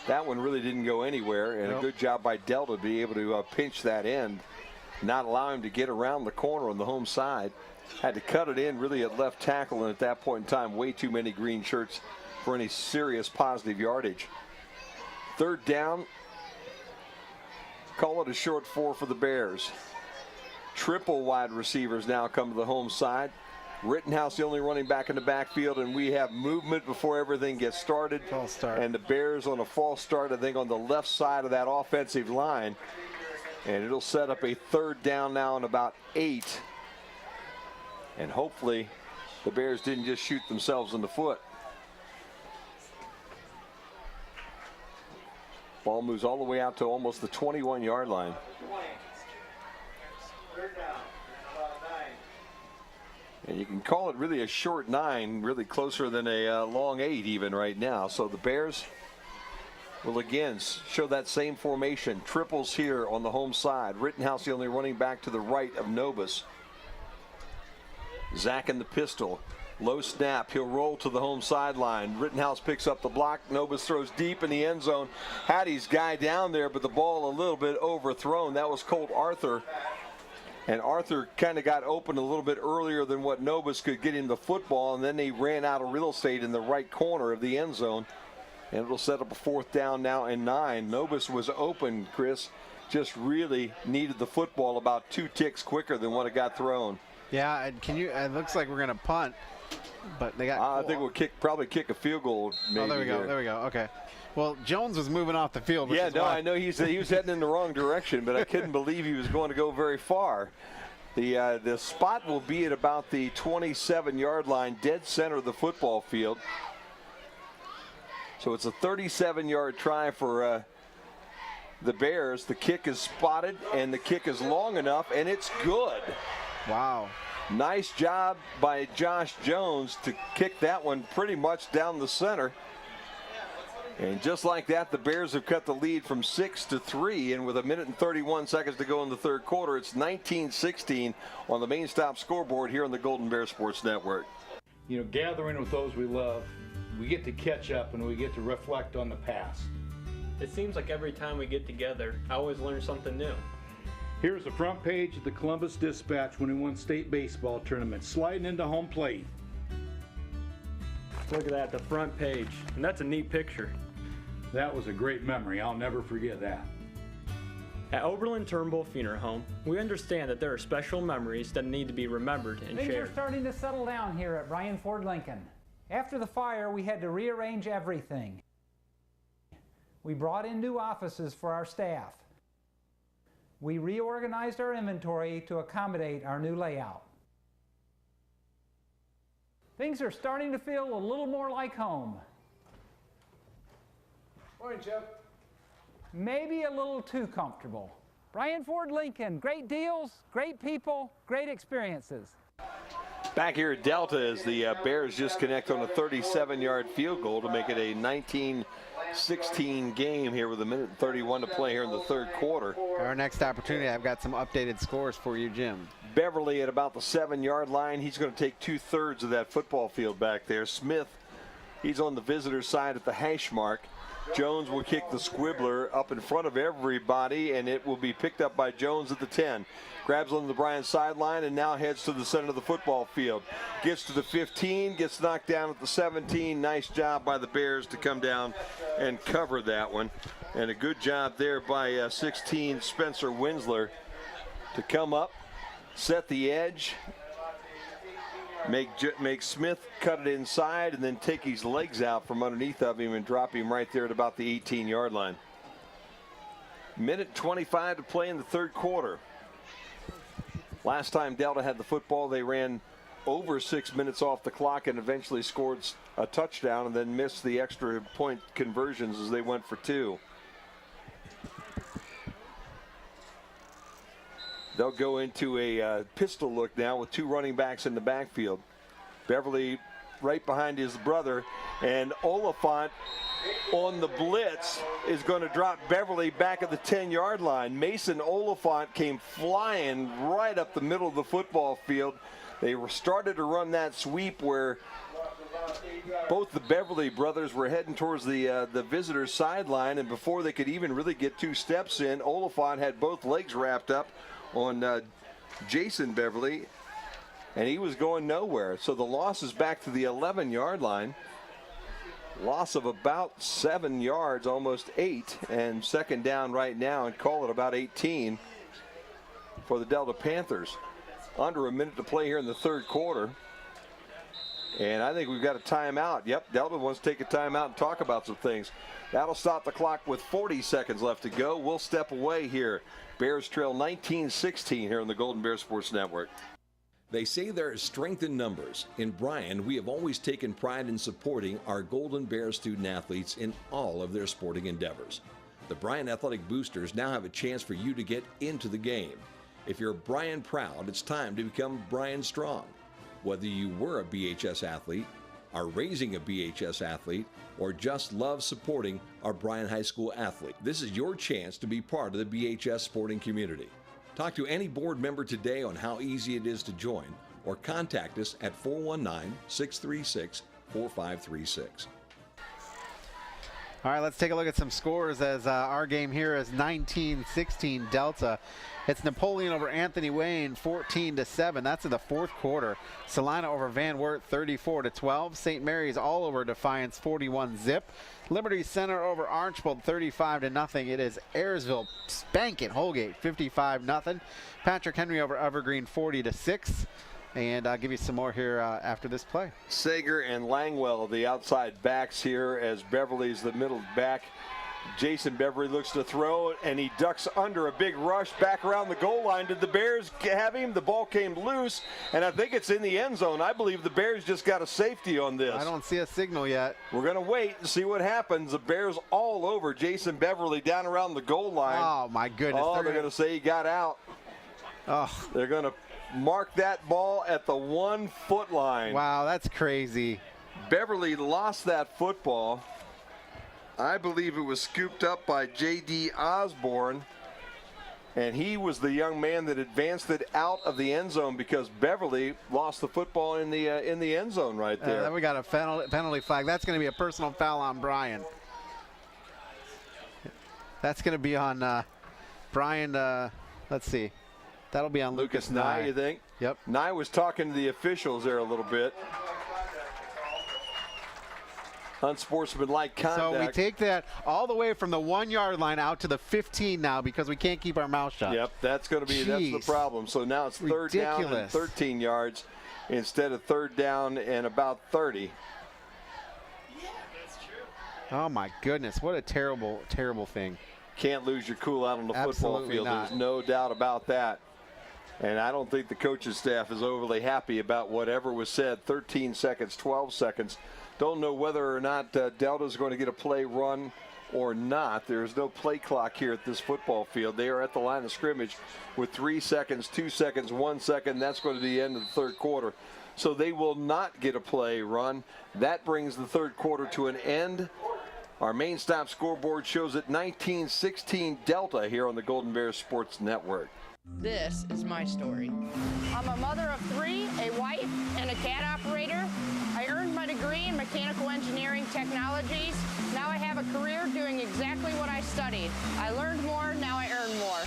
That one really didn't go anywhere, and a good job by Delta to be able to pinch that end, not allow him to get around the corner on the home side. Had to cut it in really at left tackle, and at that point in time, way too many green shirts for any serious positive yardage. Third down. Call it a short 4 for the Bears. Triple wide receivers now come to the home side. Rittenhouse the only running back in the backfield, and we have movement before everything gets started. False start. And the Bears on a false start, I think, on the left side of that offensive line. And it'll set up a 3rd down now and about 8. And hopefully the Bears didn't just shoot themselves in the foot. Ball moves all the way out to almost the 21-yard line. And you can call it really a short 9, really closer than a long 8 even right now. So the Bears will again show that same formation. Triples here on the home side. Rittenhouse the only running back to the right of Nobis. Zach in the pistol. Low snap. He'll roll to the home sideline. Rittenhouse picks up the block. Nobis throws deep in the end zone. Had his guy down there, but the ball a little bit overthrown. That was Colt Arthur. And Arthur kind of got open a little bit earlier than what Nobis could get him the football, and then he ran out of real estate in the right corner of the end zone. And it'll set up a 4th down now and 9. Nobis was open, Chris. Just really needed the football about 2 ticks quicker than what it got thrown. Yeah, and it looks like we're going to punt, but they got. I think we'll probably kick a field goal. Maybe oh, there we go. Here. There we go. Okay. Well, Jones was moving off the field. Yeah, no, I know he was heading in the wrong direction, but I couldn't believe he was going to go very far. The spot will be at about the 27-yard line, dead center of the football field. So it's a 37-yard try for the Bears. The kick is spotted, and the kick is long enough, and it's good. Wow. Nice job by Josh Jones to kick that one pretty much down the center. And just like that, the Bears have cut the lead from 6 to 3. And with 1 minute and 31 seconds to go in the 3rd quarter, it's 19-16 on the main stop scoreboard here on the Golden Bear Sports Network. You know, gathering with those we love, we get to catch up and we get to reflect on the past. It seems like every time we get together, I always learn something new. Here's the front page of the Columbus Dispatch when we won state baseball tournament, sliding into home plate. Look at that, the front page. And that's a neat picture. That was a great memory. I'll never forget that. At Oberlin Turnbull Funeral Home, we understand that there are special memories that need to be remembered and Things shared. are starting to settle down here at Bryan Ford Lincoln. After the fire, we had to rearrange everything. We brought in new offices for our staff. We reorganized our inventory to accommodate our new layout. Things are starting to feel a little more like home. Morning, Chip. Maybe a little too comfortable. Bryan Ford Lincoln, great deals, great people, great experiences. Back here at Delta as the Bears just connect on a 37-yard field goal to make it a 19-16 game here with 1 minute and 31 to play here in the 3rd quarter. Our next opportunity, I've got some updated scores for you, Jim. Beverly at about the 7-yard line. He's going to take 2/3 of that football field back there. Smith, he's on the visitor side at the hash mark. Jones will kick the squibbler up in front of everybody, and it will be picked up by Jones at the 10. Grabs on the Bryan sideline and now heads to the center of the football field. Gets to the 15, gets knocked down at the 17. Nice job by the Bears to come down and cover that one. And a good job there by 16 Spencer Winsler to come up, set the edge, make Smith cut it inside, and then take his legs out from underneath of him and drop him right there at about the 18-yard line. 1:25 to play in the 3rd quarter. Last time Delta had the football, they ran over 6 minutes off the clock and eventually scored a touchdown and then missed the extra point conversions as they went for 2. They'll go into a pistol look now with 2 running backs in the backfield. Beverly right behind his brother, and Oliphant on the blitz is going to drop Beverly back at the 10-yard line. Mason Oliphant came flying right up the middle of the football field. They started to run that sweep where both the Beverly brothers were heading towards the visitor's sideline, and before they could even really get 2 steps in, Oliphant had both legs wrapped up on Jason Beverly, and he was going nowhere. So the loss is back to the 11-yard line. Loss of about 7 yards, almost 8, and 2nd down right now, and call it about 18 for the Delta Panthers. Under a minute to play here in the 3rd quarter. And I think we've got a timeout. Yep, Delta wants to take a timeout and talk about some things. That'll stop the clock with 40 seconds left to go. We'll step away here. Bears trail 19-16 here on the Golden Bear Sports Network. They say there is strength in numbers. In Bryan, we have always taken pride in supporting our Golden Bear student athletes in all of their sporting endeavors. The Bryan Athletic Boosters now have a chance for you to get into the game. If you're Bryan proud, it's time to become Bryan strong. Whether you were a BHS athlete, are raising a BHS athlete, or just love supporting our Bryan High School athlete, this is your chance to be part of the BHS sporting community. Talk to any board member today on how easy it is to join, or contact us at 419-636-4536. All right, let's take a look at some scores as our game here is 19-16 Delta. It's Napoleon over Anthony Wayne, 14-7. That's in the fourth quarter. Salina over Van Wert, 34-12. St. Mary's all over Defiance, 41-zip. Liberty Center over Archbold, 35-0. It is Ayersville spanking Holgate, 55-0. Patrick Henry over Evergreen, 40-6. And I'll give you some more here after this play. Sager and Langwell, the outside backs here, as Beverly's the middle back. Jason Beverly looks to throw, and he ducks under a big rush back around the goal line. Did the Bears have him? The ball came loose, and I think it's in the end zone. I believe the Bears just got a safety on this. I don't see a signal yet. We're going to wait and see what happens. The Bears all over Jason Beverly down around the goal line. Oh, my goodness. Oh, they're going to say he got out. Oh. They're going to mark that ball at the 1 foot line. Wow, that's crazy. Beverly lost that football. I believe it was scooped up by J.D. Osborne, and he was the young man that advanced it out of the end zone because Beverly lost the football in the end zone right there. Then we got a penalty flag. That's going to be a personal foul on Bryan. That's going to be on Bryan. Let's see. That'll be on Lucas Nye, you think? Yep. Nye was talking to the officials there a little bit. Unsportsmanlike conduct. So we take that all the way from the 1 yard line out to the 15 now because we can't keep our mouth shut. Yep, that's going to be that's the problem. So now it's third down and 13 yards instead of third down and about 30. Oh my goodness, what a terrible, terrible thing. Can't lose your cool out on the Absolutely football field. not. There's no doubt about that. And I don't think the coaching staff is overly happy about whatever was said. 13 seconds, 12 seconds. Don't know whether or not Delta's going to get a play run or not. There's no play clock here at this football field. They are at the line of scrimmage with 3 seconds, 2 seconds, 1 second. That's going to be the end of the third quarter. So they will not get a play run. That brings the third quarter to an end. Our main stop scoreboard shows it 19-16 Delta here on the Golden Bears Sports Network. This is my story. I'm a mother of 3, a wife, and a cat operator. I earned my degree in mechanical engineering technologies. Now I have a career doing exactly what I studied. I learned more, now I earn more.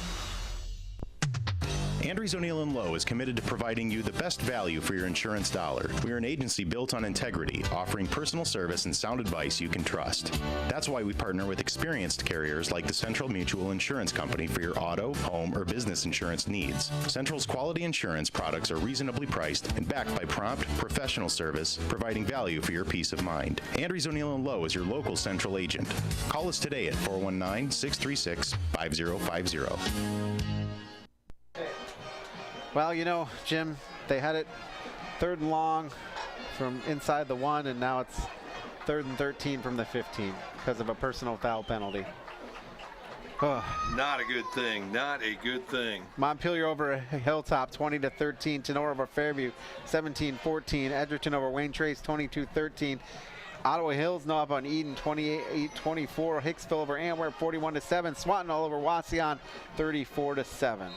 Andrews O'Neill & Lowe is committed to providing you the best value for your insurance dollar. We are an agency built on integrity, offering personal service and sound advice you can trust. That's why we partner with experienced carriers like the Central Mutual Insurance Company for your auto, home, or business insurance needs. Central's quality insurance products are reasonably priced and backed by prompt, professional service, providing value for your peace of mind. Andrews O'Neill & Lowe is your local Central agent. Call us today at 419-636-5050. Well, you know, Jim, they had it 3rd and long from inside the 1, and now it's 3rd and 13 from the 15 because of a personal foul penalty. Oh. Not a good thing. Not a good thing. Montpelier over Hilltop, 20-13. Tenor over Fairview, 17-14. Edgerton over Wayne Trace, 22-13. Ottawa Hills no up on Eden, 28-24. Hicksville over Antwerp, 41-7. Swanton all over Wauseon, 34-7.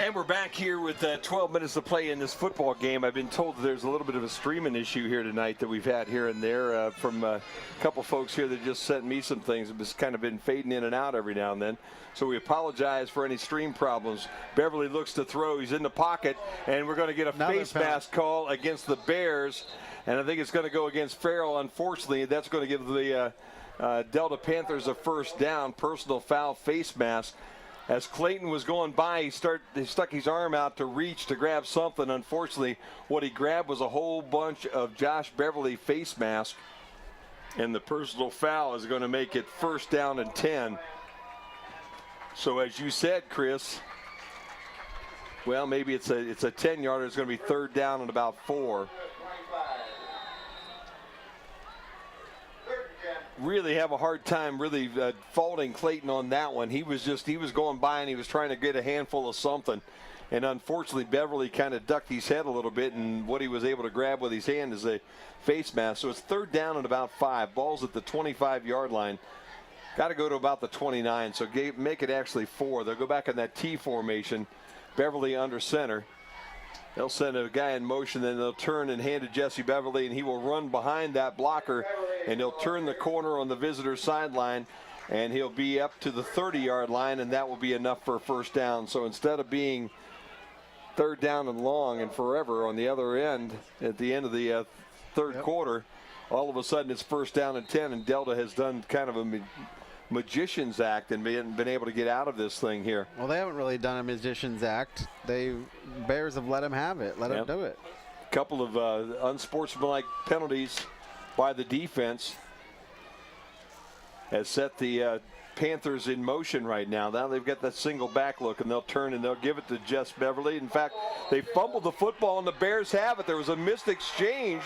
And we're back here with 12 minutes to play in this football game. I've been told that there's a little bit of a streaming issue here tonight that we've had here and there from a couple folks here that just sent me some things. It's kind of been fading in and out every now and then. So we apologize for any stream problems. Beverly looks to throw. He's in the pocket, and we're going to get a face mask call against the Bears. And I think it's going to go against Farrell. Unfortunately, that's going to give the Delta Panthers a first down. Personal foul, face mask. As Clayton was going by, he stuck his arm out to reach to grab something. Unfortunately, what he grabbed was a whole bunch of Josh Beverly face mask. And the personal foul is going to make it 1st down and 10. So as you said, Chris, well, maybe it's a 10-yarder. It's going to be 3rd down and about 4. Really have a hard time really faulting Clayton on that one. He was going by and he was trying to get a handful of something. And unfortunately, Beverly kind of ducked his head a little bit, and what he was able to grab with his hand is a face mask. So it's 3rd down and about 5. Ball's at the 25-yard line. Got to go to about the 29, so make it actually 4. They'll go back in that T formation. Beverly under center. They'll send a guy in motion, then they'll turn and hand to Jesse Beverly, and he will run behind that blocker, and he'll turn the corner on the visitor sideline, and he'll be up to the 30-yard line, and that will be enough for a 1st down. So instead of being 3rd down and long and forever on the other end at the end of the 3rd quarter, all of a sudden it's 1st down and 10, and Delta has done kind of a magician's act and been able to get out of this thing here. Well, they haven't really done a magician's act. Bears have let him have it, let him do it. A couple of unsportsmanlike penalties by the defense has set the Panthers in motion right now. Now they've got that single back look, and they'll turn and they'll give it to Jess Beverly. In fact, they fumbled the football and the Bears have it. There was a missed exchange.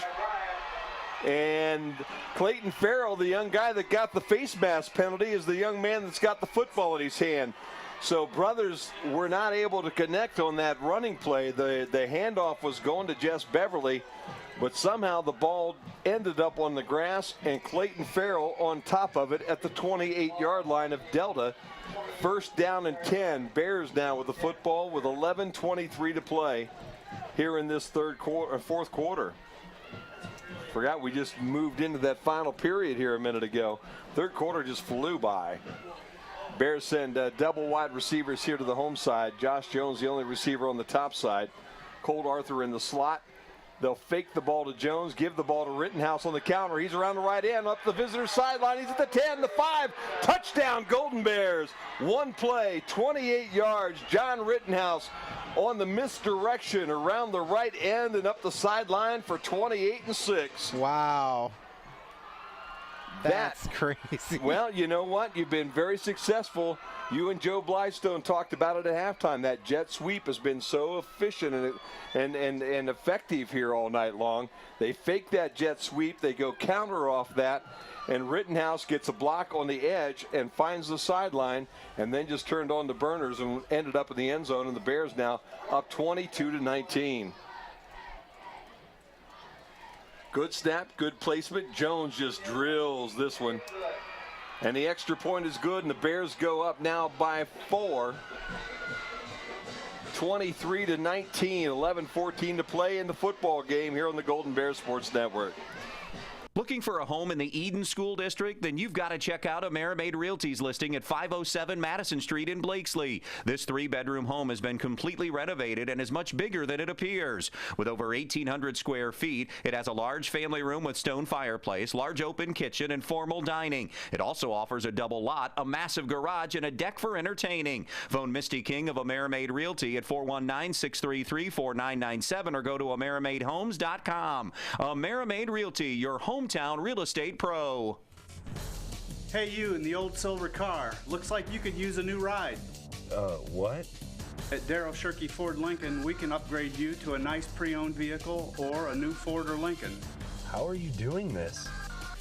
And Clayton Farrell, the young guy that got the face mask penalty, is the young man that's got the football in his hand. So brothers were not able to connect on that running play. The handoff was going to Jess Beverly, but somehow the ball ended up on the grass, and Clayton Farrell on top of it at the 28-yard line of Delta. 1st down and 10. Bears now with the football with 11:23 to play here in this 4th quarter. Forgot we just moved into that final period here a minute ago. 3rd quarter just flew by. Bears send double wide receivers here to the home side. Josh Jones, the only receiver on the top side. Colt Arthur in the slot. They'll fake the ball to Jones, give the ball to Rittenhouse on the counter. He's around the right end, up the visitor sideline. He's at the 10, the 5. Touchdown, Golden Bears. One play, 28 yards. John Rittenhouse on the misdirection around the right end and up the sideline for 28 and 6. Wow. That's crazy. Well, you know what? You've been very successful. You and Joe Blystone talked about it at halftime. That jet sweep has been so efficient and effective here all night long. They fake that jet sweep. They go counter off that. And Rittenhouse gets a block on the edge and finds the sideline, and then just turned on the burners and ended up in the end zone. And the Bears now up 22-19. Good snap, good placement. Jones just drills this one. And the extra point is good, and the Bears go up now by 4. 23-19, 11-14 to play in the football game here on the Golden Bear Sports Network. Looking for a home in the Eden School District? Then you've got to check out AmeriMade Realty's listing at 507 Madison Street in Blakesley. This 3-bedroom home has been completely renovated and is much bigger than it appears. With over 1,800 square feet, it has a large family room with stone fireplace, large open kitchen, and formal dining. It also offers a double lot, a massive garage, and a deck for entertaining. Phone Misty King of AmeriMade Realty at 419-633-4997 or go to AmeriMadeHomes.com. AmeriMade Realty, your hometown real estate pro. Hey, you in the old silver car. Looks like you could use a new ride. What? At Darryl Shirkey Ford Lincoln, we can upgrade you to a nice pre-owned vehicle or a new Ford or Lincoln. How are you doing this?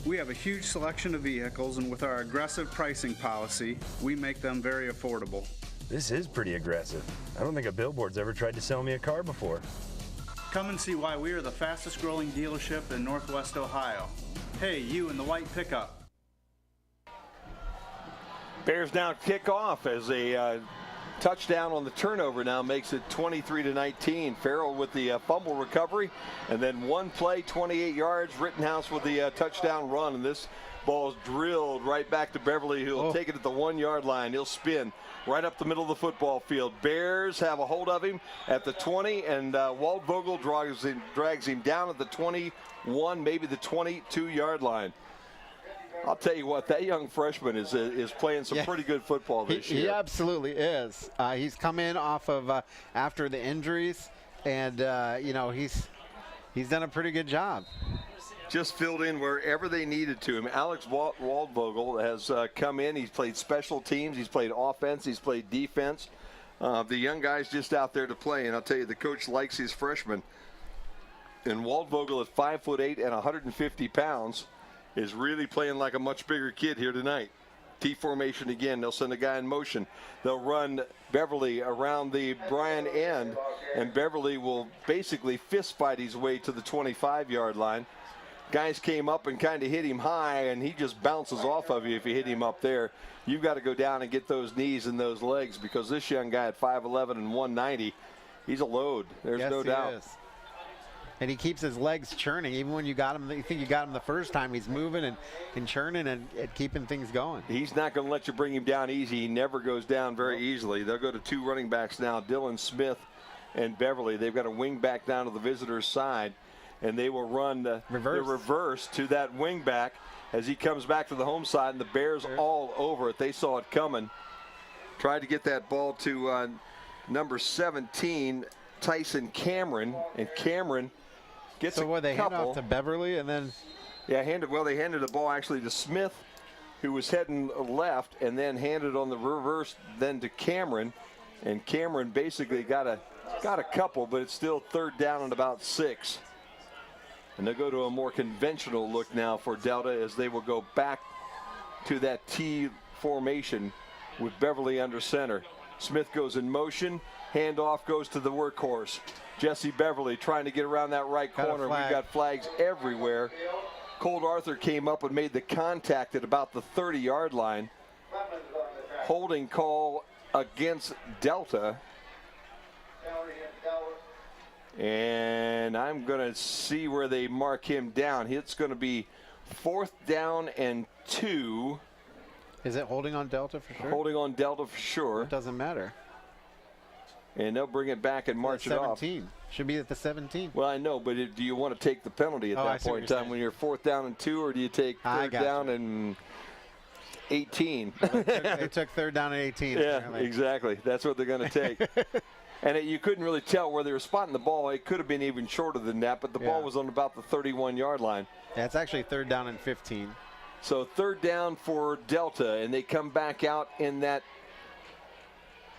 We have a huge selection of vehicles, and with our aggressive pricing policy, we make them very affordable. This is pretty aggressive. I don't think a billboard's ever tried to sell me a car before. Come and see why we are the fastest growing dealership in Northwest Ohio. Hey, you in the white pickup. Bears now kick off as a touchdown on the turnover now makes it 23-19. Farrell with the fumble recovery, and then one play, 28 yards. Rittenhouse with the touchdown run, and this ball is drilled right back to Beverly, who will take it at the 1-yard line. He'll spin right up the middle of the football field. Bears have a hold of him at the 20, and Walt Vogel drags him down at the 21, maybe the 22-yard line. I'll tell you what, that young freshman is playing some pretty good football this year. He absolutely is. He's come in off of after the injuries, and you know, he's done a pretty good job. Just filled in wherever they needed to him. Alex Waldvogel has come in. He's played special teams. He's played offense. He's played defense. The young guy's just out there to play, and I'll tell you, the coach likes his freshmen. And Waldvogel at 5'8" and 150 pounds is really playing like a much bigger kid here tonight. T formation again. They'll send a guy in motion. They'll run Beverly around the Bryan end, and Beverly will basically fist fight his way to the 25-yard line. Guys came up and kind of hit him high, and he just bounces off of you if you hit him up there. You've got to go down and get those knees and those legs, because this young guy at 5'11" and 190, he's a load. There's no doubt. Is. And he keeps his legs churning. Even when you got him, you think you got him the first time, he's moving and churning and keeping things going. He's not going to let you bring him down easy. He never goes down very easily. They'll go to two running backs now, Dylan Smith and Beverly. They've got a wing back down to the visitor's side, and they will run the reverse to that wing back as he comes back to the home side, and the Bears all over it. They saw it coming. Tried to get that ball to number 17, Tyson Cameron, and Cameron gets a couple. They hand off to Beverly, and then they handed the ball actually to Smith, who was heading left, and then handed on the reverse then to Cameron, and Cameron basically got a couple, but it's still third down and about 6. And they'll go to a more conventional look now for Delta, as they will go back to that T formation with Beverly under center. Smith goes in motion, handoff goes to the workhorse. Jesse Beverly trying to get around that right corner. We've got flags everywhere. Colt Arthur came up and made the contact at about the 30-yard line. Holding call against Delta. And I'm going to see where they mark him down. It's going to be 4th down and 2. Is it holding on Delta for sure? Holding on Delta for sure. It doesn't matter. And they'll bring it back and march it off. 17. Should be at the 17. Well, I know, but do you want to take the penalty at that point in time when you're 4th down and 2, or do you take 3rd down and 18? They took 3rd down and 18. Yeah, apparently. Exactly. That's what they're going to take. And you couldn't really tell where they were spotting the ball. It could have been even shorter than that, but the ball was on about the 31-yard line. Yeah, it's actually 3rd down and 15. So 3rd down for Delta, and they come back out in that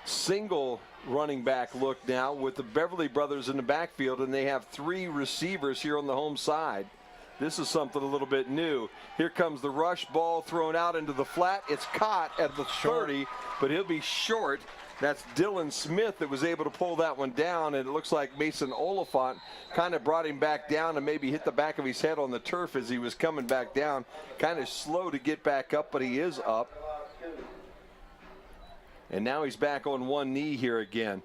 single running back look now with the Beverly brothers in the backfield, and they have 3 receivers here on the home side. This is something a little bit new. Here comes the rush, ball thrown out into the flat. It's caught at the 30, but he'll be short. That's Dylan Smith that was able to pull that one down, and it looks like Mason Oliphant kind of brought him back down and maybe hit the back of his head on the turf as he was coming back down. Kind of slow to get back up, but he is up. And now he's back on one knee here again.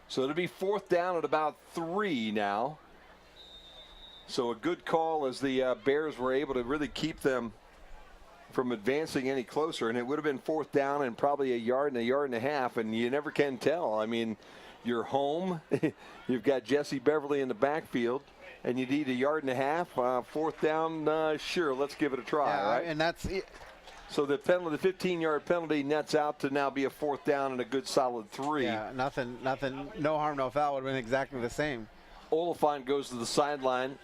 So it'll be 4th down at about 3 now. So a good call as the Bears were able to really keep them from advancing any closer, and it would have been 4th down and probably a yard and a half, and you never can tell. I mean, you're home. You've got Jesse Beverly in the backfield, and you need a yard and a half. 4th down, sure, let's give it a try, right? And that's it. So the penalty, the 15-yard penalty nets out to now be a 4th down and a good solid 3. Yeah, nothing, no harm, no foul would have been exactly the same. Oliphant goes to the sideline,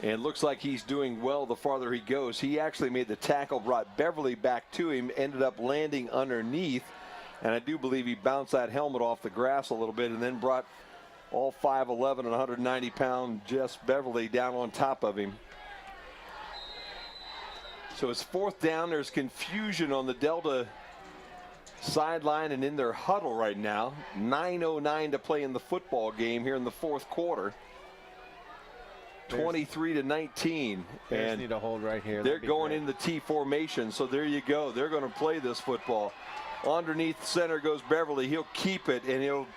and looks like he's doing well the farther he goes. He actually made the tackle, brought Beverly back to him, ended up landing underneath, and I do believe he bounced that helmet off the grass a little bit and then brought all 5'11" and 190-pound Jess Beverly down on top of him. So it's 4th down. There's confusion on the Delta sideline and in their huddle right now. 9:09 to play in the football game here in the 4th quarter. 23-19. Bears need a hold right here. They're going in the T formation, so there you go. They're going to play this football. Underneath center goes Beverly. He'll keep it, and he'll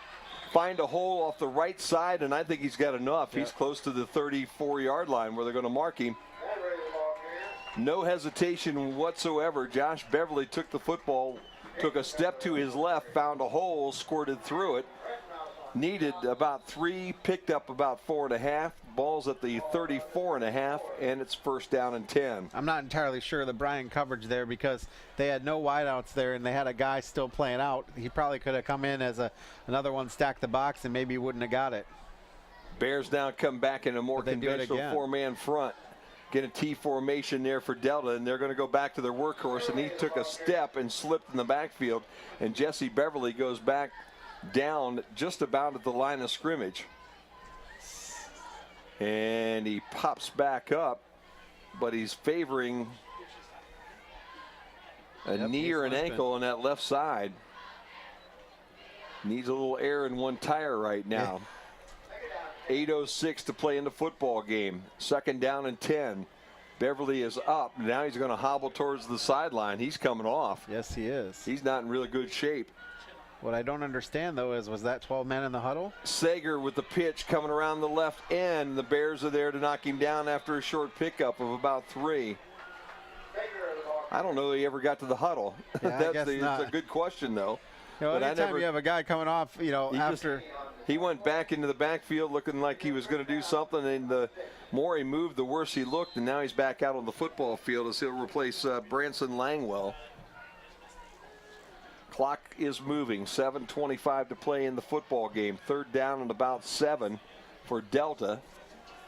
find a hole off the right side, and I think he's got enough. He's close to the 34-yard line where they're going to mark him. No hesitation whatsoever. Josh Beverly took the football, took a step to his left, found a hole, squirted through it. Needed about 3, picked up about 4.5. Ball's at the 34.5, and it's 1st down and 10. I'm not entirely sure the Bryan coverage there because they had no wideouts there and they had a guy still playing out. He probably could have come in as another one, stacked the box, and maybe he wouldn't have got it. Bears now come back in a more conventional 4-man front. Get a T formation there for Delta, and they're going to go back to their workhorse, and he took a step and slipped in the backfield, and Jesse Beverly goes back down just about at the line of scrimmage. And he pops back up, but he's favoring a knee or an ankle on that left side. Needs a little air in one tire right now. 8:06 to play in the football game. 2nd down and 10. Beverly is up. Now he's going to hobble towards the sideline. He's coming off. Yes, he is. He's not in really good shape. What I don't understand, though, is was that 12 men in the huddle? Sager with the pitch coming around the left end. The Bears are there to knock him down after a short pickup of about 3. I don't know that he ever got to the huddle. Yeah, That's a good question, though. You know, anytime you have a guy coming off, you know, he went back into the backfield looking like he was going to do something, and the more he moved, the worse he looked, and now he's back out on the football field as he'll replace Branson Langwell. Clock is moving. 7:25 to play in the football game. 3rd down and about 7 for Delta.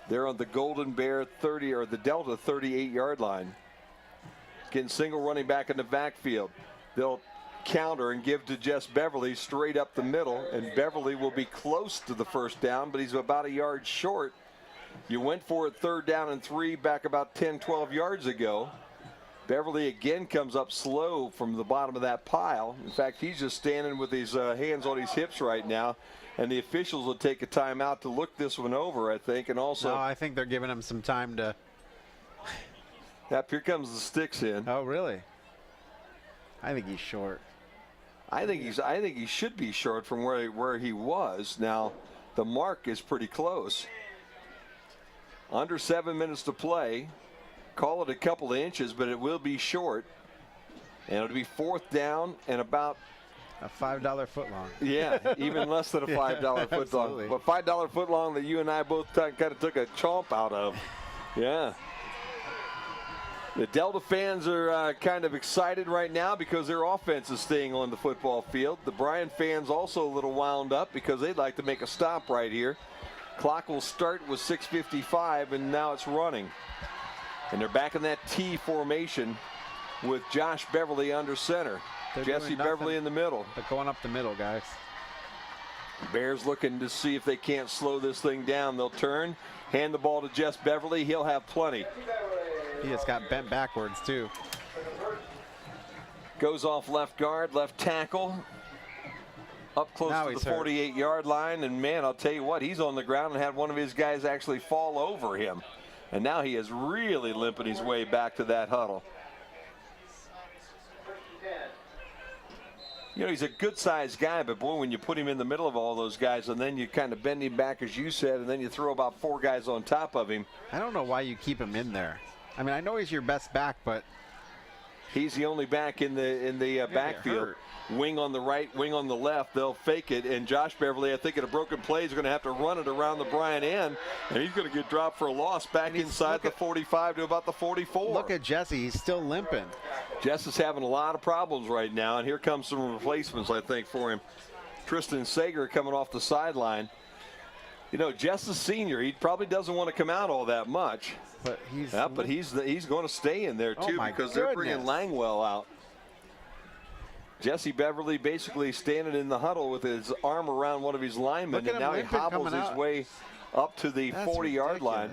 They're on the Golden Bear 30 or the Delta 38-yard line. Getting single running back in the backfield. They'll counter and give to Jess Beverly straight up the middle, and Beverly will be close to the 1st down, but he's about a yard short. You went for it 3rd down and 3 back about 10-12 yards ago. Beverly again comes up slow from the bottom of that pile. In fact, he's just standing with his hands on his hips right now, and the officials will take a timeout to look this one over, I think, and also. No, I think they're giving him some time to. Yep, here comes the sticks in. Oh, really? I think he's short. I think he should be short from where he was. Now, the mark is pretty close. Under 7 minutes to play. Call it a couple of inches, but it will be short. And it'll be 4th down and about a $5 foot long. Yeah, even less than a $5 foot long. But $5 foot long that you and I both kind of took a chomp out of. Yeah. The Delta fans are kind of excited right now because their offense is staying on the football field. The Bryan fans also a little wound up because they'd like to make a stop right here. Clock will start with 6:55, and now it's running. And they're back in that T formation with Josh Beverly under center. Jesse Beverly in the middle. But going up the middle, guys. Bears looking to see if they can't slow this thing down. They'll turn, hand the ball to Jess Beverly. He'll have plenty. He just got bent backwards, too. Goes off left guard, left tackle. Up close to the 48-yard line. And, man, I'll tell you what, he's on the ground and had one of his guys actually fall over him. And now he is really limping his way back to that huddle. You know, he's a good-sized guy, but, boy, when you put him in the middle of all those guys and then you kind of bend him back, as you said, and then you throw about 4 guys on top of him. I don't know why you keep him in there. I mean, I know he's your best back, but he's the only back in the backfield. Wing on the right, wing on the left. They'll fake it, and Josh Beverly, I think at a broken play, is going to have to run it around the Bryan end, and he's going to get dropped for a loss back inside the 45 to about the 44. Look at Jesse. He's still limping. Jess is having a lot of problems right now, and here comes some replacements, I think, for him. Tristan Sager coming off the sideline. You know, Jess is senior. He probably doesn't want to come out all that much. But he's going to stay in there, too, because they're bringing Langwell out. Jesse Beverly basically standing in the huddle with his arm around one of his linemen, and now he hobbles his way up to the 40-yard line.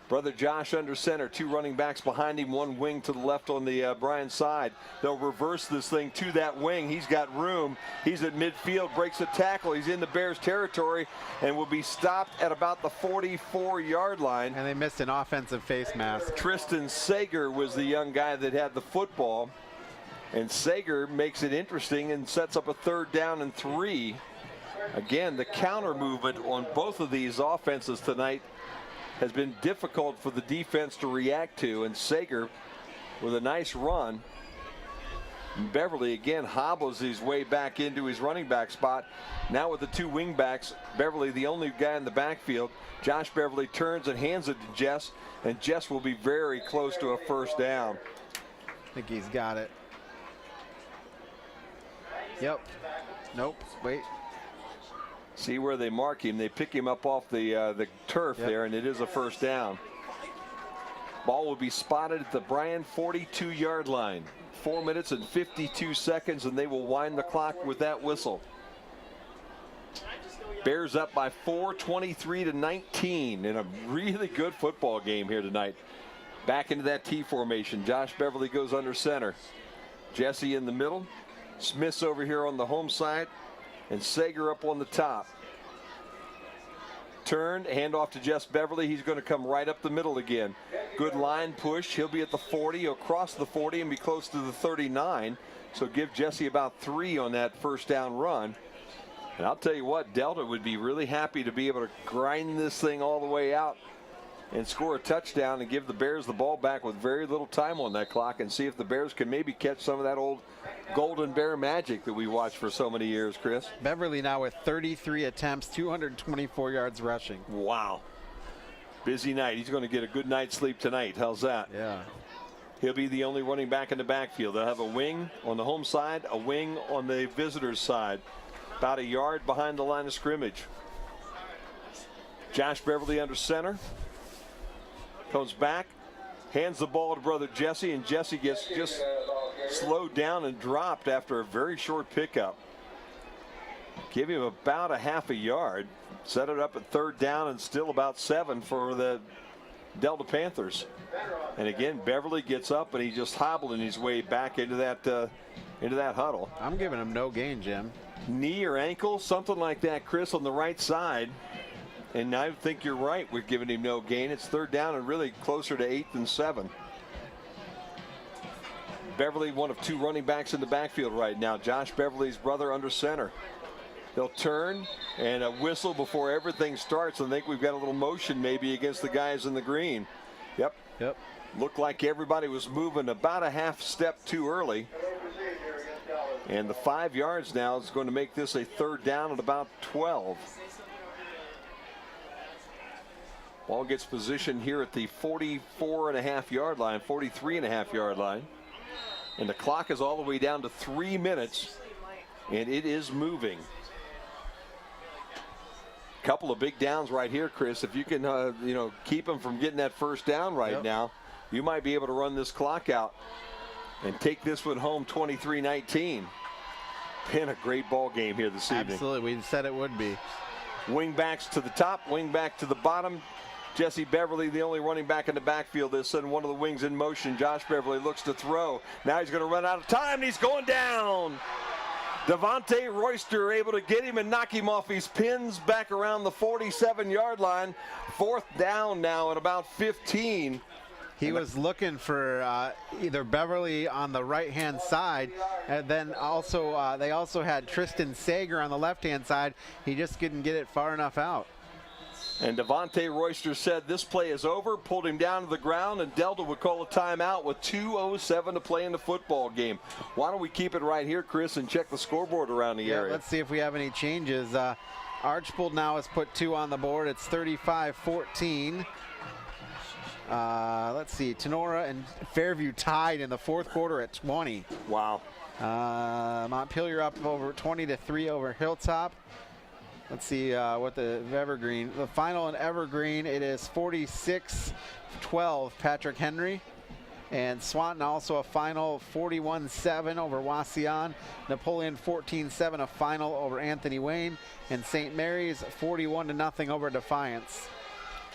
Brother Josh under center, 2 running backs behind him, 1 wing to the left on the Bryan side. They'll reverse this thing to that wing. He's got room. He's at midfield, breaks a tackle. He's in the Bears territory and will be stopped at about the 44-yard line. And they missed an offensive face mask. Tristan Sager was the young guy that had the football. And Sager makes it interesting and sets up a 3rd down and 3. Again, the counter movement on both of these offenses tonight has been difficult for the defense to react to. And Sager with a nice run Beverly again hobbles his way back into his running back spot. Now with the two wing backs, Beverly the only guy in the backfield. Josh Beverly turns and hands it to Jess, and Jess will be very close to a first down. I think he's got it. Yep. Nope. Wait. See where they mark him. They pick him up off the turf there, and it is a first down. Ball will be spotted at the Bryan 42-yard line. 4 minutes and 52 seconds, and they will wind the clock with that whistle. Bears up by 4, 23-19 in a really good football game here tonight. Back into that T formation. Josh Beverly goes under center. Jesse in the middle. Smith's over here on the home side, and Sager up on the top. Turned, handoff to Jess Beverly. He's going to come right up the middle again. Good line push. He'll be at the 40, across the 40, and be close to the 39. So give Jesse about 3 on that first down run. And I'll tell you what, Delta would be really happy to be able to grind this thing all the way out and score a touchdown and give the Bears the ball back with very little time on that clock, and see if the Bears can maybe catch some of that old Golden Bear magic that we watched for so many years, Chris. Beverly now with 33 attempts, 224 yards rushing. Wow. Busy night. He's going to get a good night's sleep tonight. How's that? Yeah. He'll be the only running back in the backfield. They'll have a wing on the home side, a wing on the visitors' side, about a yard behind the line of scrimmage. Josh Beverly under center. Comes back, hands the ball to brother Jesse, and Jesse gets just slowed down and dropped after a very short pickup. Give him about a half a yard. Set it up at third down and still about 7 for the Delta Panthers. And again, Beverly gets up and he's just hobbling his way back into that huddle. I'm giving him no gain, Jim. Knee or ankle, something like that, Chris, on the right side. And I think you're right. We're giving him no gain. It's third down and really closer to 8 than 7. Beverly, one of 2 running backs in the backfield right now. Josh Beverly's brother under center. They'll turn and a whistle before everything starts. I think we've got a little motion maybe against the guys in the green. Yep. Looked like everybody was moving about a half step too early. And the 5 yards now is going to make this a third down at about 12. Ball gets positioned here at the 44.5 yard line, 43.5 yard line. And the clock is all the way down to 3 minutes, and it is moving. Couple of big downs right here, Chris. If you can, keep them from getting that first down right now, you might be able to run this clock out and take this one home 23-19. Been a great ball game here this evening. Absolutely, we said it would be. Wing backs to the top, wing back to the bottom. Jesse Beverly, the only running back in the backfield, is sending one of the wings in motion. Josh Beverly looks to throw. Now he's going to run out of time, and he's going down. Devontae Royster able to get him and knock him off his pins back around the 47-yard line. Fourth down now at about 15. He was looking for either Beverly on the right-hand side, and then also they also had Tristan Sager on the left-hand side. He just couldn't get it far enough out. And Devontae Royster said this play is over, pulled him down to the ground, and Delta would call a timeout with 2:07 to play in the football game. Why don't we keep it right here, Chris, and check the scoreboard around the area? Let's see if we have any changes. Archbold now has put 2 on the board. It's 35-14. Let's see, Tenora and Fairview tied in the fourth quarter at 20. Wow. Montpelier up over 20-3 over Hilltop. Let's see what the Evergreen. The final in Evergreen, it is 46-12 Patrick Henry. And Swanton also a final 41-7 over Wauseon. Napoleon 14-7 a final over Anthony Wayne. And St. Mary's 41-0 over Defiance.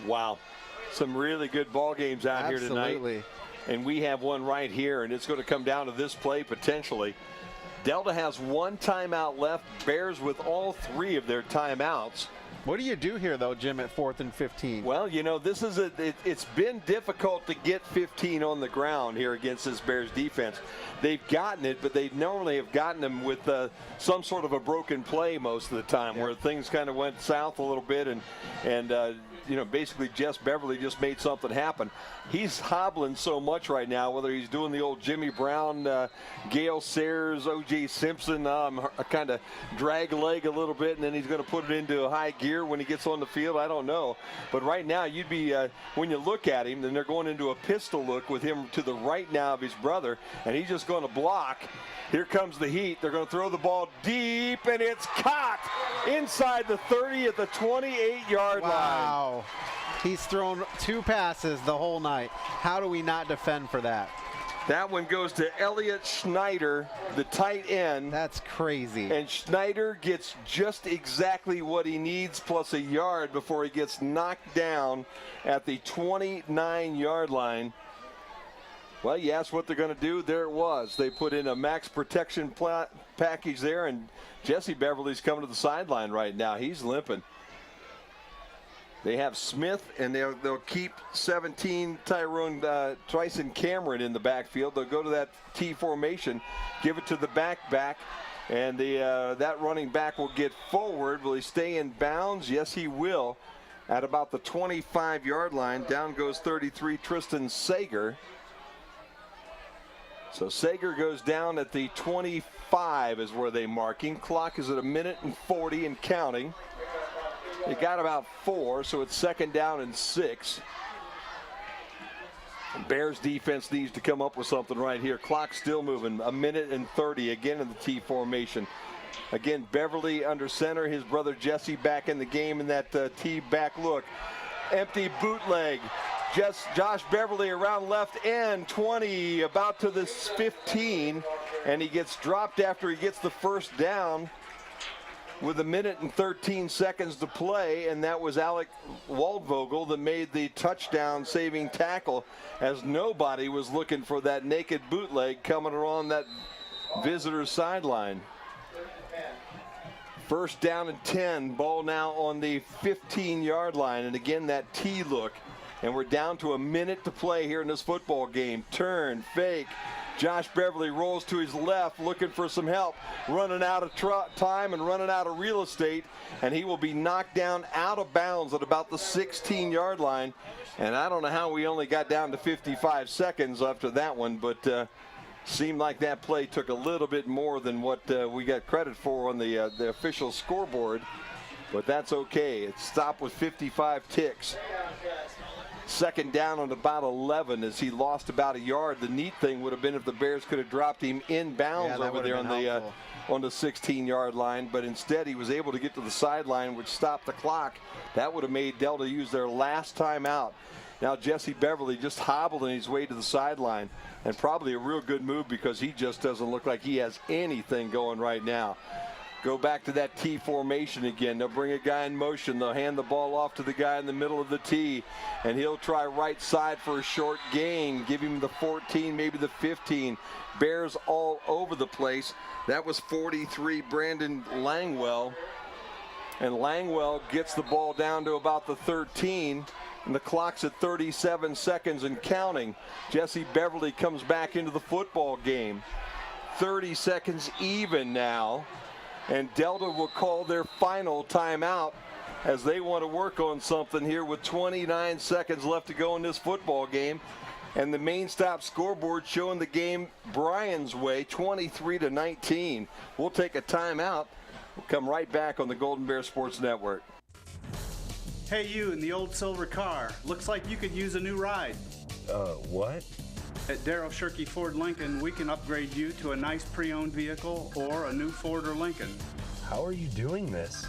Wow. Some really good ball games out here tonight. Absolutely. And we have one right here, and it's going to come down to this play potentially. Delta has 1 timeout left. Bears with all 3 of their timeouts. What do you do here, though, Jim, at 4th and 15? Well, this is it's been difficult to get 15 on the ground here against this Bears defense. They've gotten it, but they normally have gotten them with some sort of a broken play most of the time, where things kind of went south a little bit, and basically Jess Beverly just made something happen. He's hobbling so much right now, whether he's doing the old Jimmy Brown, Gale Sayers, O.J. Simpson, kind of drag leg a little bit, and then he's going to put it into high gear when he gets on the field. I don't know. But right now, you'd be, when you look at him, then they're going into a pistol look with him to the right now of his brother, and he's just going to block. Here comes the heat. They're going to throw the ball deep, and it's caught inside the 30 at the 28-yard line. Wow. He's thrown 2 passes the whole night. How do we not defend for that? That one goes to Elliot Schneider, the tight end. That's crazy. And Schneider gets just exactly what he needs plus a yard before he gets knocked down at the 29-yard line. Well, you asked what they're going to do. There it was. They put in a max protection package there, and Jesse Beverly's coming to the sideline right now. He's limping. They have Smith, and they'll keep 17 Tyson Cameron in the backfield. They'll go to that T formation, give it to the back, and that running back will get forward. Will he stay in bounds? Yes, he will. At about the 25-yard line, down goes 33 Tristan Sager. So Sager goes down at the 25 is where they marking. Clock is at 1:40 and counting. They got about 4, so it's 2nd down and 6. Bears defense needs to come up with something right here. Clock still moving. 1:30 again in the T formation. Again, Beverly under center. His brother Jesse back in the game in that T back look. Empty bootleg. Josh Beverly around left end, 20, about to the 15, and he gets dropped after he gets the first down with 1:13 to play, and that was Alec Waldvogel that made the touchdown saving tackle, as nobody was looking for that naked bootleg coming around that visitor's sideline. 1st down and 10, ball now on the 15-yard line, and again that T look. And we're down to a minute to play here in this football game. Turn, fake. Josh Beverly rolls to his left, looking for some help. Running out of time and running out of real estate. And he will be knocked down out of bounds at about the 16-yard line. And I don't know how we only got down to 55 seconds after that one, but seemed like that play took a little bit more than what we got credit for on the official scoreboard. But that's okay. It stopped with 55 ticks. 2nd down on about 11 as he lost about a yard. The neat thing would have been if the Bears could have dropped him in bounds over there on the 16-yard line, but instead he was able to get to the sideline, which stopped the clock. That would have made Delta use their last timeout. Now Jesse Beverly just hobbling his way to the sideline, and probably a real good move because he just doesn't look like he has anything going right now. Go back to that T formation again. They'll bring a guy in motion. They'll hand the ball off to the guy in the middle of the T, and he'll try right side for a short gain. Give him the 14, maybe the 15. Bears all over the place. That was 43 Brandon Langwell. And Langwell gets the ball down to about the 13. And the clock's at 37 seconds and counting. Jesse Beverly comes back into the football game. 30 seconds even now. And Delta will call their final timeout as they want to work on something here with 29 seconds left to go in this football game. And the main stop scoreboard showing the game Bryan's way, 23-19. We'll take a timeout. We'll come right back on the Golden Bear Sports Network. Hey, you in the old silver car. Looks like you could use a new ride. What? At Darryl Shirkey Ford Lincoln, we can upgrade you to a nice pre-owned vehicle or a new Ford or Lincoln. How are you doing this?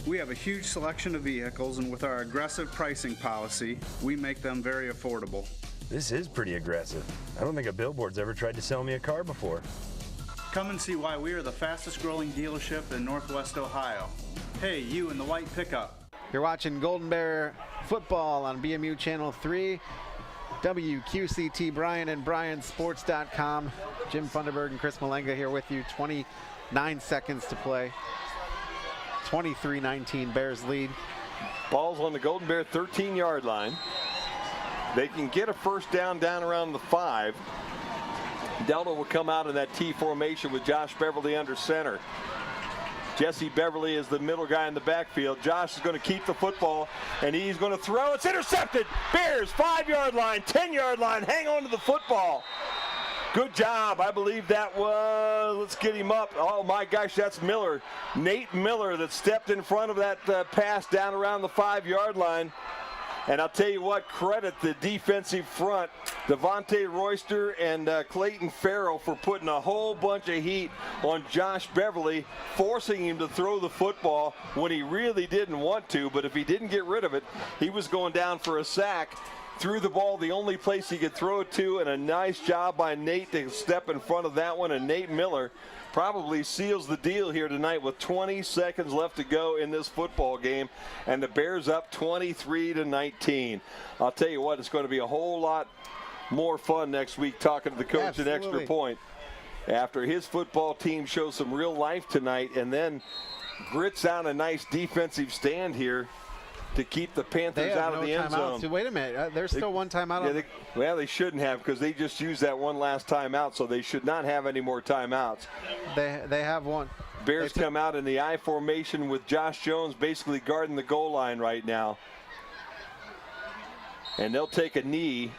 We have a huge selection of vehicles, and with our aggressive pricing policy, we make them very affordable. This is pretty aggressive. I don't think a billboard's ever tried to sell me a car before. Come and see why we are the fastest growing dealership in Northwest Ohio. Hey, you in the white pickup. You're watching Golden Bear Football on BMU Channel 3. WQCT Bryan and BryanSports.com. Jim Funderburg and Chris Malenga here with you. 29 seconds to play. 23-19 Bears lead. Ball's on the Golden Bear 13-yard line. They can get a first down around the 5. Delta will come out in that T formation with Josh Beverly under center. Jesse Beverly is the middle guy in the backfield. Josh is going to keep the football, and he's going to throw. It's intercepted. Bears, 5-yard line, 10-yard line. Hang on to the football. Good job. I believe that was, let's get him up. Oh, my gosh, that's Miller. Nate Miller that stepped in front of that pass down around the 5-yard line. And I'll tell you what, credit the defensive front, Devontae Royster and Clayton Farrell, for putting a whole bunch of heat on Josh Beverly, forcing him to throw the football when he really didn't want to. But if he didn't get rid of it, he was going down for a sack. Threw the ball the only place he could throw it to, and a nice job by Nate to step in front of that one. And Nate Miller probably seals the deal here tonight with 20 seconds left to go in this football game, and the Bears up 23-19. I'll tell you what, it's going to be a whole lot more fun next week talking to the coach at Extra Point after his football team shows some real life tonight and then grits out a nice defensive stand here to keep the Panthers out of the end zone. So wait a minute, there's still one timeout. Well, they shouldn't have, because they just used that one last timeout, so they should not have any more timeouts. They have one. Bears come out in the I formation with Josh Jones basically guarding the goal line right now. And they'll take a knee,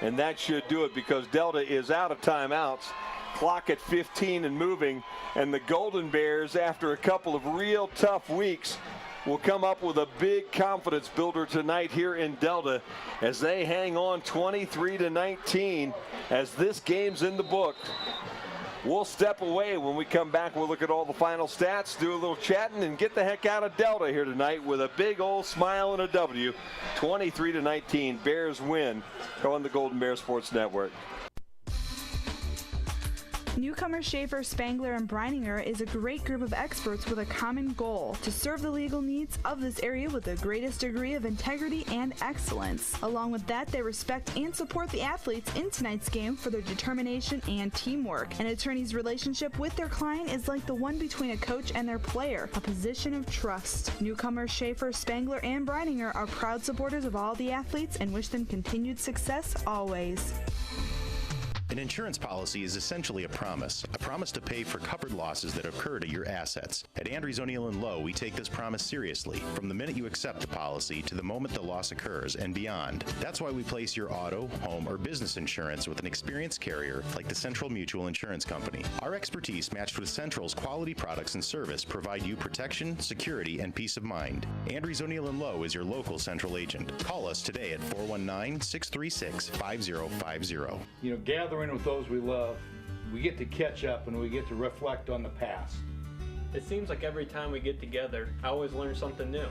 and that should do it, because Delta is out of timeouts. Clock at 15 and moving, and the Golden Bears, after a couple of real tough weeks, will come up with a big confidence builder tonight here in Delta as they hang on 23-19 as this game's in the book. We'll step away. When we come back, we'll look at all the final stats, do a little chatting, and get the heck out of Delta here tonight with a big old smile and a W. 23-19, Bears win on the Golden Bear Sports Network. Newcomer Schaefer, Spangler, and Breininger is a great group of experts with a common goal: to serve the legal needs of this area with the greatest degree of integrity and excellence. Along with that, they respect and support the athletes in tonight's game for their determination and teamwork. An attorney's relationship with their client is like the one between a coach and their player, a position of trust. Newcomer Schaefer, Spangler, and Breininger are proud supporters of all the athletes and wish them continued success always. An insurance policy is essentially a promise to pay for covered losses that occur to your assets. At Andrews O'Neill & Lowe, we take this promise seriously, from the minute you accept the policy to the moment the loss occurs and beyond. That's why we place your auto, home, or business insurance with an experienced carrier like the Central Mutual Insurance Company. Our expertise, matched with Central's quality products and service, provide you protection, security, and peace of mind. Andrews O'Neill & Lowe is your local Central agent. Call us today at 419-636-5050. You know, gathering with those we love, we get to catch up and we get to reflect on the past. It seems like every time we get together, I always learn something new.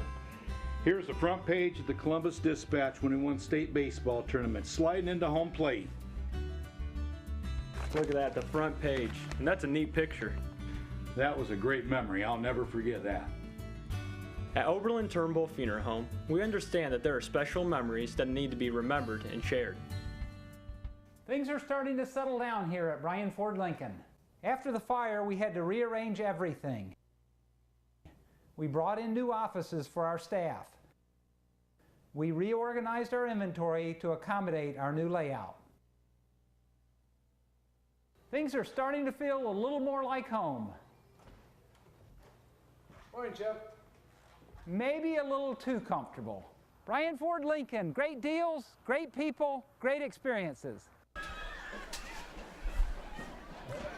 Here's the front page of the Columbus Dispatch when we won state baseball tournament, sliding into home plate. Look at that, the front page, and that's a neat picture. That was a great memory. I'll never forget that. At Oberlin Turnbull Funeral Home, we understand that there are special memories that need to be remembered and shared. Things are starting to settle down here at Bryan Ford Lincoln. After the fire, we had to rearrange everything. We brought in new offices for our staff. We reorganized our inventory to accommodate our new layout. Things are starting to feel a little more like home. Morning, Chip. Maybe a little too comfortable. Bryan Ford Lincoln, great deals, great people, great experiences.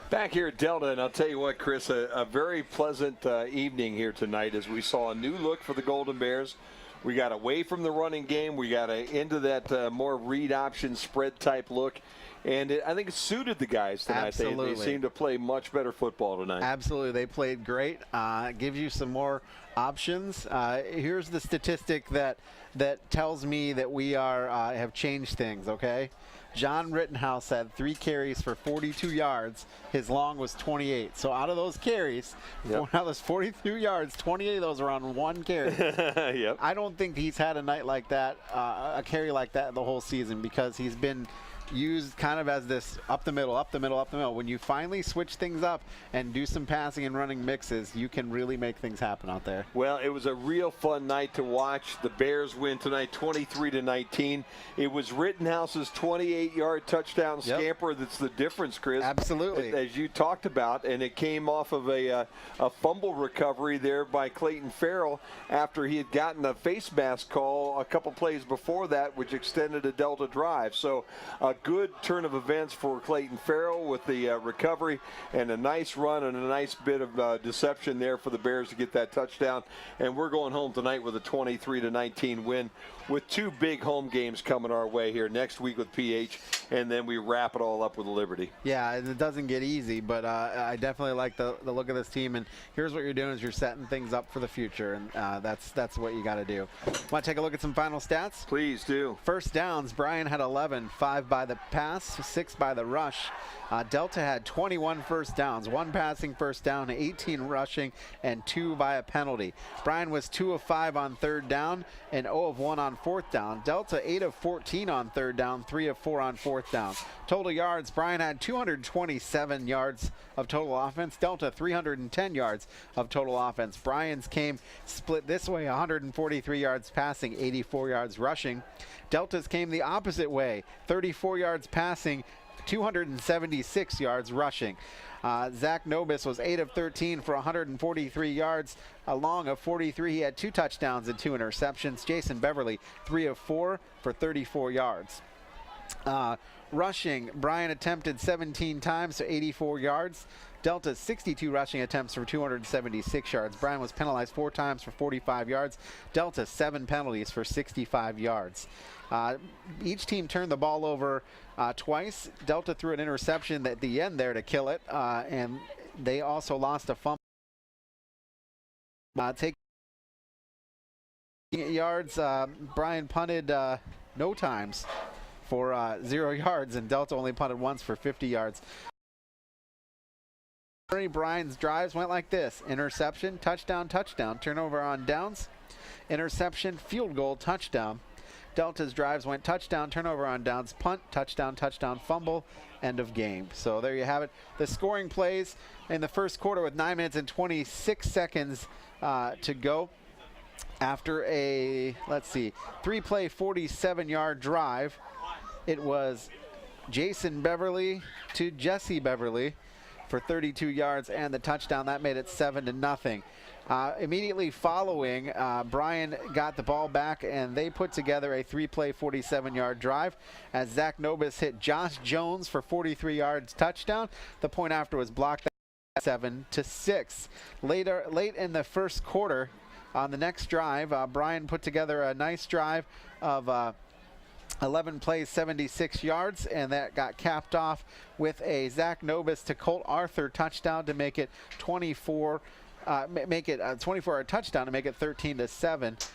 Back here at Delta, and I'll tell you what, Chris, a very pleasant evening here tonight as we saw a new look for the Golden Bears. We got away from the running game. We got into that more read option spread type look. And I think it suited the guys tonight. Absolutely. They seemed to play much better football tonight. Absolutely. They played great. Gives you some more options. Here's the statistic that tells me that we have changed things, okay? John Rittenhouse had 3 carries for 42 yards. His long was 28. So out of those carries, out of those 42 yards, 28 of those were on 1 carry. Yep. I don't think he's had a night like that, a carry like that the whole season, because he's been used kind of as this up the middle, up the middle, up the middle. When you finally switch things up and do some passing and running mixes, you can really make things happen out there. Well, it was a real fun night to watch. The Bears win tonight 23-19. It was Rittenhouse's 28-yard touchdown scamper that's the difference, Chris. Absolutely. As you talked about, and it came off of a fumble recovery there by Clayton Farrell after he had gotten a face mask call a couple plays before that, which extended a Delta drive. So a good turn of events for Clayton Farrell with the recovery and a nice run and a nice bit of deception there for the Bears to get that touchdown. And we're going home tonight with a 23-19 win, with 2 big home games coming our way here next week with PH, and then we wrap it all up with Liberty. Yeah, it doesn't get easy, but I definitely like the look of this team. And here's what you're doing is you're setting things up for the future, and that's what you got to do. Want to take a look at some final stats? Please do. First downs, Bryan had 11, 5 by the pass, 6 by the rush. Delta had 21 first downs, 1 passing first down, 18 rushing, and 2 by a penalty. Bryan was 2 of 5 on third down and 0 of 1 on fourth down. Delta 8 of 14 on third down, 3 of 4 on fourth down. Total yards, Bryan had 227 yards of total offense. Delta 310 yards of total offense. Bryan's came split this way, 143 yards passing, 84 yards rushing. Delta's came the opposite way, 34 yards passing, 276 yards rushing. Zach Nobis was 8 of 13 for 143 yards. Along of 43, he had 2 touchdowns and 2 interceptions. Jason Beverly, 3 of 4 for 34 yards. Rushing, Bryan attempted 17 times to 84 yards. Delta's 62 rushing attempts for 276 yards. Bryan was penalized 4 times for 45 yards. Delta 7 penalties for 65 yards. Each team turned the ball over twice. Delta threw an interception at the end there to kill it, and they also lost a fumble. Taking yards, Bryan punted no times for 0 yards, and Delta only punted once for 50 yards. Bryan's drives went like this: interception, touchdown, touchdown, turnover on downs, interception, field goal, touchdown. Delta's drives went touchdown, turnover on downs, punt, touchdown, touchdown, fumble, end of game. So there you have it. The scoring plays in the first quarter with 9 minutes and 26 seconds to go. After a, 3-play, 47-yard drive, it was Jason Beverly to Jesse Beverly for 32 yards and the touchdown. That made it 7-0. Immediately following, Bryan got the ball back, and they put together a 3-play, 47-yard drive as Zach Nobis hit Josh Jones for 43 yards touchdown. The point after was blocked at 7-6. Late in the first quarter, on the next drive, Bryan put together a nice drive of 11 plays, 76 yards, and that got capped off with a Zach Nobis to Colt Arthur touchdown to make it 24. Make it a 24-yard touchdown to make it 13-7.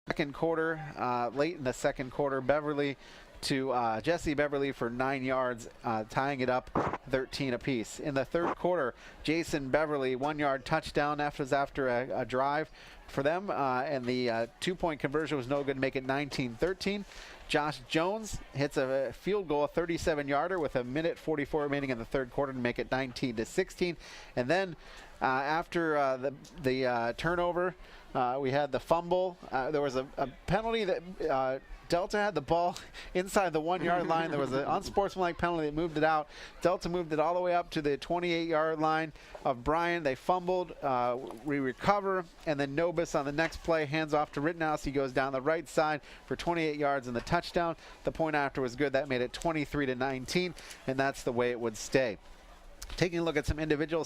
Second quarter, late in the second quarter, Beverly to Jesse Beverly for 9 yards, tying it up 13 apiece. In the third quarter, Jason Beverly, 1-yard touchdown after a drive for them, and the 2-point conversion was no good to make it 19-13. Josh Jones hits a field goal, a 37-yarder with 1:44 remaining in the third quarter to make it 19-16. And then after the turnover, we had the fumble. There was a penalty that Delta had the ball inside the 1-yard line. There was an unsportsmanlike penalty that moved it out. Delta moved it all the way up to the 28-yard line of Bryan. They fumbled. We recover, and then Nobis on the next play hands off to Rittenhouse. He goes down the right side for 28 yards and the touchdown. The point after was good. That made it 23-19, and that's the way it would stay. Taking a look at some individual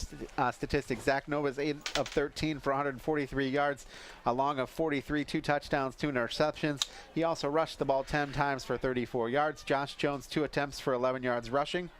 statistics, Zach Nobis 8 of 13 for 143 yards, along of 43, 2 touchdowns, 2 interceptions. He also rushed the ball 10 times for 34 yards. Josh Jones, 2 attempts for 11 yards rushing.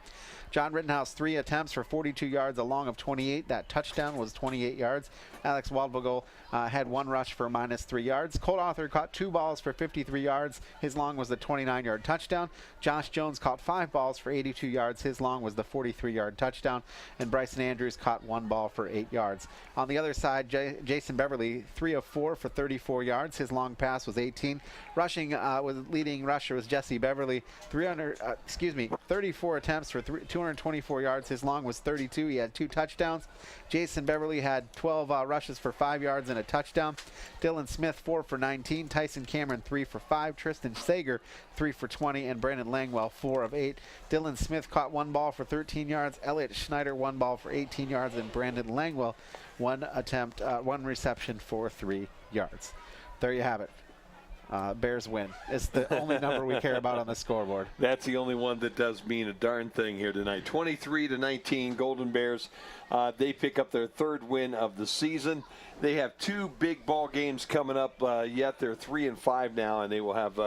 John Rittenhouse, 3 attempts for 42 yards, a long of 28. That touchdown was 28 yards. Alex Waldvogel had 1 rush for -3 yards. Colt Arthur caught 2 balls for 53 yards. His long was the 29-yard touchdown. Josh Jones caught 5 balls for 82 yards. His long was the 43-yard touchdown. And Bryson Andrews caught 1 ball for 8 yards. On the other side, Jason Beverly, 3 of 4 for 34 yards. His long pass was 18. Rushing with leading rusher was Jesse Beverly, 34 attempts for 224 yards. His long was 32. He had 2 touchdowns. Jason Beverly had 12 rushes for 5 yards and a touchdown. Dylan Smith, 4 for 19. Tyson Cameron, 3 for 5. Tristan Sager, 3 for 20. And Brandon Langwell, 4 of 8. Dylan Smith caught 1 ball for 13 yards. Elliot Schneider, 1 ball for 18 yards. And Brandon Langwell, 1 reception for 3 yards. There you have it. Bears win. It's the only number we care about on the scoreboard. That's the only one that does mean a darn thing here tonight. 23-19, Golden Bears. They pick up their 3rd win of the season. They have 2 big ball games coming up yet. They're 3-5 now, and they will have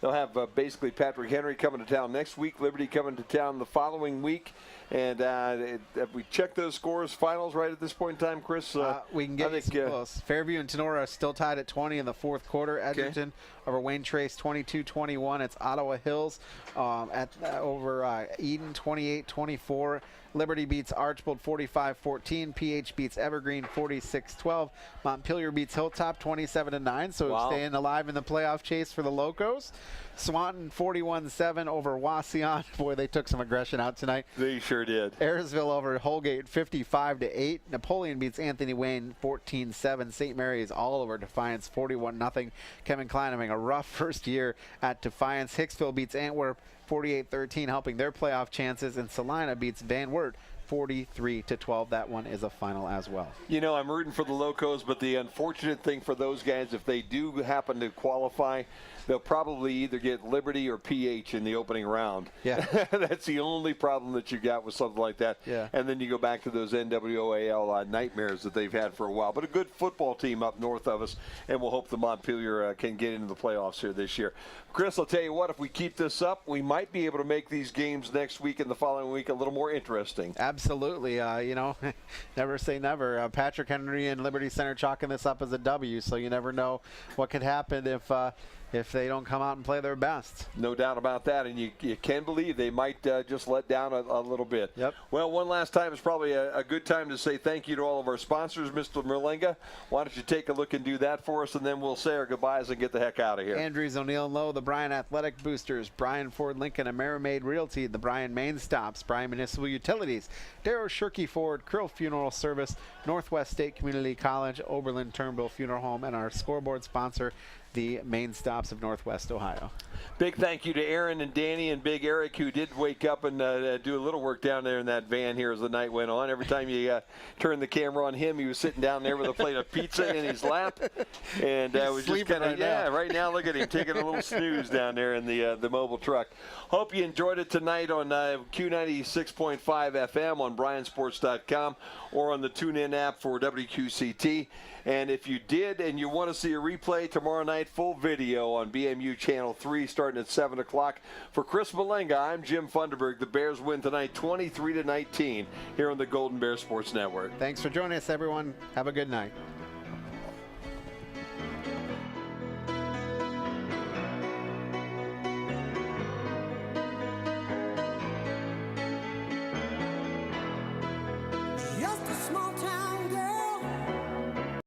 they'll have basically Patrick Henry coming to town next week, Liberty coming to town the following week. And have we checked those scores, finals right at this point in time, Chris? We can get close. Fairview and Tenora are still tied at 20 in the 4th quarter. Edgerton over Wayne Trace 22-21. It's Ottawa Hills over Eden 28-24. Liberty beats Archbold 45-14. PH beats Evergreen 46-12. Montpelier beats Hilltop 27-9. So staying alive in the playoff chase for the Locos. Swanton 41-7 over Wauseon. Boy, they took some aggression out tonight. They sure did. Ayersville over Holgate 55-8. Napoleon beats Anthony Wayne 14-7. St. Mary's all over Defiance 41-0. Kevin Klein having a rough first year at Defiance. Hicksville beats Antwerp 48-13, helping their playoff chances. And Salina beats Van Wert 43-12. That one is a final as well. You know, I'm rooting for the Locos, but the unfortunate thing for those guys, if they do happen to qualify, they'll probably either get Liberty or PH in the opening round. Yeah. That's the only problem that you got with something like that. Yeah. And then you go back to those NWOAL nightmares that they've had for a while. But a good football team up north of us, and we'll hope the Montpelier can get into the playoffs here this year. Chris, I'll tell you what, if we keep this up, we might be able to make these games next week and the following week a little more interesting. Absolutely. Never say never. Patrick Henry and Liberty Center chalking this up as a W, so you never know what could happen if they don't come out and play their best. No doubt about that, and you can believe they might just let down a little bit. Yep. Well, one last time is probably a good time to say thank you to all of our sponsors. Mr. Merlenga, why don't you take a look and do that for us, and then we'll say our goodbyes and get the heck out of here. Andrews, O'Neill & Lowe, the Bryan Athletic Boosters, Bryan Ford Lincoln, AmeriMade Realty, the Bryan Main Stops, Bryan Municipal Utilities, Darrow Shirkey Ford, Krill Funeral Service, Northwest State Community College, Oberlin Turnbull Funeral Home, and our scoreboard sponsor, the Main Stops of Northwest Ohio. Big thank you to Aaron and Danny and Big Eric, who did wake up and do a little work down there in that van here as the night went on. Every time you turned the camera on him, he was sitting down there with a plate of pizza in his lap. And was just kind of, right now, look at him taking a little snooze down there in the mobile truck. Hope you enjoyed it tonight on Q96.5 FM, on BryanSports.com, or on the TuneIn app for WQCT. And if you did and you want to see a replay tomorrow night, full video on BMU Channel 3 starting at 7 o'clock. For Chris Malenga, I'm Jim Funderburg. The Bears win tonight 23-19 here on the Golden Bear Sports Network. Thanks for joining us, everyone. Have a good night.